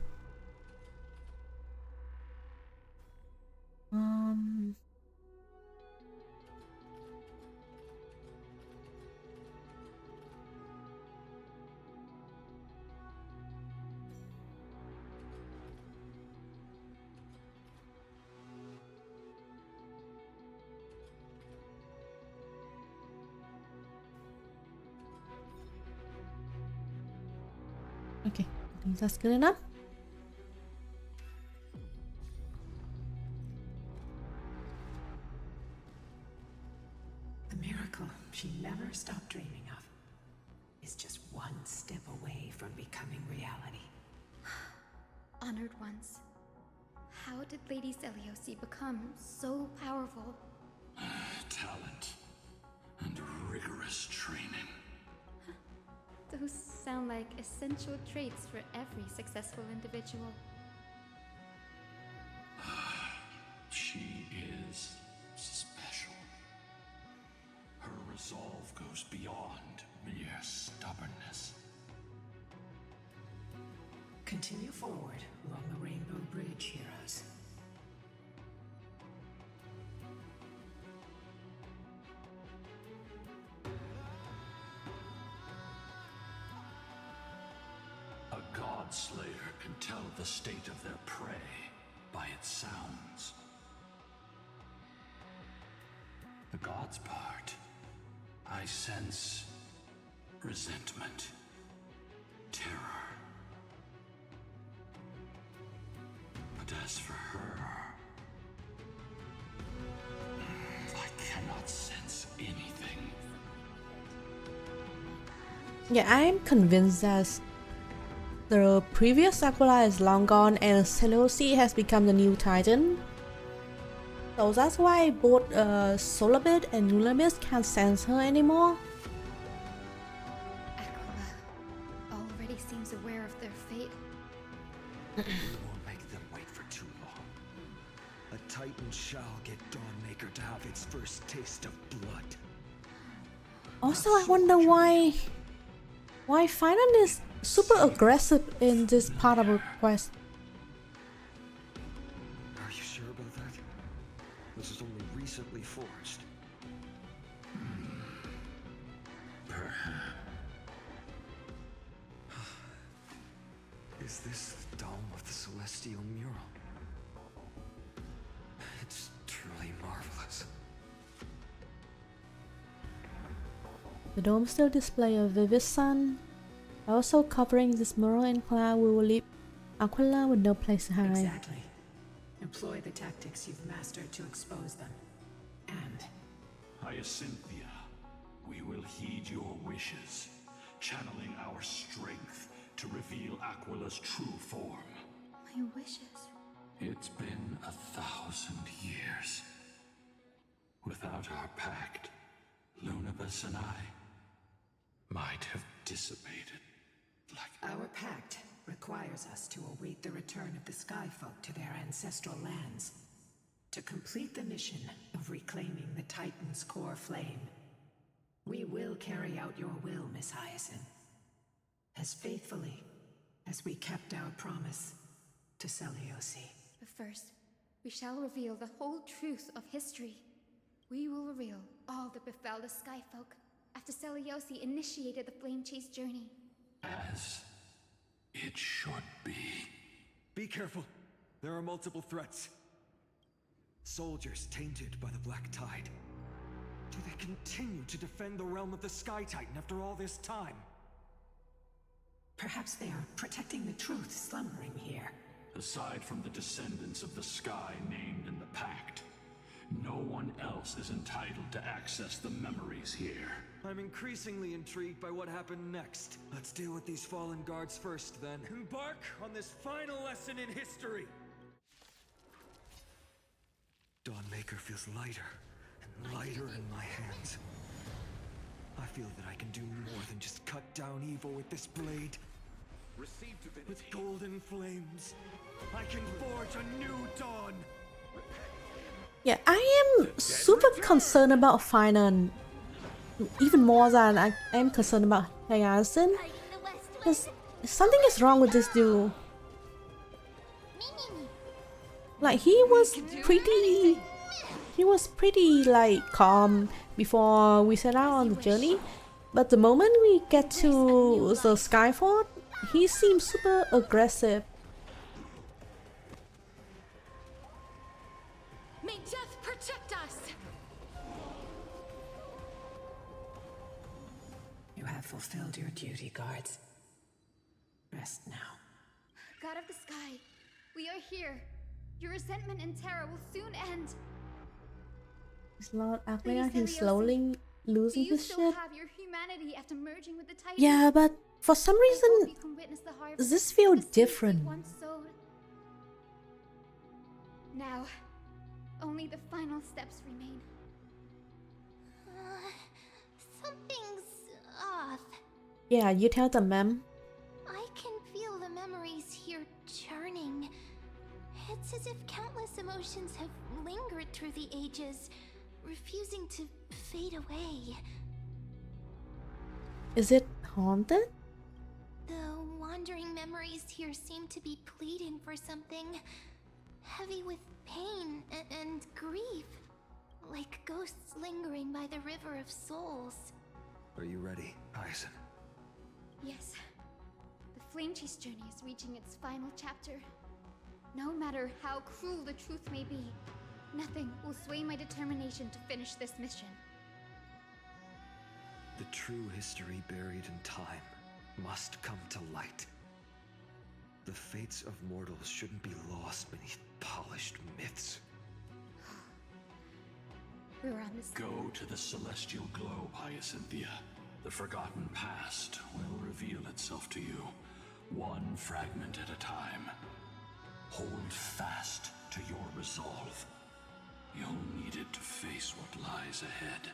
Okay, I think that's good enough. The miracle she never stopped dreaming of is just one step away from becoming reality. Honored ones, how did Lady Selioci become so powerful? Talent and rigorous training. Those sound like essential traits for every successful individual. She is special. Her resolve goes beyond mere stubbornness. Continue forward along the Rainbow Bridge, heroes. A Godslayer can tell the state of their prey by its sounds. The gods part, I sense resentment, terror. But as for her, I cannot sense anything. Yeah, I'm convinced that the previous Aquila is long gone and Seleuci has become the new Titan. So that's why both Solabit and Nulamis can't sense her anymore. Aquila already seems aware of their fate. We won't make them wait for too long. A Titan shall get Dawnmaker to have its first taste of blood. Also, I wonder why Finan is super aggressive in this part of the quest. Are you sure about that? This is only recently forged. Perhaps. Is this the dome of the Celestial Mural? It's truly marvelous. The dome still displays a vivid sun. Also, covering this mural in cloud, we will leave Aquila with no place to hide. Exactly. Employ the tactics you've mastered to expose them. And Hyacinthia, we will heed your wishes, channeling our strength to reveal Aquila's true form. My My wishes. It's been 1,000 years. Without our pact, Lunabus and I might have dissipated like... Our pact requires us to await the return of the Skyfolk to their ancestral lands, to complete the mission of reclaiming the Titan's core flame. We will carry out your will, Miss Hyacinth, as faithfully as we kept our promise to Seliosi. But first, we shall reveal the whole truth of history. We will reveal all that befell the Skyfolk after Seliosi initiated the Flame Chase journey. As it should be. Be careful. There are multiple threats. Soldiers tainted by the Black Tide. Do they continue to defend the realm of the Sky Titan after all this time? Perhaps they are protecting the truth slumbering here. Aside from the descendants of the sky named in the pact, no one else is entitled to access the memories here. I'm increasingly intrigued by what happened next. Let's deal with these fallen guards first, then. Embark on this final lesson in history! Dawnmaker feels lighter and lighter in my hands. I feel that I can do more than just cut down evil with this blade. With golden flames, I can forge a new dawn! Yeah, I am super concerned about Final, even more than I am concerned about Hyacinth. Because something is wrong with this dude. Like he was pretty like calm before we set out on the journey, but the moment we get to the Skyfall, he seems super aggressive. May death protect us! You have fulfilled your duty, guards. Rest now. God of the Sky, we are here. Your resentment and terror will soon end. It's Lord Aglia, Lady he's Seliosi, slowly losing do you his still shit. have your humanity after merging with the Titan? Yeah, but for some reason, You can witness the harvest does this feel the seeds you different? once sowed. Now, only the final steps remain. Something's off. Yeah, you tell them, ma'am. I can feel the memories here churning. It's as if countless emotions have lingered through the ages, refusing to fade away. Is it haunted? The wandering memories here seem to be pleading for something, heavy with pain and grief, like ghosts lingering by the River of Souls. Are you ready, Hyacinth? Yes. The Flame Chase journey is reaching its final chapter. No matter how cruel the truth may be, nothing will sway my determination to finish this mission. The true history buried in time must come to light. The fates of mortals shouldn't be lost beneath polished myths. We're on this. Go to the celestial globe, Hyacinthia. The forgotten past will reveal itself to you, one fragment at a time. Hold fast to your resolve. You'll need it to face what lies ahead.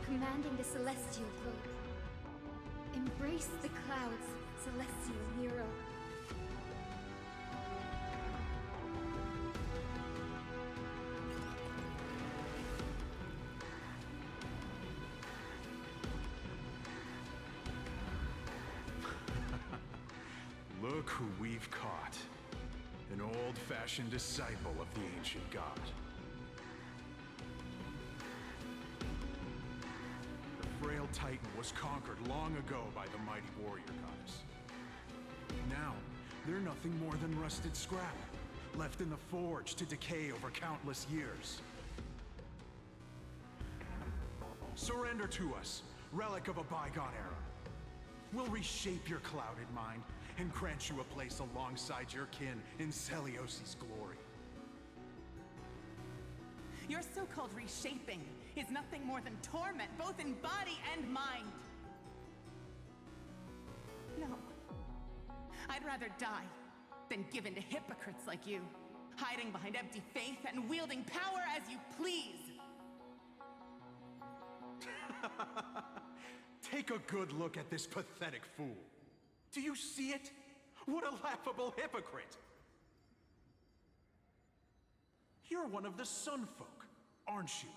Commanding the celestial globe. Embrace the clouds, celestial Nero. Look who we've caught. An old-fashioned disciple of the ancient god. The frail Titan was conquered long ago by the mighty warrior goddess. Now, They're nothing more than rusted scrap, left in the forge to decay over countless years. Surrender to us, relic of a bygone era. We'll reshape your clouded mind and grant you a place alongside your kin in Celiosi's glory. Your so-called reshaping is nothing more than torment, both in body and mind. No. I'd rather die than give in to hypocrites like you, hiding behind empty faith and wielding power as you please. Take a good look at this pathetic fool. Do you see it? What a laughable hypocrite! You're one of the Sun Folk, aren't you?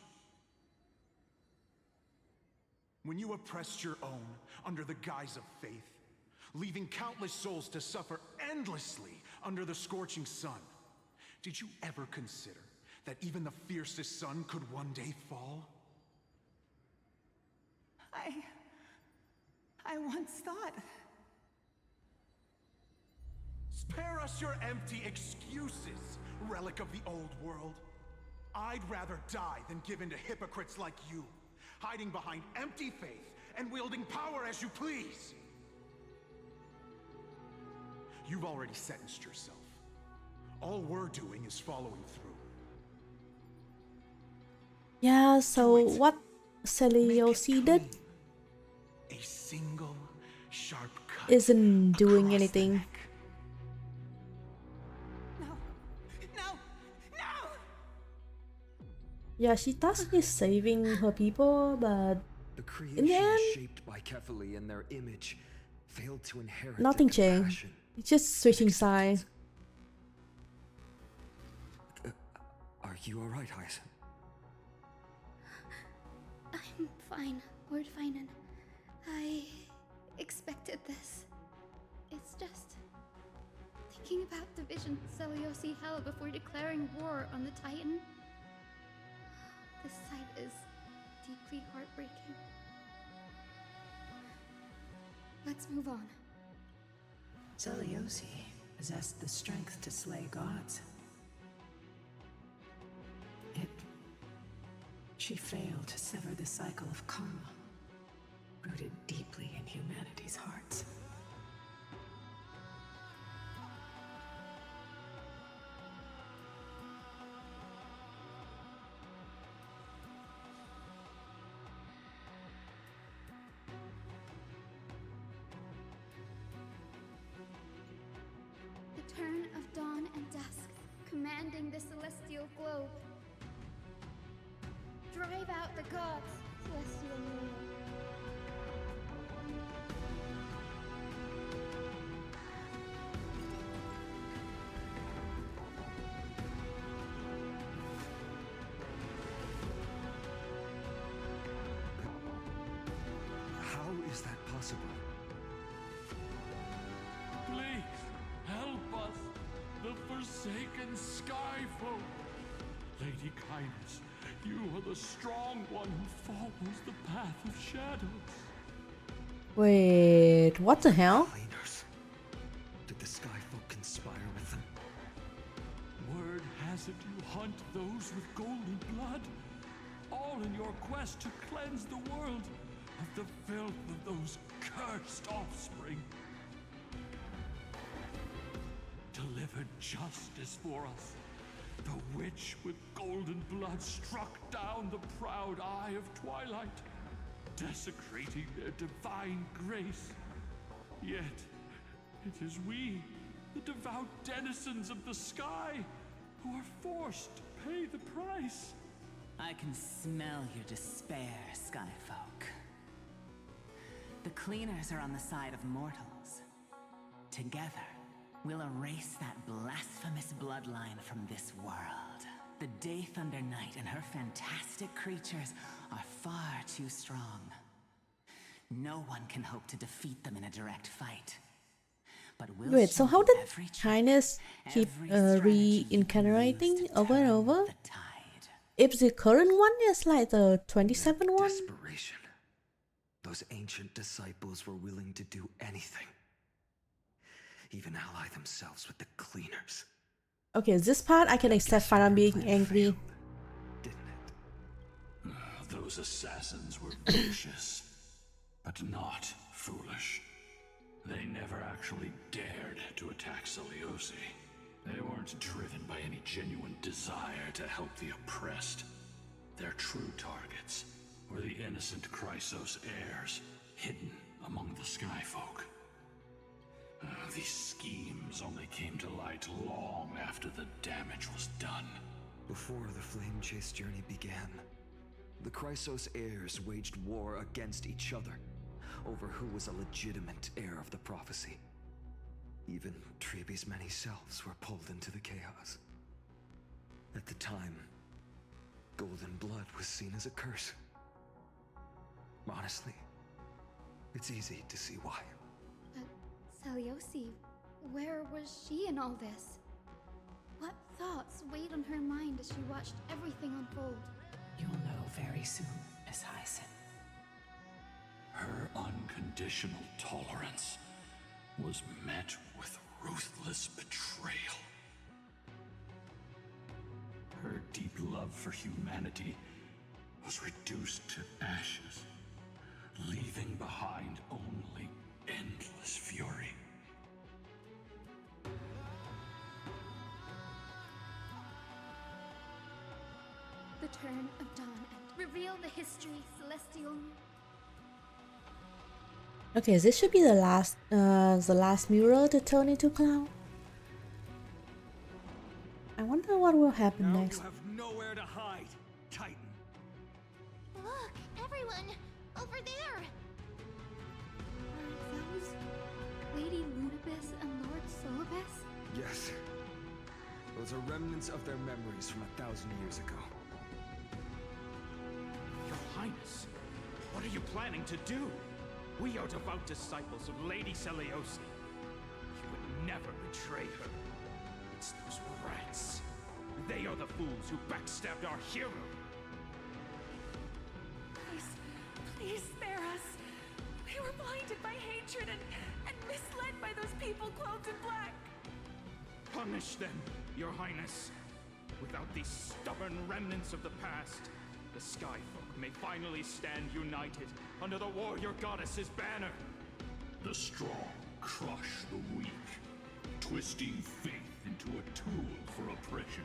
When you oppressed your own under the guise of faith, leaving countless souls to suffer endlessly under the scorching sun, did you ever consider that even the fiercest sun could one day fall? I once thought... Spare us your empty excuses, relic of the old world. I'd rather die than give in to hypocrites like you, hiding behind empty faith and wielding power as you please. You've already sentenced yourself. All we're doing is following through. Yeah, so what Celiosi did A single sharp cut isn't doing anything. Yeah, she thought she's saving her people, but The creation in the end, shaped by Kefali and their image failed to inherit nothing the changed. compassion. It's just switching sides. Are you alright, Hyacin? I'm fine, Lord Finan. I expected this. It's just thinking about the vision Celiosi held before declaring war on the Titan. This sight is deeply heartbreaking. Let's move on. Celiosi possessed the strength to slay gods. She failed to sever the cycle of karma, rooted deeply in humanity's hearts. The turn of dawn and dusk, commanding the celestial globe. Drive out the gods, celestial ruler. How is that possible? Please, help us, the forsaken Skyfolk. Lady Kindness, you are the strong one who follows the path of shadows. Wait, what the hell? Cleaners. Did the Skyfolk conspire with them? Word has it you hunt those with golden blood, all in your quest to cleanse the world of the filth of those cursed offspring. Delivered justice for us. The witch with golden blood struck down the proud eye of Twilight, desecrating their divine grace. Yet, it is we, the devout denizens of the sky, who are forced to pay the price. I can smell your despair, Skyfolk. The cleaners are on the side of mortals. Together, we'll erase that blasphemous bloodline from this world. The Day Thunder Knight and her fantastic creatures are far too strong. No one can hope to defeat them in a direct fight. But we'll Wait, so how did every Highness keep reincarnating over and over? the tide. If the current one is like the 27 one? Desperation. Those ancient disciples were willing to do anything. even ally themselves with the cleaners. Okay, this part I can accept Farah being angry. Those assassins were vicious, but not foolish. They never actually dared to attack Seliosi. They weren't driven by any genuine desire to help the oppressed. Their true targets were the innocent Chrysos heirs, hidden among the Skyfolk. These schemes only came to light long after the damage was done. Before the Flame Chase journey began, the Chrysos heirs waged war against each other over who was a legitimate heir of the prophecy. Even Trebi's many selves were pulled into the chaos. At the time, golden blood was seen as a curse. Honestly, it's easy to see why. But Seliosi, where was she in all this? What thoughts weighed on her mind as she watched everything unfold? You'll know very soon, Miss Hyson. Her unconditional tolerance was met with ruthless betrayal. Her deep love for humanity was reduced to ashes, leaving behind only endless fury. The turn of dawn and reveal the history, Celestial. Okay, this should be the last mirror to turn into cloud. I wonder what will happen next. You have nowhere to hide, Titan. Look, everyone! Over there! Are those Lady Lunibis and Lord Solibus? Yes. Those are remnants of their memories from 1,000 years ago. Your Highness, what are you planning to do? We are devout disciples of Lady Seliosi. You would never betray her. It's those rats. They are the fools who backstabbed our hero. Please spare us. We were blinded by hatred and misled by those people clothed in black. Punish them, Your Highness. Without these stubborn remnants of the past, the Skyfolk may finally stand united under the warrior goddess's banner. The strong crush the weak, twisting faith into a tool for oppression.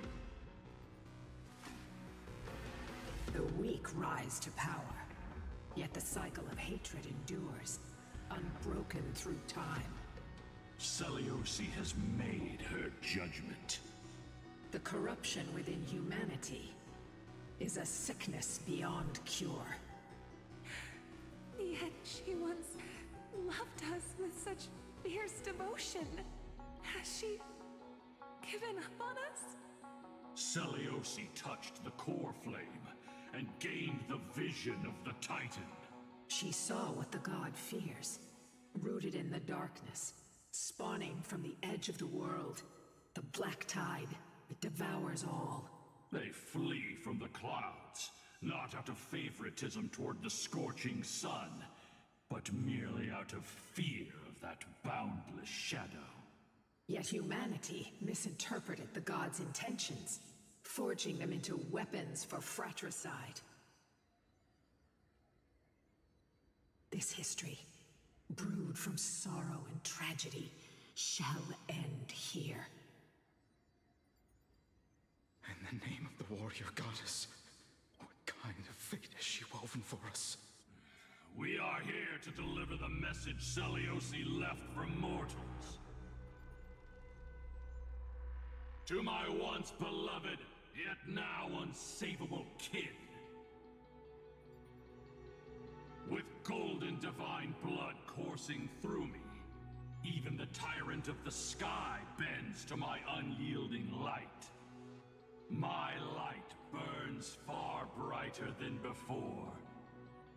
The weak rise to power, yet the cycle of hatred endures, unbroken through time. Seliosi has made her judgment. The corruption within humanity is a sickness beyond cure. Yet she once loved us with such fierce devotion. Has she given up on us? Seliosi touched the core flame and gained the vision of the Titan. She saw what the god fears, rooted in the darkness, spawning from the edge of the world. The black tide, it devours all. They flee from the clouds, not out of favoritism toward the scorching sun, but merely out of fear of that boundless shadow. Yet humanity misinterpreted the gods' intentions, forging them into weapons for fratricide. This history, brewed from sorrow and tragedy, shall end here. In the name of the warrior goddess, what kind of fate has she woven for us? We are here to deliver the message Seliosi left for mortals. To my once beloved, yet now unsavable kin. With golden divine blood coursing through me, even the tyrant of the sky bends to my unyielding light. My light burns far brighter than before,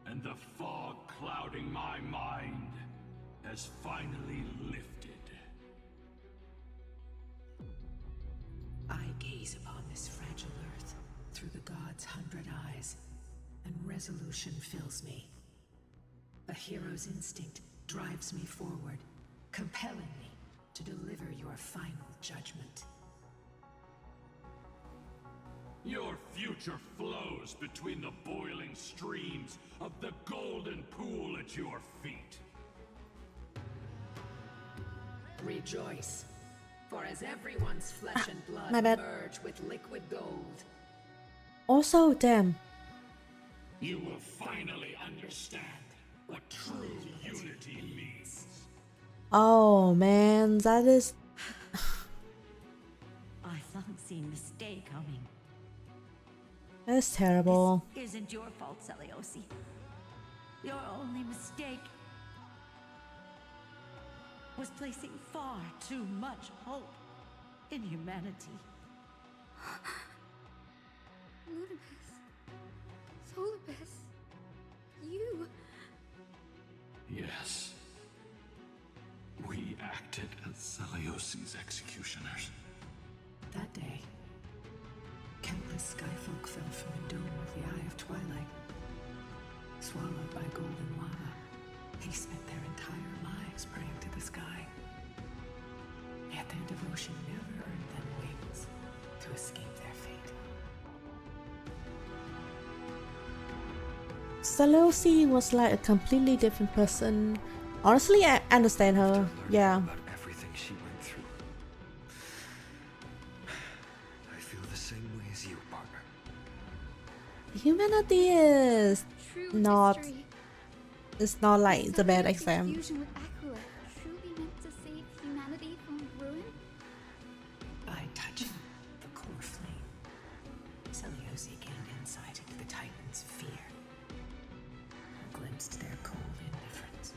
and the fog clouding my mind has finally lifted. I gaze upon this fragile earth through the gods' 100 eyes, and resolution fills me. A hero's instinct drives me forward, compelling me to deliver your final judgment. Your future flows between the boiling streams of the golden pool at your feet. Rejoice, for as everyone's flesh and blood my bad. merge with liquid gold, Also, damn. You will finally understand what true unity means. Oh man, that is. I've long seen this day coming. That's terrible. This isn't your fault, Seliosi. Your only mistake was placing far too much hope in humanity. Ludibus. Solibus. You. Yes. We acted as Celiosi's executioners. that day, countless skyfolk fell from the dome of the Eye of Twilight. Swallowed by golden lava, they spent their entire lives praying to the sky. Yet their devotion never earned them wings to escape their fate. Seleuci was like a completely different person. Honestly, I understand her. Yeah. About everything she went through. I feel the same way as you, partner. Humanity is True not. history. It's not like the bad exam. Fusion with Aquila truly meant to save humanity from ruin? By touching the core flame, Seleuci gained insight into the Titans' fear, and glimpsed their cold indifference.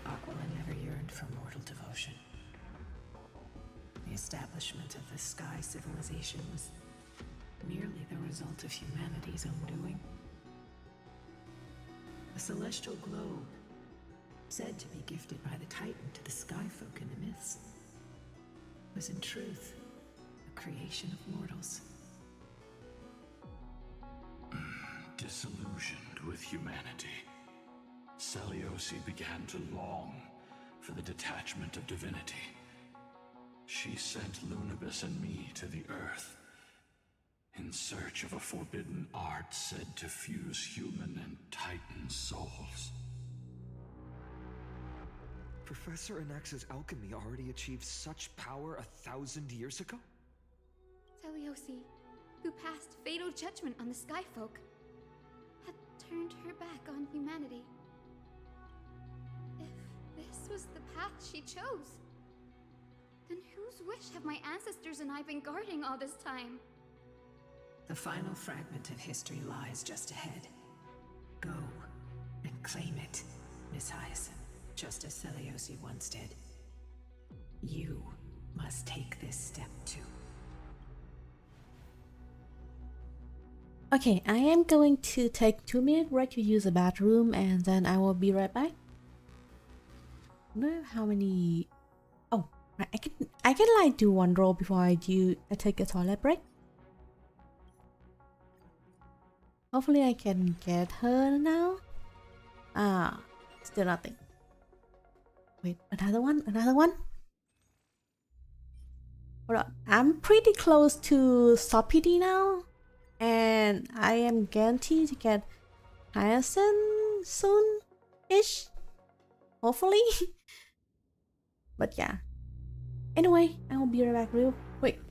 Aquila never yearned for mortal devotion. The establishment of the Sky Civilization was merely the result of humanity's own doing. A celestial globe, said to be gifted by the Titan to the Skyfolk in the myths, was in truth a creation of mortals. Disillusioned with humanity, Seleuci began to long for the detachment of divinity. She sent Lunibus and me to the Earth in search of a forbidden art said to fuse human and Titan souls. Professor Anax's alchemy already achieved such power 1,000 years ago? Seleuci, who passed fatal judgment on the Skyfolk, had turned her back on humanity. If this was the path she chose, then whose wish have my ancestors and I been guarding all this time? The final fragment of history lies just ahead. Go and claim it, Miss Hyacinth, just as Seleuci once did. You must take this step too. Okay, I am going to take 2-minute break to use the bathroom and then I will be right back. I don't know how many. Oh, I can like do one roll before I take a toilet break. Hopefully I can get her now. Ah, still nothing. Wait, another one? Hold on. I'm pretty close to Stop PD now. And I am guaranteed to get Hyacinth soon-ish. Hopefully. But yeah. Anyway, I will be right back real quick.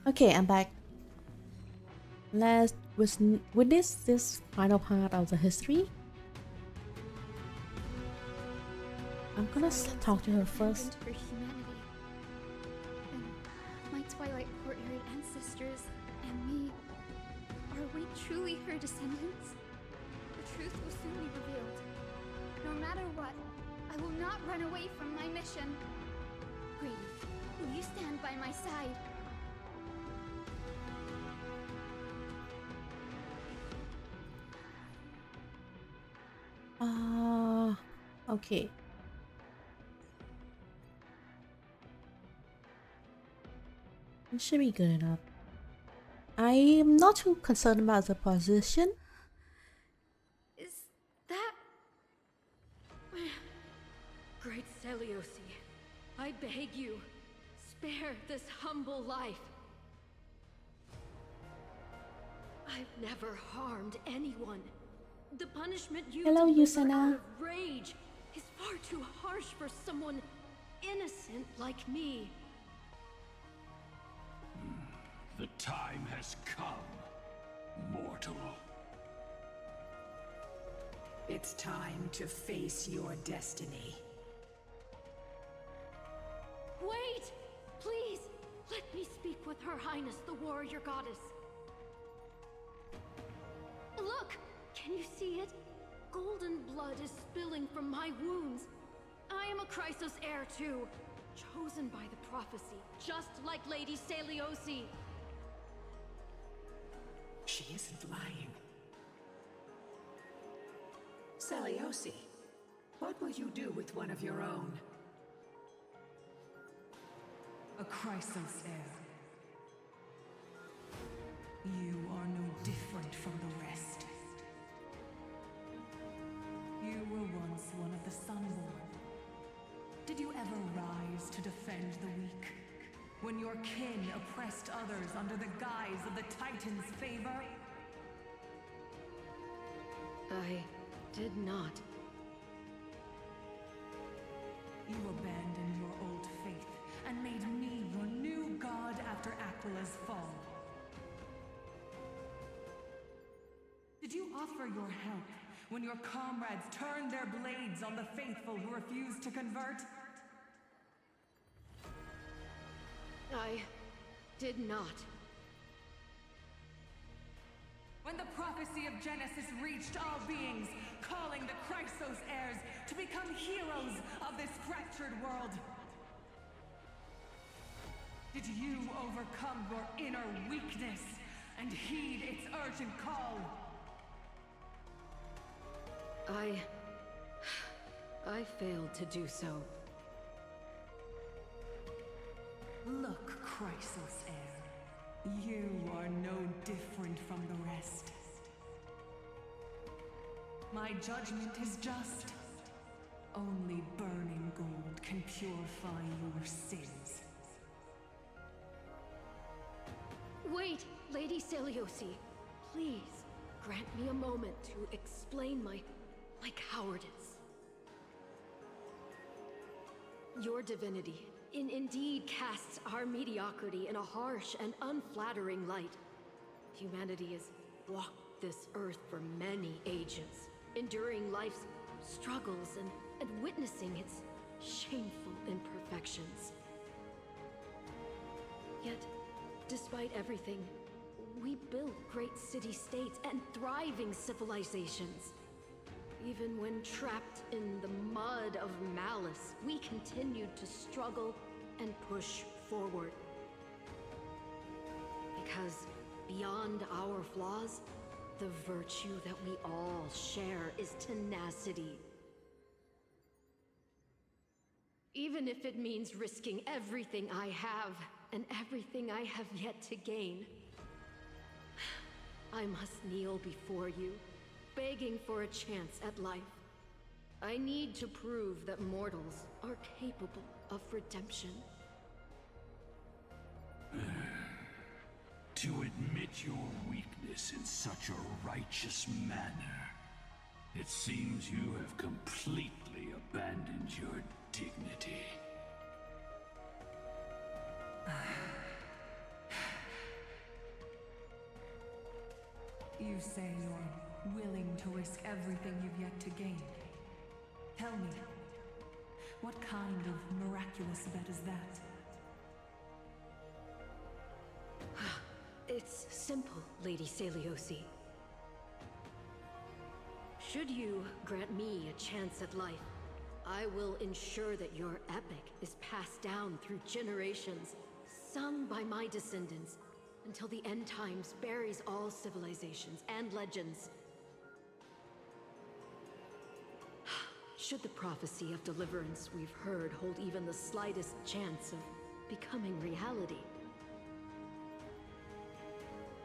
Okay, I'm back. Let's witness this final part of the history. I'm gonna talk to her first. For humanity. And my Twilight Court-area ancestors and me, are we truly her descendants? The truth will soon be revealed. No matter what, I will not run away from my mission. Grady, will you stand by my side? Okay. It should be good enough. I'm not too concerned about the position. Is that... Great Seliosi, I beg you, spare this humble life. I've never harmed anyone. The punishment you Hello, deliver Yusana. out of rage is far too harsh for someone innocent like me. The time has come, mortal. It's time to face your destiny. Wait! Please! Let me speak with Her Highness, the warrior goddess. Look! Can you see it? Golden blood is spilling from my wounds. I am a Chrysos heir too, chosen by the prophecy, just like Lady Seliosi. She isn't lying. Seliosi, what will you do with one of your own? A Chrysos heir. You are no different from the rest. You were once one of the Sunborn. Did you ever rise to defend the weak? When your kin oppressed others under the guise of the Titan's favor? I did not. You abandoned your old faith and made me your new god after Aquila's fall. Did you offer your help when your comrades turned their blades on the faithful who refused to convert? I did not. When the prophecy of Genesis reached all beings, calling the Chrysos heirs to become heroes of this fractured world, did you overcome your inner weakness and heed its urgent call? I failed to do so. Look, Chrysos heir. You are no different from the rest. My judgment is just. Only burning gold can purify your sins. Wait, Lady Seliosi. Please, grant me a moment to explain my cowardice. Your divinity indeed casts our mediocrity in a harsh and unflattering light. Humanity has walked this earth for many ages, enduring life's struggles and witnessing its shameful imperfections. Yet, despite everything, we built great city-states and thriving civilizations. Even when trapped in the mud of malice, we continued to struggle and push forward. Because beyond our flaws, the virtue that we all share is tenacity. Even if it means risking everything I have and everything I have yet to gain, I must kneel before you, begging for a chance at life. I need to prove that mortals are capable of redemption. To admit your weakness in such a righteous manner, it seems you have completely abandoned your dignity. You say you're willing to risk everything you've yet to gain. Tell me, what kind of miraculous bet is that? It's simple, Lady Celiosi. Should you grant me a chance at life, I will ensure that your epic is passed down through generations, sung by my descendants, until the end times buries all civilizations and legends. Should the prophecy of deliverance we've heard hold even the slightest chance of becoming reality,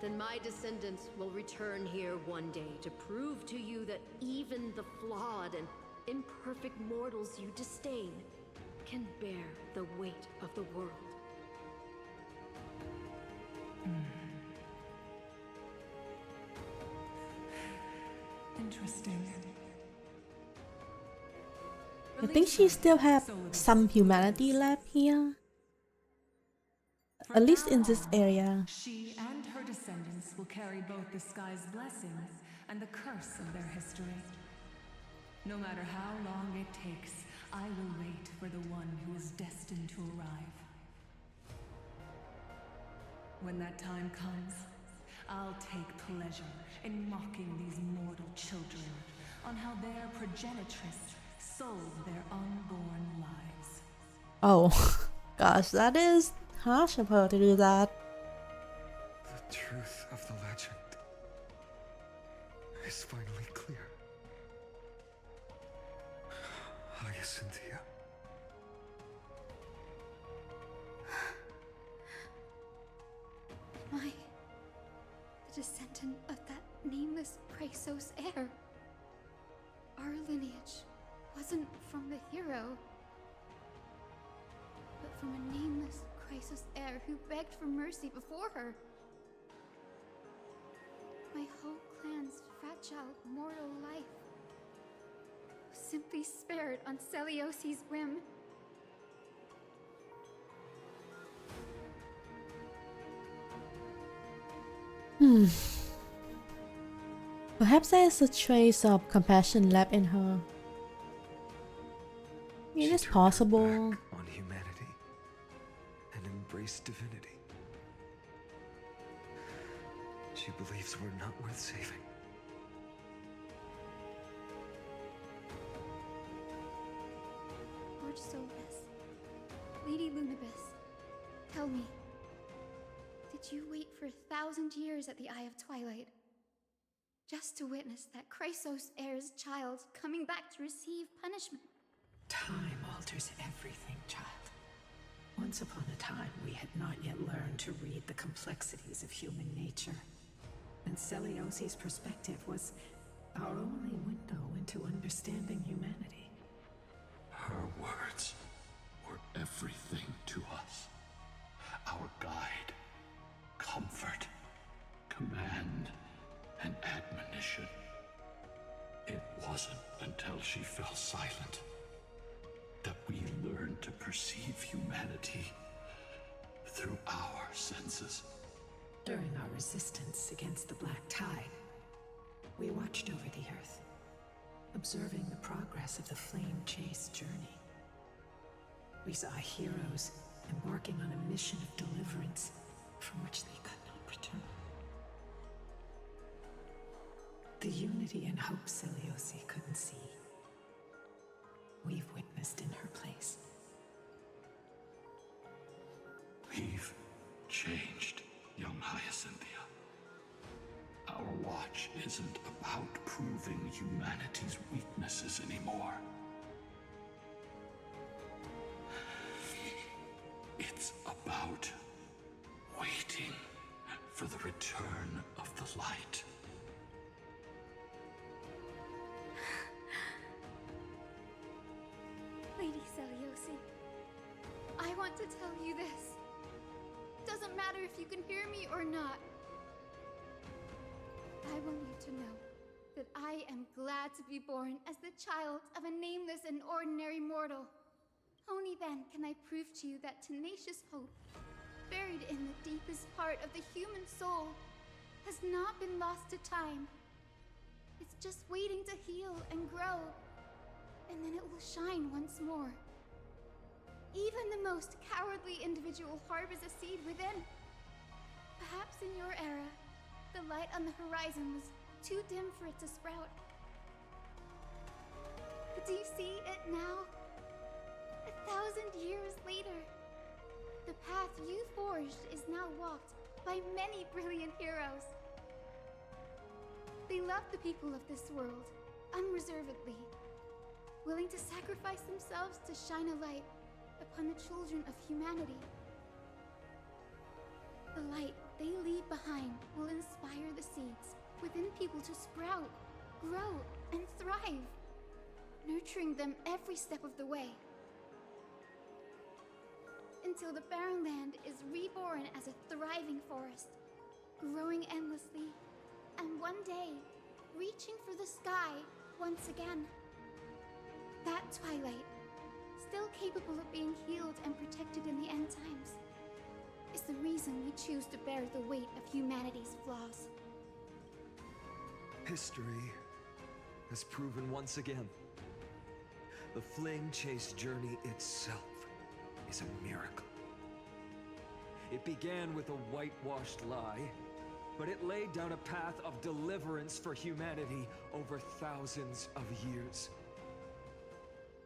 then my descendants will return here one day to prove to you that even the flawed and imperfect mortals you disdain can bear the weight of the world. Interesting. I think she still have some humanity left here. At least in this area. She and her descendants will carry both the sky's blessings and the curse of their history. No matter how long it takes, I will wait for the one who is destined to arrive. When that time comes, I'll take pleasure in mocking these mortal children on how their progenitress sold their unborn lives. Oh, gosh, that is harsh of her to do that. The truth of the legend is finally clear. Hyacinthia. Am I the descendant of that nameless Chrysos heir? Our lineage wasn't from the hero, but from a nameless Chrysos heir who begged for mercy before her. My whole clan's fragile mortal life was simply spared on Celiosi's whim. Perhaps there is a trace of compassion left in her. It is possible. On humanity and embrace divinity. She believes we're not worth saving. Lord Solus, Lady Lunibus, tell me, did you wait for 1,000 years at the Eye of Twilight just to witness that Chrysos heir's child coming back to receive punishment? Time alters everything, child. Once upon a time, we had not yet learned to read the complexities of human nature. And Celiosi's perspective was our only window into understanding humanity. Her words were everything to us. Our guide, comfort, command, and admonition. It wasn't until she fell silent that we learned to perceive humanity through our senses. During our resistance against the Black Tide, we watched over the Earth, observing the progress of the Flame Chase journey. We saw heroes embarking on a mission of deliverance from which they could not return. The unity and hope Celiosi couldn't see, we've witnessed in her place. We've changed, young Hyacinthia. Our watch isn't about proving humanity's weaknesses anymore. It's about waiting for the return of the light. Lady Celiosi, I want to tell you this. Doesn't matter if you can hear me or not. I want you to know that I am glad to be born as the child of a nameless and ordinary mortal. Only then can I prove to you that tenacious hope, buried in the deepest part of the human soul, has not been lost to time. It's just waiting to heal and grow, and then it will shine once more. Even the most cowardly individual harbors a seed within. Perhaps in your era, the light on the horizon was too dim for it to sprout. But do you see it now? 1,000 years later, the path you forged is now walked by many brilliant heroes. They love the people of this world, unreservedly, willing to sacrifice themselves to shine a light upon the children of humanity. The light they leave behind will inspire the seeds within people to sprout, grow, and thrive, nurturing them every step of the way. Until the barren land is reborn as a thriving forest, growing endlessly, and one day, reaching for the sky once again. That twilight, still capable of being healed and protected in the end times, is the reason we choose to bear the weight of humanity's flaws. History has proven once again, the Flame Chase journey itself is a miracle. It began with a whitewashed lie, but it laid down a path of deliverance for humanity over thousands of years.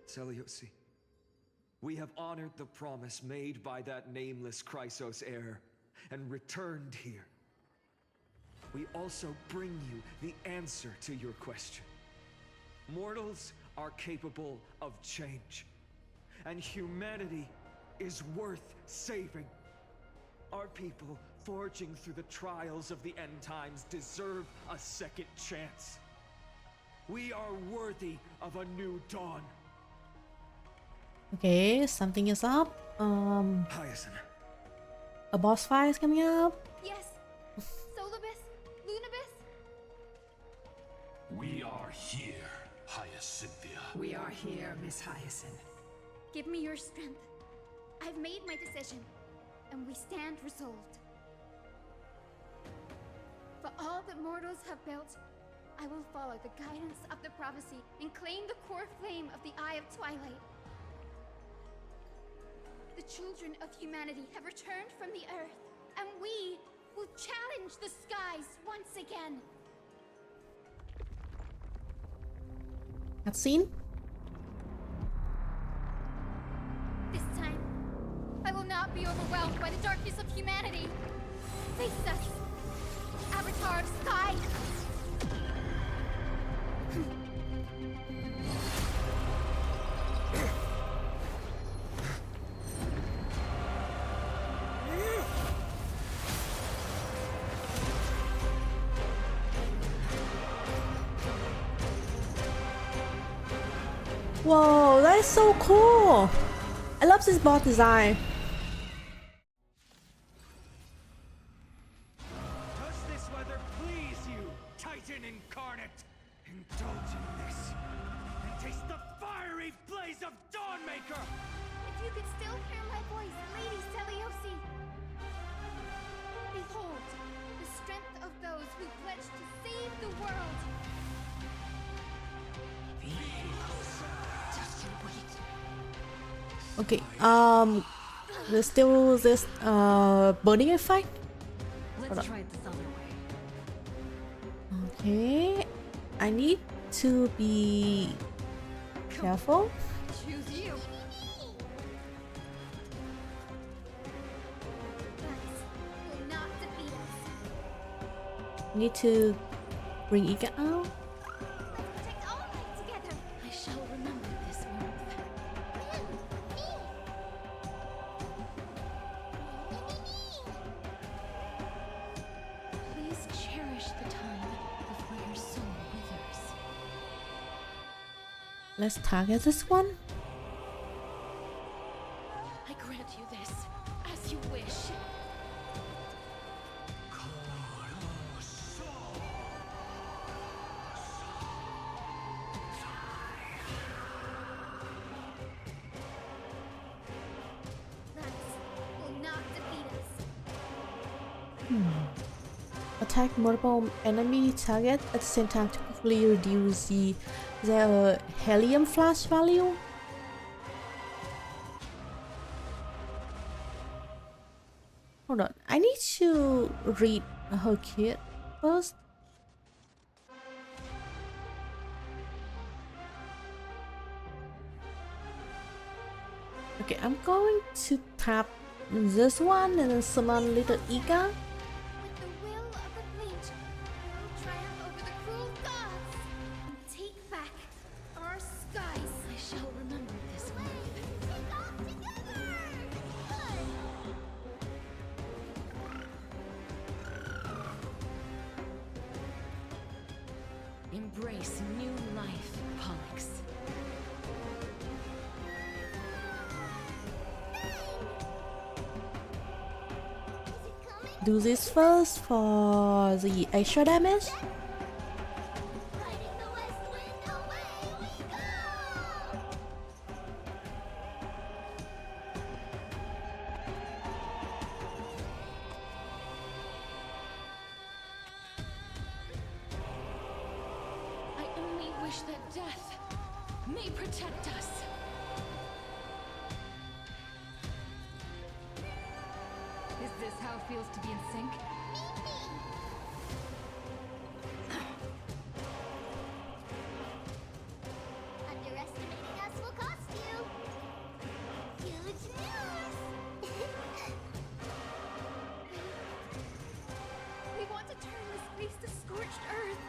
Seliosi, we have honored the promise made by that nameless Chrysos heir and returned here. We also bring you the answer to your question. Mortals are capable of change, and humanity is worth saving. Our people forging through the trials of the end times deserve a second chance. We are worthy of a new dawn. Okay, something is up. Hyacinth. A boss fight is coming up. Yes, Solibus, Lunibus. We are here, Hyacinthia. We are here, Miss Hyacinth. Give me your strength. I've made my decision, and we stand resolved. For all that mortals have built, I will follow the guidance of the prophecy and claim the core flame of the Eye of Twilight. The children of humanity have returned from the earth, and we will challenge the skies once again. Cutscene? This time, I will not be overwhelmed by the darkness of humanity. Face us, Avatar of Sky! Whoa, that is so cool! I love this boss design. Does this weather please you, Titan incarnate? Indulge in this, and taste the fiery blaze of Dawnmaker! If you could still hear my voice, Lady Seliosi! Behold, the strength of those who pledged to save the world! Okay, there's still this burning effect. Let's try it this other way. Okay, I need to be careful. Choose you! That will not defeat us. Need to bring Ika out. Protect all light together! I shall remember this warmth. Please cherish the time before your soul withers. Let's target this one. I grant you this, as you wish. That will not defeat us. attack multiple enemy targets at the same time to quickly reduce their helium flash value. Hold on, I need to read her kit first. Okay, I'm going to tap this one and then summon little Iga. With the will of the Bleach, we'll triumph over the cruel gods and take back our skies. I shall remember this one. Take off together! Embrace new life, Pollux. Do this first for the extra damage. I only wish that death may protect us. Is this how it feels to be in sync? Underestimating us will cost you. Huge news! We want to turn this place to scorched earth.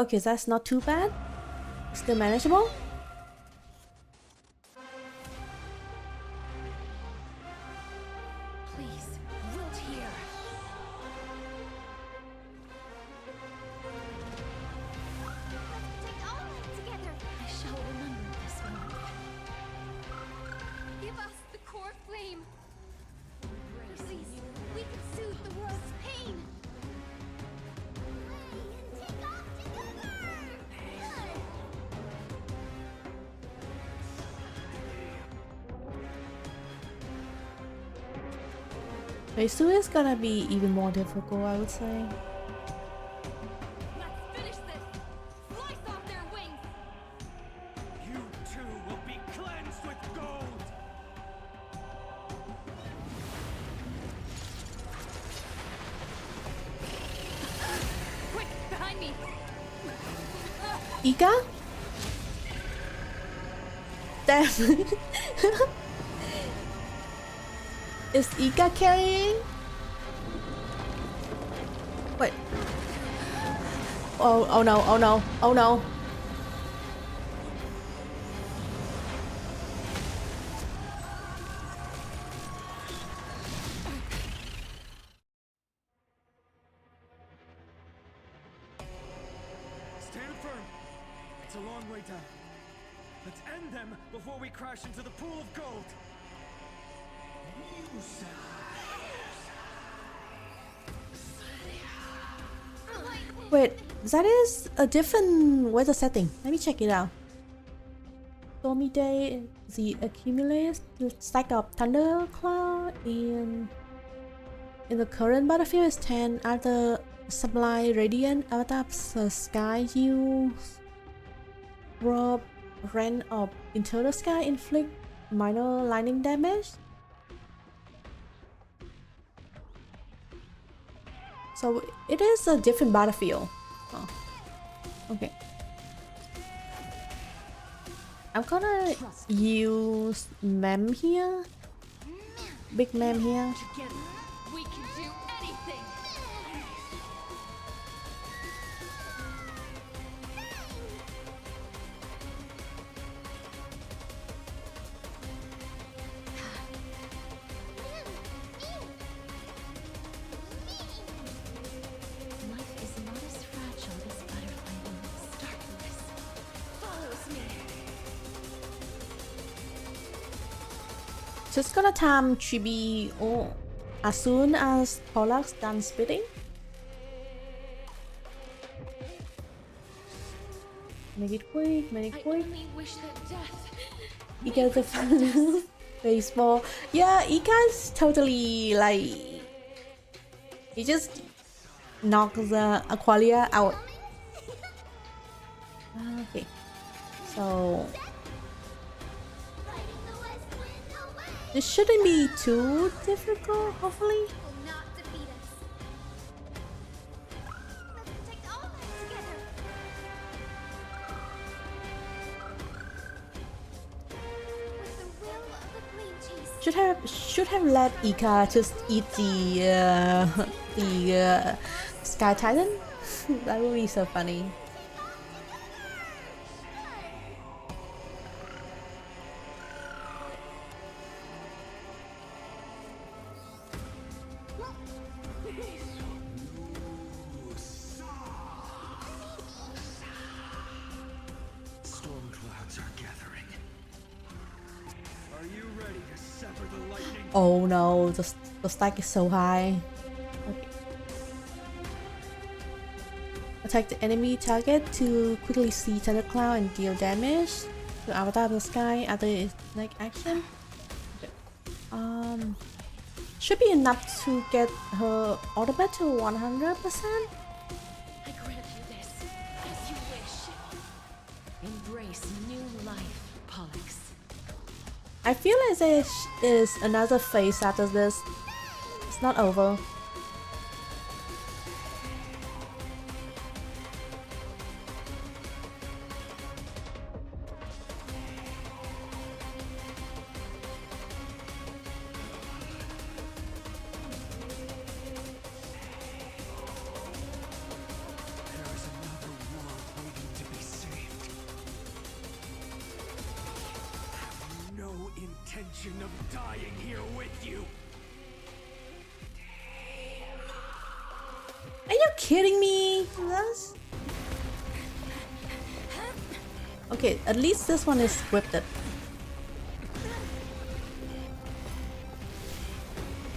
Okay, that's not too bad. Still manageable. Please, wilt here. Take all life together. I shall remember this moment. Give us the core flame. Please, we can soothe the world's pain. Take off together. Phase 2 is gonna be even more difficult, I would say. Let's finish this. Slice off their wings. You too will be cleansed with gold! Quick, behind me. Iga? Damn. Is Iga carrying? Wait. Oh no, oh no, oh no. Stand firm. It's a long way down. Let's end them before we crash into the pool of gold. Wait, that is a different weather setting. Let me check it out. Stormy day, the accumulates the stack of thundercloud in the current battlefield is 10. After Sublime Radiant Avatar the sky use rob rent of internal sky inflict minor lightning damage. So it is a different battlefield. Oh. Okay. I'm gonna use Mem here. Big Mem here. Together, we can do anything. Life is not as fragile as butterfly wings. Darkness follows me. Just gonna time Chibi as soon as Pollux done spitting. Make it quick, make it quick. I only wish that death You get the Baseball. Yeah, Ika's totally like he just knocks the Aqualia out. Okay, so this shouldn't be too difficult, hopefully. Should have let Ika just eat the Sky Titan. That would be so funny. Storm clouds are gathering. Are you ready to sever the lightning? Oh no, the stack is so high. Okay. Attack the enemy target to quickly see Thundercloud and deal damage to Avatar of the Sky after its next action. Okay. Should be enough to get her ultimate to 100%. I grant you this, as you wish. Embrace new life, Pollux. I feel as there is another phase after this. It's not over. There is another world waiting to be saved. Have no intention of dying here with you. Are you kidding me? That's... Okay, at least this one is scripted.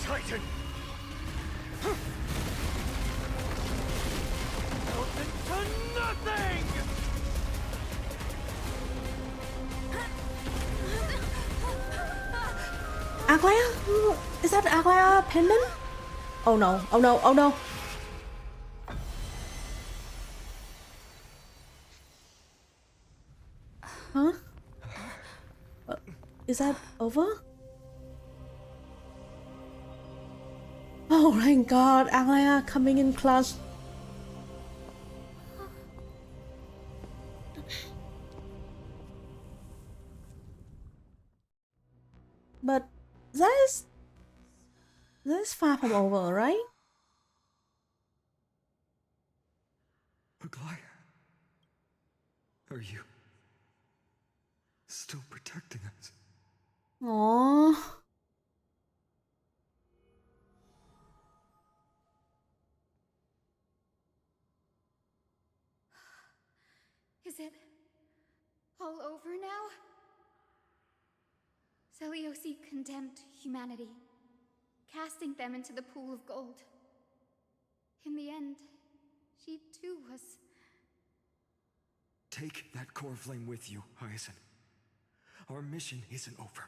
Titan! Melted to nothing! Aqualia? Is that Aqualia pendant? Oh no, oh no, oh no. Huh? Is that over? Oh my god, Aqualia coming in clutch. But that is far from over, right? Aglaya, are you still protecting us? Aww. Is it all over now? Seliosi condemned humanity, casting them into the pool of gold. In the end, she too was... Take that core flame with you, Hyacinth. Our mission isn't over.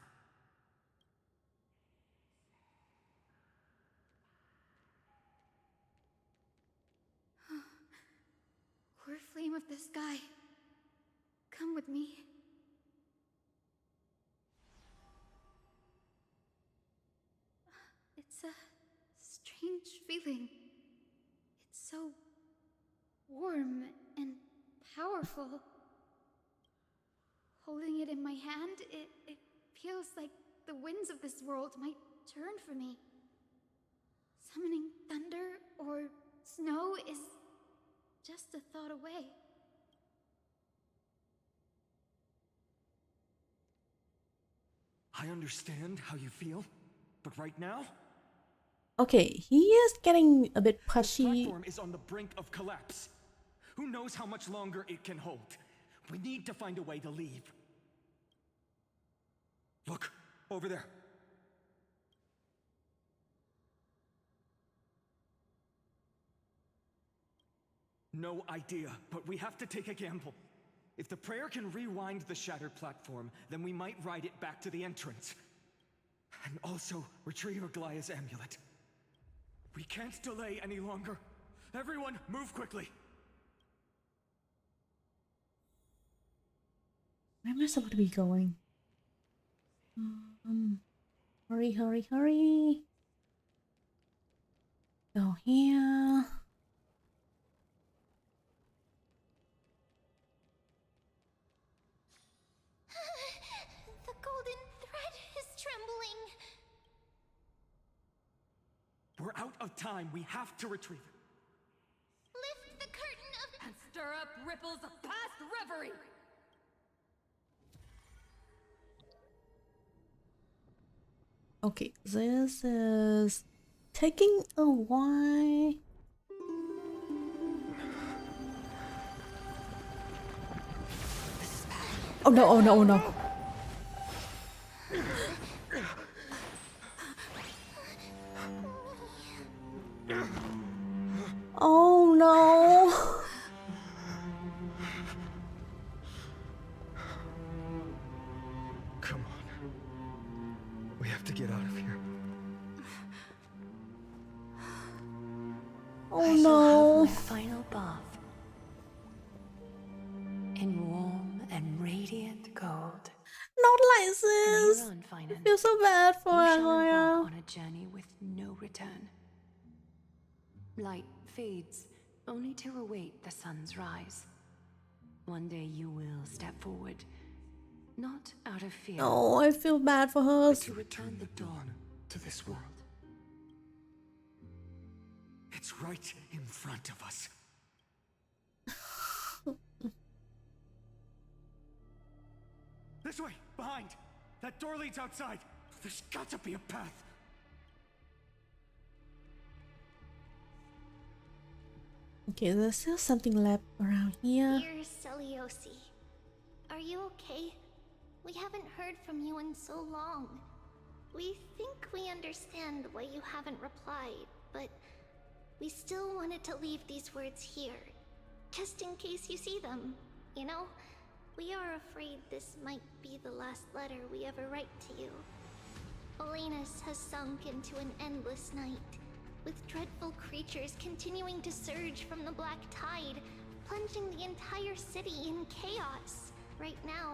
Core flame of the sky, come with me. It's a strange feeling. It's so warm and powerful. Holding it in my hand, it feels like the winds of this world might turn for me. Summoning thunder or snow is just a thought away. I understand how you feel, but right now, Okay, he is getting a bit the pushy. platform is on the brink of collapse. Who knows how much longer it can hold? We need to find a way to leave. look, over there. No idea, but we have to take a gamble. If the prayer can rewind the shattered platform, then we might ride it back to the entrance. And also retrieve Aglaya's amulet. We can't delay any longer. Everyone, move quickly. Where am I supposed to be going? Hurry, hurry, hurry. Go here. The golden thread is trembling. We're out of time. We have to retrieve it. Lift the curtain of... And stir up ripples of past reverie! Okay, this is taking a while. Oh no, oh no, oh no. Oh no. Come on. We have to get out of here. Oh no. My final bath. In warm and radiant gold. Not like this. From here on, I feel so bad for you shall Aglaya. embark on a journey with no return. Light fades, only to await the sun's rise. One day you will step forward, not out of fear. Oh, I feel bad for her. To return the dawn to this world. It's right in front of us. This way, behind. That door leads outside. There's got to be a path. Okay, there's still something left around here. Dear Celiosi, are you okay? We haven't heard from you in so long. We think we understand why you haven't replied, but we still wanted to leave these words here, just in case you see them. You know, we are afraid this might be the last letter we ever write to you. Olenus has sunk into an endless night, with dreadful creatures continuing to surge from the black tide, plunging the entire city in chaos. Right now,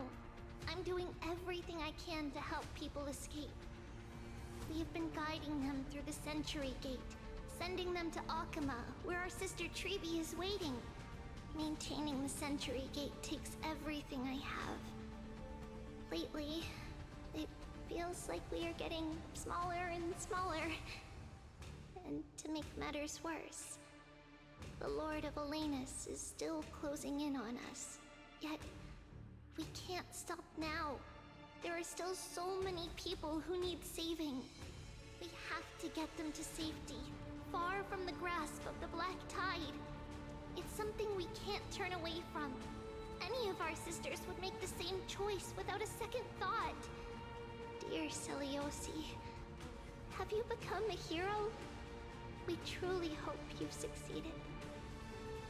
I'm doing everything I can to help people escape. We have been guiding them through the Century Gate, sending them to Akama, where our sister Treבי is waiting. Maintaining the Century Gate takes everything I have. Lately, it feels like we are getting smaller and smaller. And to make matters worse, the Lord of Olenus is still closing in on us. Yet, we can't stop now. There are still so many people who need saving. We have to get them to safety, far from the grasp of the black tide. It's something we can't turn away from. Any of our sisters would make the same choice without a second thought. Dear Celiosi, have you become a hero? We truly hope you've succeeded.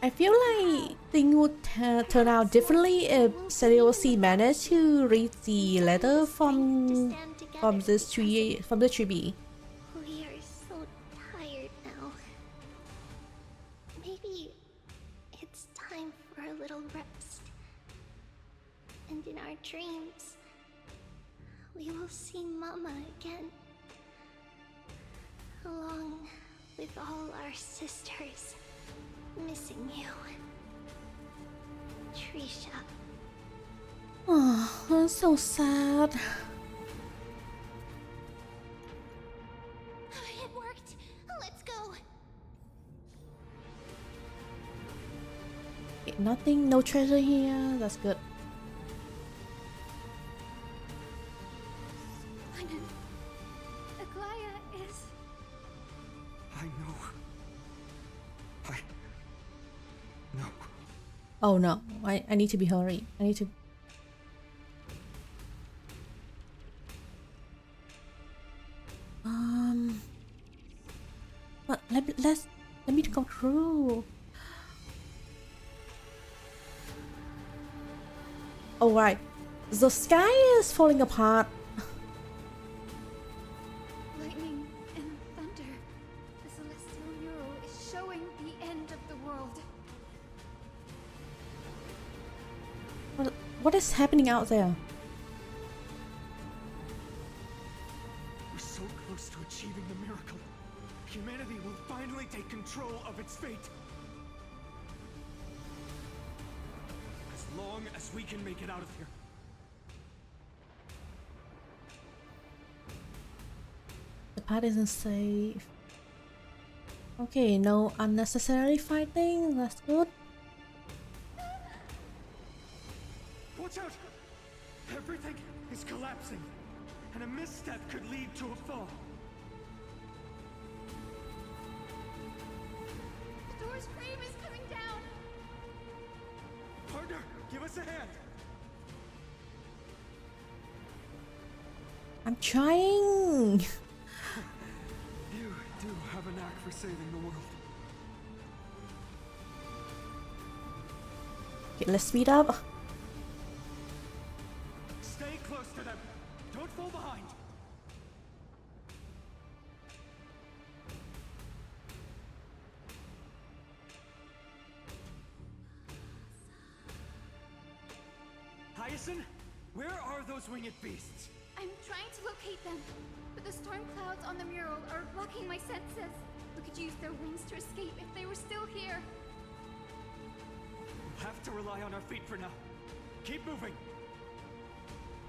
I feel like things would turn out differently if Celiosi managed to read the letter from the Treבי. We are so tired now. Maybe it's time for a little rest. And in our dreams, we will see Mama again. Along with all our sisters. Missing you. Trisha. Oh, that's so sad. It worked. Let's go. Okay, nothing, no treasure here. That's good. Aglaya is... I know. No. Oh no, I need to be hurry. I need to... But let me go through. Oh right, the sky is falling apart. What is happening out there? We're so close to achieving the miracle. Humanity will finally take control of its fate. As long as we can make it out of here. The path isn't safe. Okay, no unnecessary fighting. That's good. Watch out! Everything is collapsing, and a misstep could lead to a fall. The door's frame is coming down! Partner, give us a hand! I'm trying! You do have a knack for saving the world. Okay, let's speed up. Stay close to them. Don't fall behind. Hyacinth, where are those winged beasts? I'm trying to locate them, but the storm clouds on the mural are blocking my senses. We could use their wings to escape if they were still here. We'll have to rely on our feet for now. Keep moving.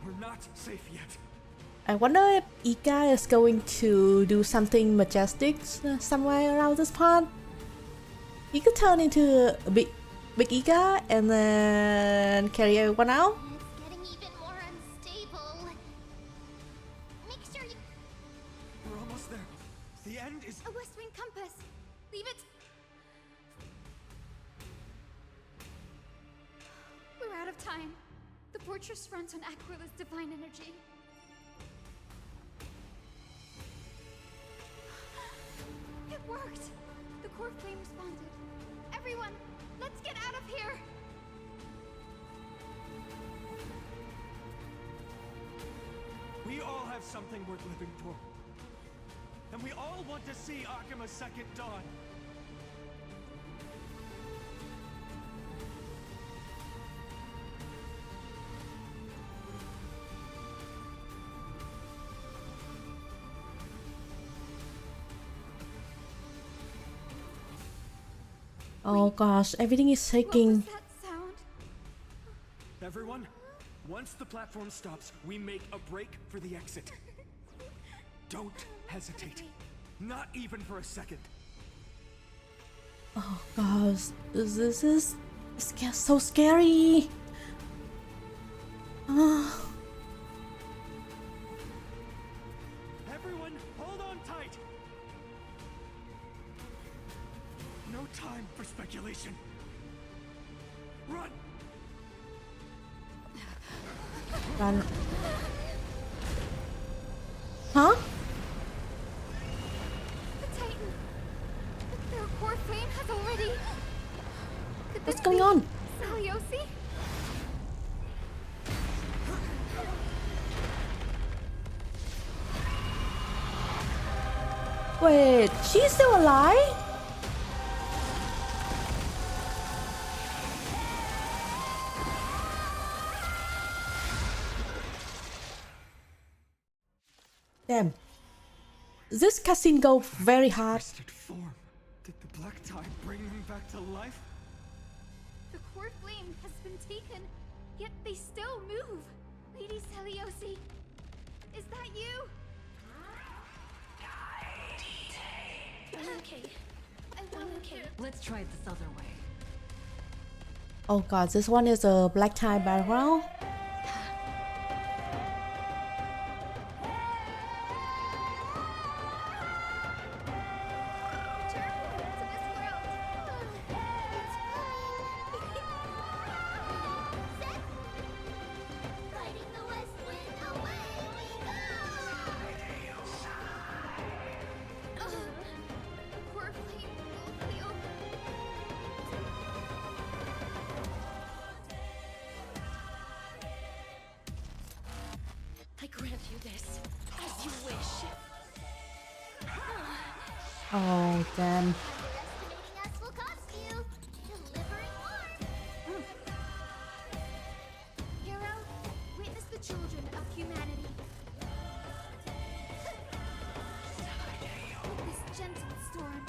We're not safe yet. I wonder if Ika is going to do something majestic somewhere around this part. He could turn into a big Ika and then carry everyone out. It's getting even more unstable. Make sure you... We're almost there. The end is... A west wing compass. Leave it. We're out of time. The fortress runs on Aquila's divine energy. It worked! The core flame responded. Everyone, let's get out of here! We all have something worth living for. And we all want to see Akima's second dawn. Oh gosh, everything is shaking. What was that sound? Everyone, once the platform stops, we make a break for the exit. Don't hesitate. Not even for a second. Oh gosh, this is so scary. Everyone, hold on tight. No time for speculation. Run! Run. Huh? The Titan. Their core flame has already... Could What's this going be on? Saliosi? Wait, she's still alive? Damn. This cutscene go very hard. Twisted form. Did the Black Tide bring them back to life? The core flame has been taken, yet they still move. Lady Celiosi, is that you? I'm okay. I will okay. Let's try it this other way. Oh god, this one is a black tie background. Fighting the west wind, away we go! The core flame will feel... I grant you this, as you wish. Oh damn. Underestimating us will cost you. Delivering more. children of humanity. With this gentle storm,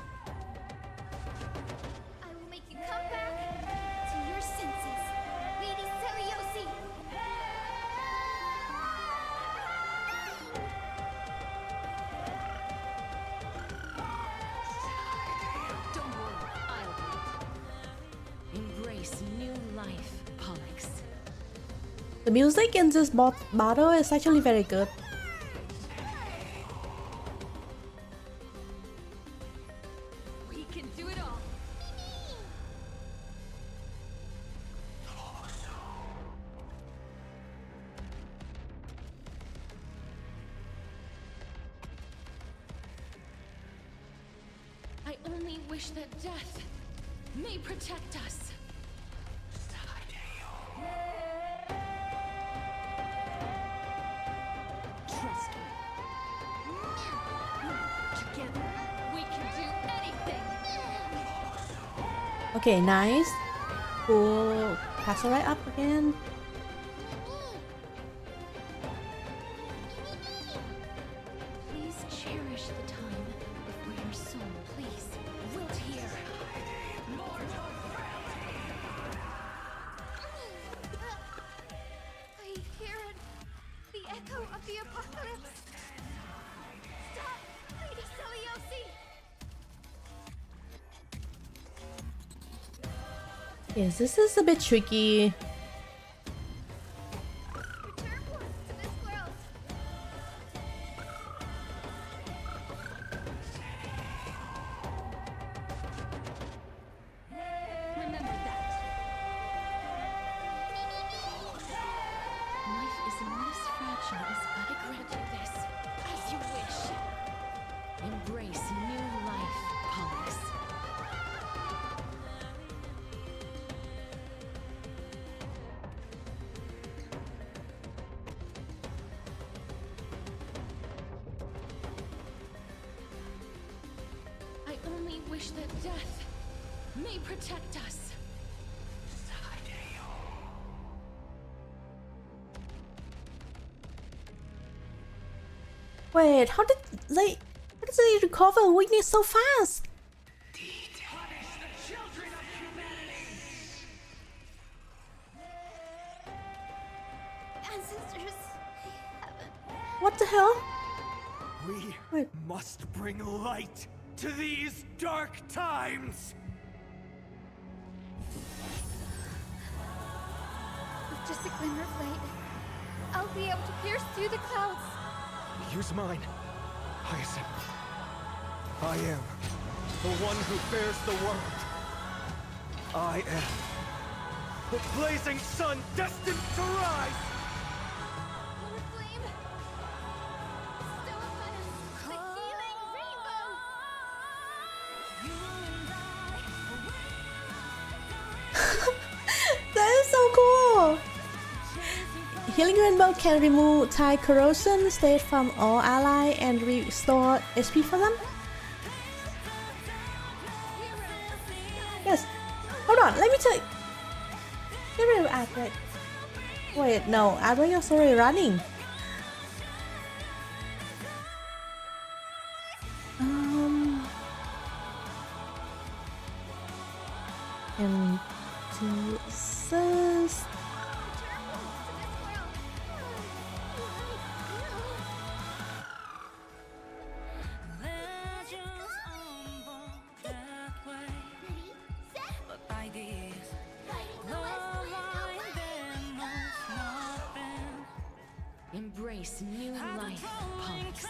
I will make you come back to your senses, Lady Seliosi. Don't worry, I'll wait. Embrace new life, Pollux. The music in this battle is actually very good. We can do it all. I only wish that death may protect us. Trust me. Together, we can do anything. Okay, nice. Cool. Pass it right up again. Please cherish the time before your soul, please. Wilt here. I hear it. The echo of the apocalypse. Stop, Lady Seliosi. Yes, this is a bit tricky. Return course to this world. Remember that. Life is not as fragile as I grant you this, as you wish. Embrace new life, Pollux. I only wish that death may protect us. Wait, how did they recover weakness so fast? Ancestors, What the hell? We Wait. must bring light to these dark times! with just a glimmer of light, I'll be able to pierce through the clouds. Use mine, Hyacinth. I am the one who bears the world. I am the blazing sun destined to rise! The flame, still upon us, the healing rainbow. That is so cool! Healing Rainbow can remove Tide Corrosion state from all ally and restore HP for them? Yes. Hold on, let me check. Get rid of Adway. Wait, no, Adway is already running. And to assist. Embrace new life, Pollux.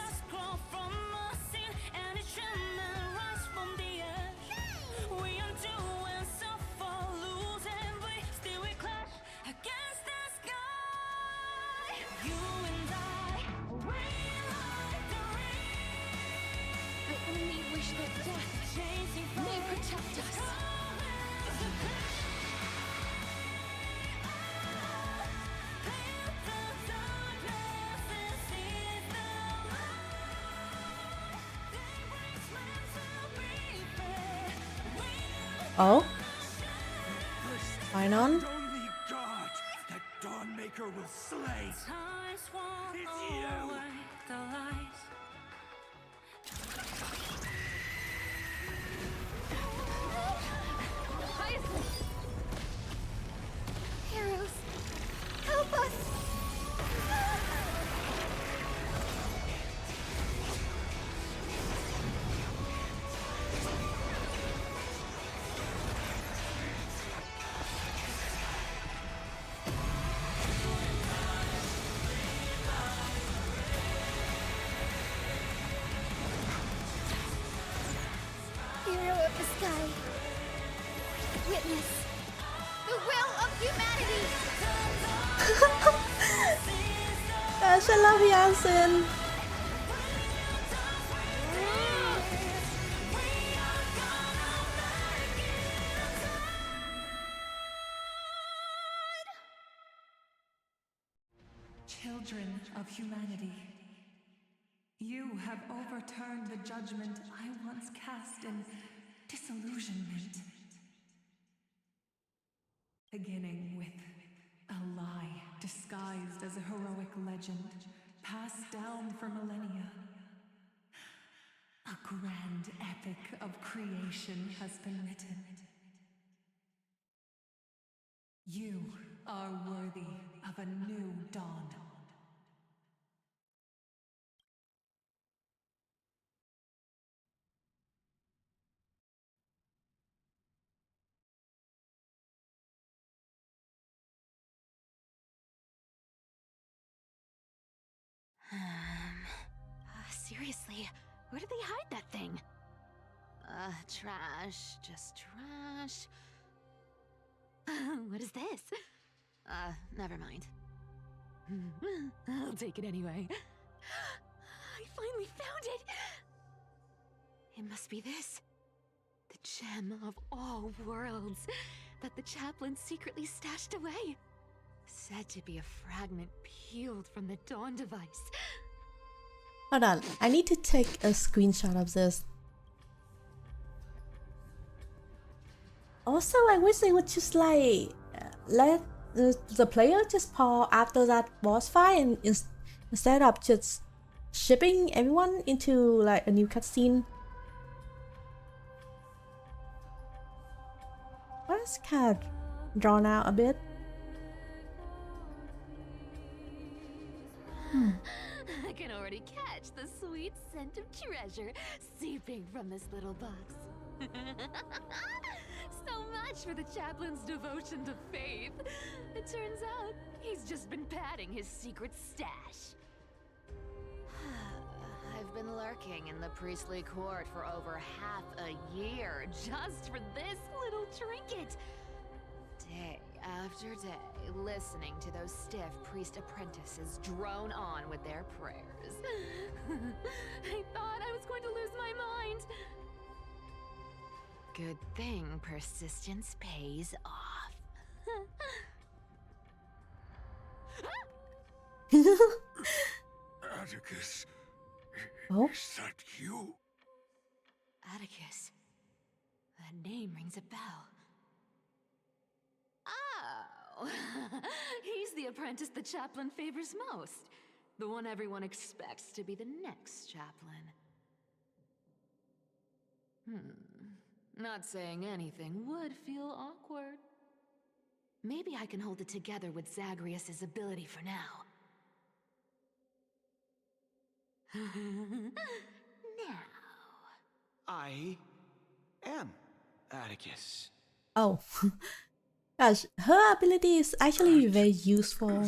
I only wish that death may protect us. Oh? Fine on. The only god that Dawnmaker Maker will slay. It's you! Heroes, help us! Hero of the sky, witness the will of humanity! Gosh, I love Yasin. Children of humanity, you have overturned the judgment I once cast in disillusionment. Beginning with a lie disguised as a heroic legend, passed down for millennia. A grand epic of creation has been written. You are worthy of a new dawn. Seriously, where did they hide that thing? Trash. Just trash. What is this? Never mind. I'll take it anyway. I finally found it! It must be this. The gem of all worlds that the chaplain secretly stashed away. Said to be a fragment peeled from the Dawn device. Hold on, I need to take a screenshot of this. Also, I wish they would just like let the player just pause after that boss fight, and instead of just shipping everyone into like a new cutscene. Well, it's kind of drawn out a bit. I can already catch the sweet scent of treasure seeping from this little box. So much for the chaplain's devotion to faith. It turns out he's just been padding his secret stash. I've been lurking in the priestly court for over half a year just for this little trinket. Day after day, listening to those stiff priest apprentices drone on with their prayers. I thought I was going to lose my mind. Good thing persistence pays off. Atticus. Oh? Is that you? Atticus. That name rings a bell. Oh, he's the apprentice the chaplain favors most. The one everyone expects to be the next chaplain. Not saying anything would feel awkward. Maybe I can hold it together with Zagreus' ability for now. Now. I am Atticus. Oh. Gosh, her ability is actually very useful.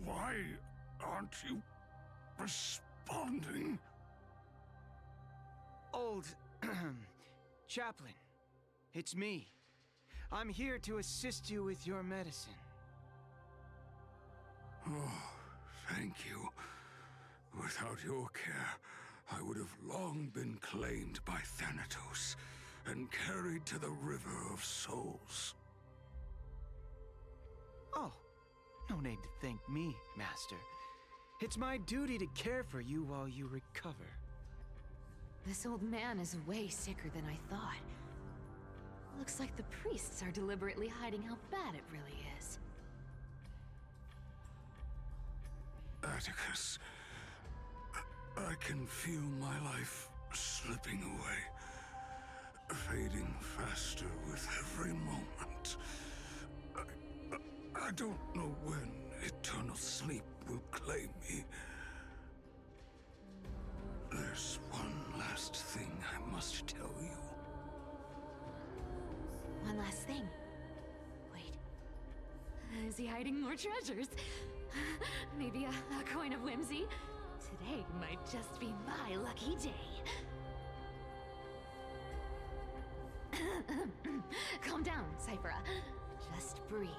Why aren't you responding? Old chaplain, it's me. I'm here to assist you with your medicine. Oh, thank you. Without your care, I would have long been claimed by Thanatos and carried to the River of Souls. Oh, no need to thank me, Master. It's my duty to care for you while you recover. This old man is way sicker than I thought. Looks like the priests are deliberately hiding how bad it really is. Atticus, I can feel my life slipping away, fading faster with every moment. I don't know when eternal sleep will claim me. There's one last thing I must tell you. One last thing. Wait. Is he hiding more treasures? Maybe a coin of whimsy? Today might just be my lucky day. Calm down, Cyphera. Just breathe.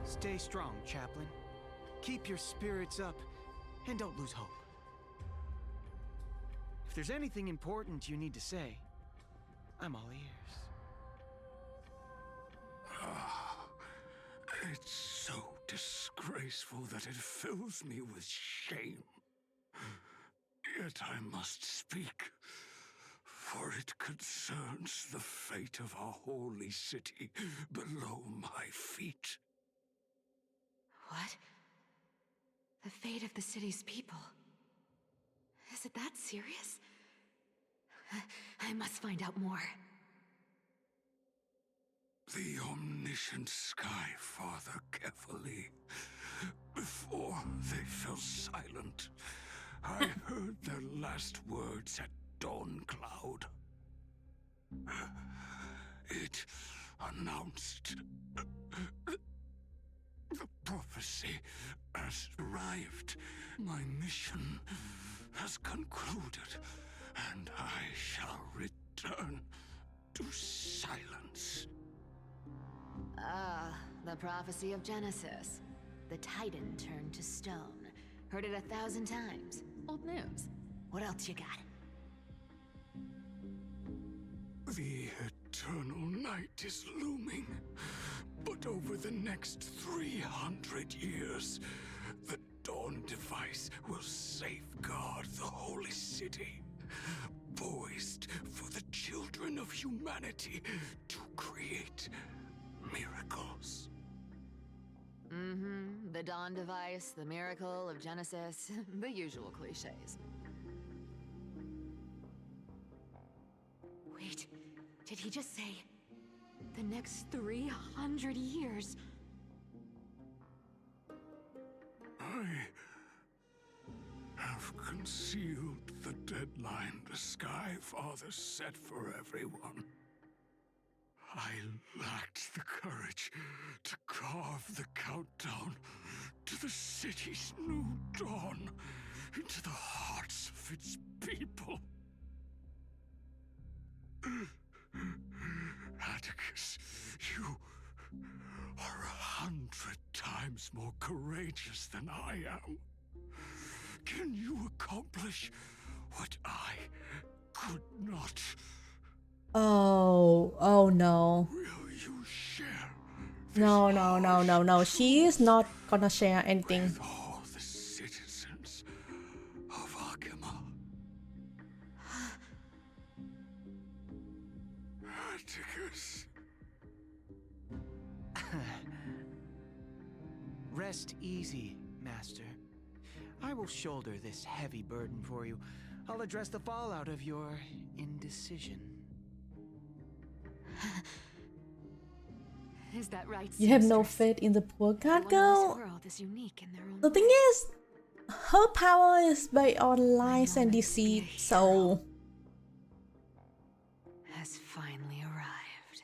Stay strong, Chaplain. Keep your spirits up, and don't lose hope. If there's anything important you need to say, I'm all ears. It's so disgraceful that it fills me with shame. Yet I must speak, for it concerns the fate of our holy city below my feet. What? The fate of the city's people? Is it that serious? I must find out more. The omniscient Sky Father carefully. Before they fell silent, I heard their last words at Dawn Cloud. It announced the prophecy has arrived. My mission has concluded, and I shall return to silence. Ah, the prophecy of Genesis. The Titan turned to stone. Heard it 1,000 times. Old news. What else you got? The eternal night is looming, but over the next 300 years, the Dawn device will safeguard the holy city, poised for the children of humanity to create miracles. Mm-hmm. The Dawn device, the miracle of Genesis, the usual cliches. Wait, did he just say the next 300 years? I have concealed the deadline the Sky Father set for everyone. I lacked the courage to carve the countdown to the city's new dawn into the hearts of its people. Atticus, you are 100 times more courageous than I am. Can you accomplish what I could not? Oh no. Will you share? No. She is not gonna share anything. With all the citizens of Akima. Atticus. Rest easy, Master. I will shoulder this heavy burden for you. I'll address the fallout of your indecision. Is that right? You have no faith in the poor god girl? World is unique in their own The thing is, her power is based on lies and deceit, so has finally arrived.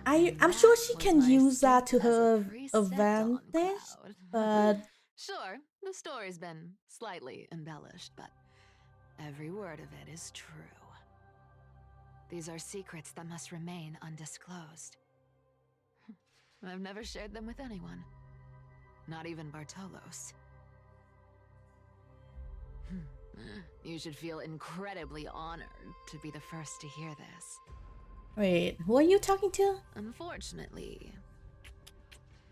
I'm sure she can use that to her advantage, but Sure, the story's been slightly embellished, but every word of it is true. These are secrets that must remain undisclosed. I've never shared them with anyone. Not even Bartolos. You should feel incredibly honored to be the first to hear this. wait, who are you talking to? Unfortunately,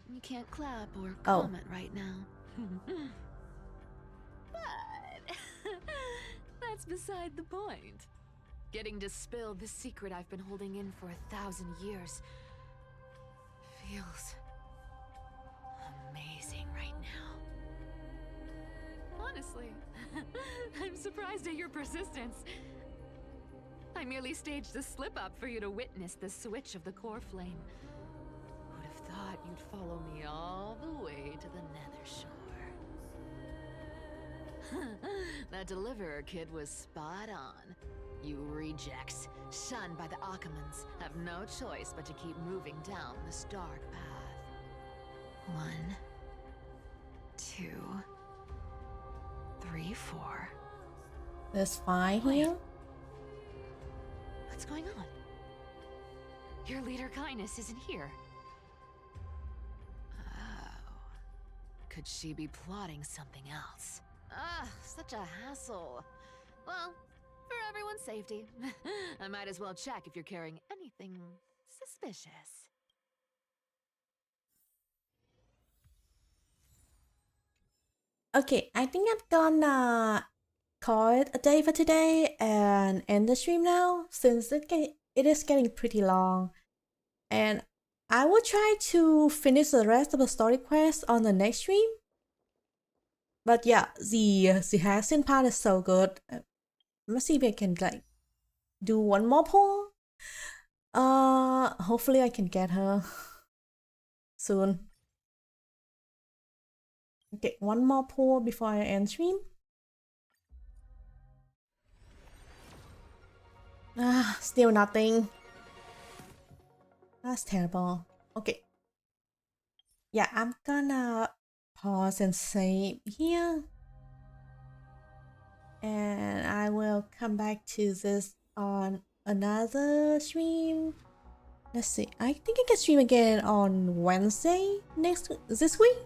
you can't clap or Oh. comment right now. But that's beside the point. Getting to spill the secret I've been holding in for 1,000 years feels I'm surprised at your persistence. I merely staged the slip-up for you to witness the switch of the core flame. Who'd have thought you'd follow me all the way to the Nether Shore? That Deliverer kid was spot on. You rejects, shunned by the Akamans, have no choice but to keep moving down this dark path. 1, 2, 3, 4. There's 5 here. What's going on? Your leader Kindness isn't here. Oh. Could she be plotting something else? Ah, such a hassle. Well, for everyone's safety, I might as well check if you're carrying anything suspicious. Okay, I think I'm gonna call it a day for today and end the stream now, since it is getting pretty long. And I will try to finish the rest of the story quest on the next stream. But yeah, the Hyacinth part is so good. Let's see if I can like do one more poll. Hopefully I can get her soon. Okay, one more poll before I end stream. Still nothing. That's terrible. Okay. Yeah, I'm gonna pause and save here. And I will come back to this on another stream. Let's see. I think I can stream again on Wednesday this week.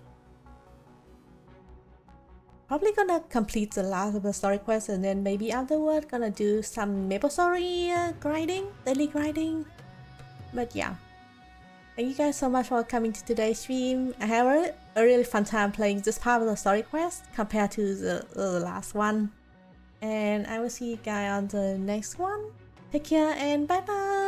Probably gonna complete the last of the story quest, and then maybe afterward gonna do some MapleStory grinding, daily grinding. But yeah, thank you guys so much for coming to today's stream. I have a really fun time playing this part of the story quest compared to the last one. And I will see you guys on the next one. Take care and bye bye.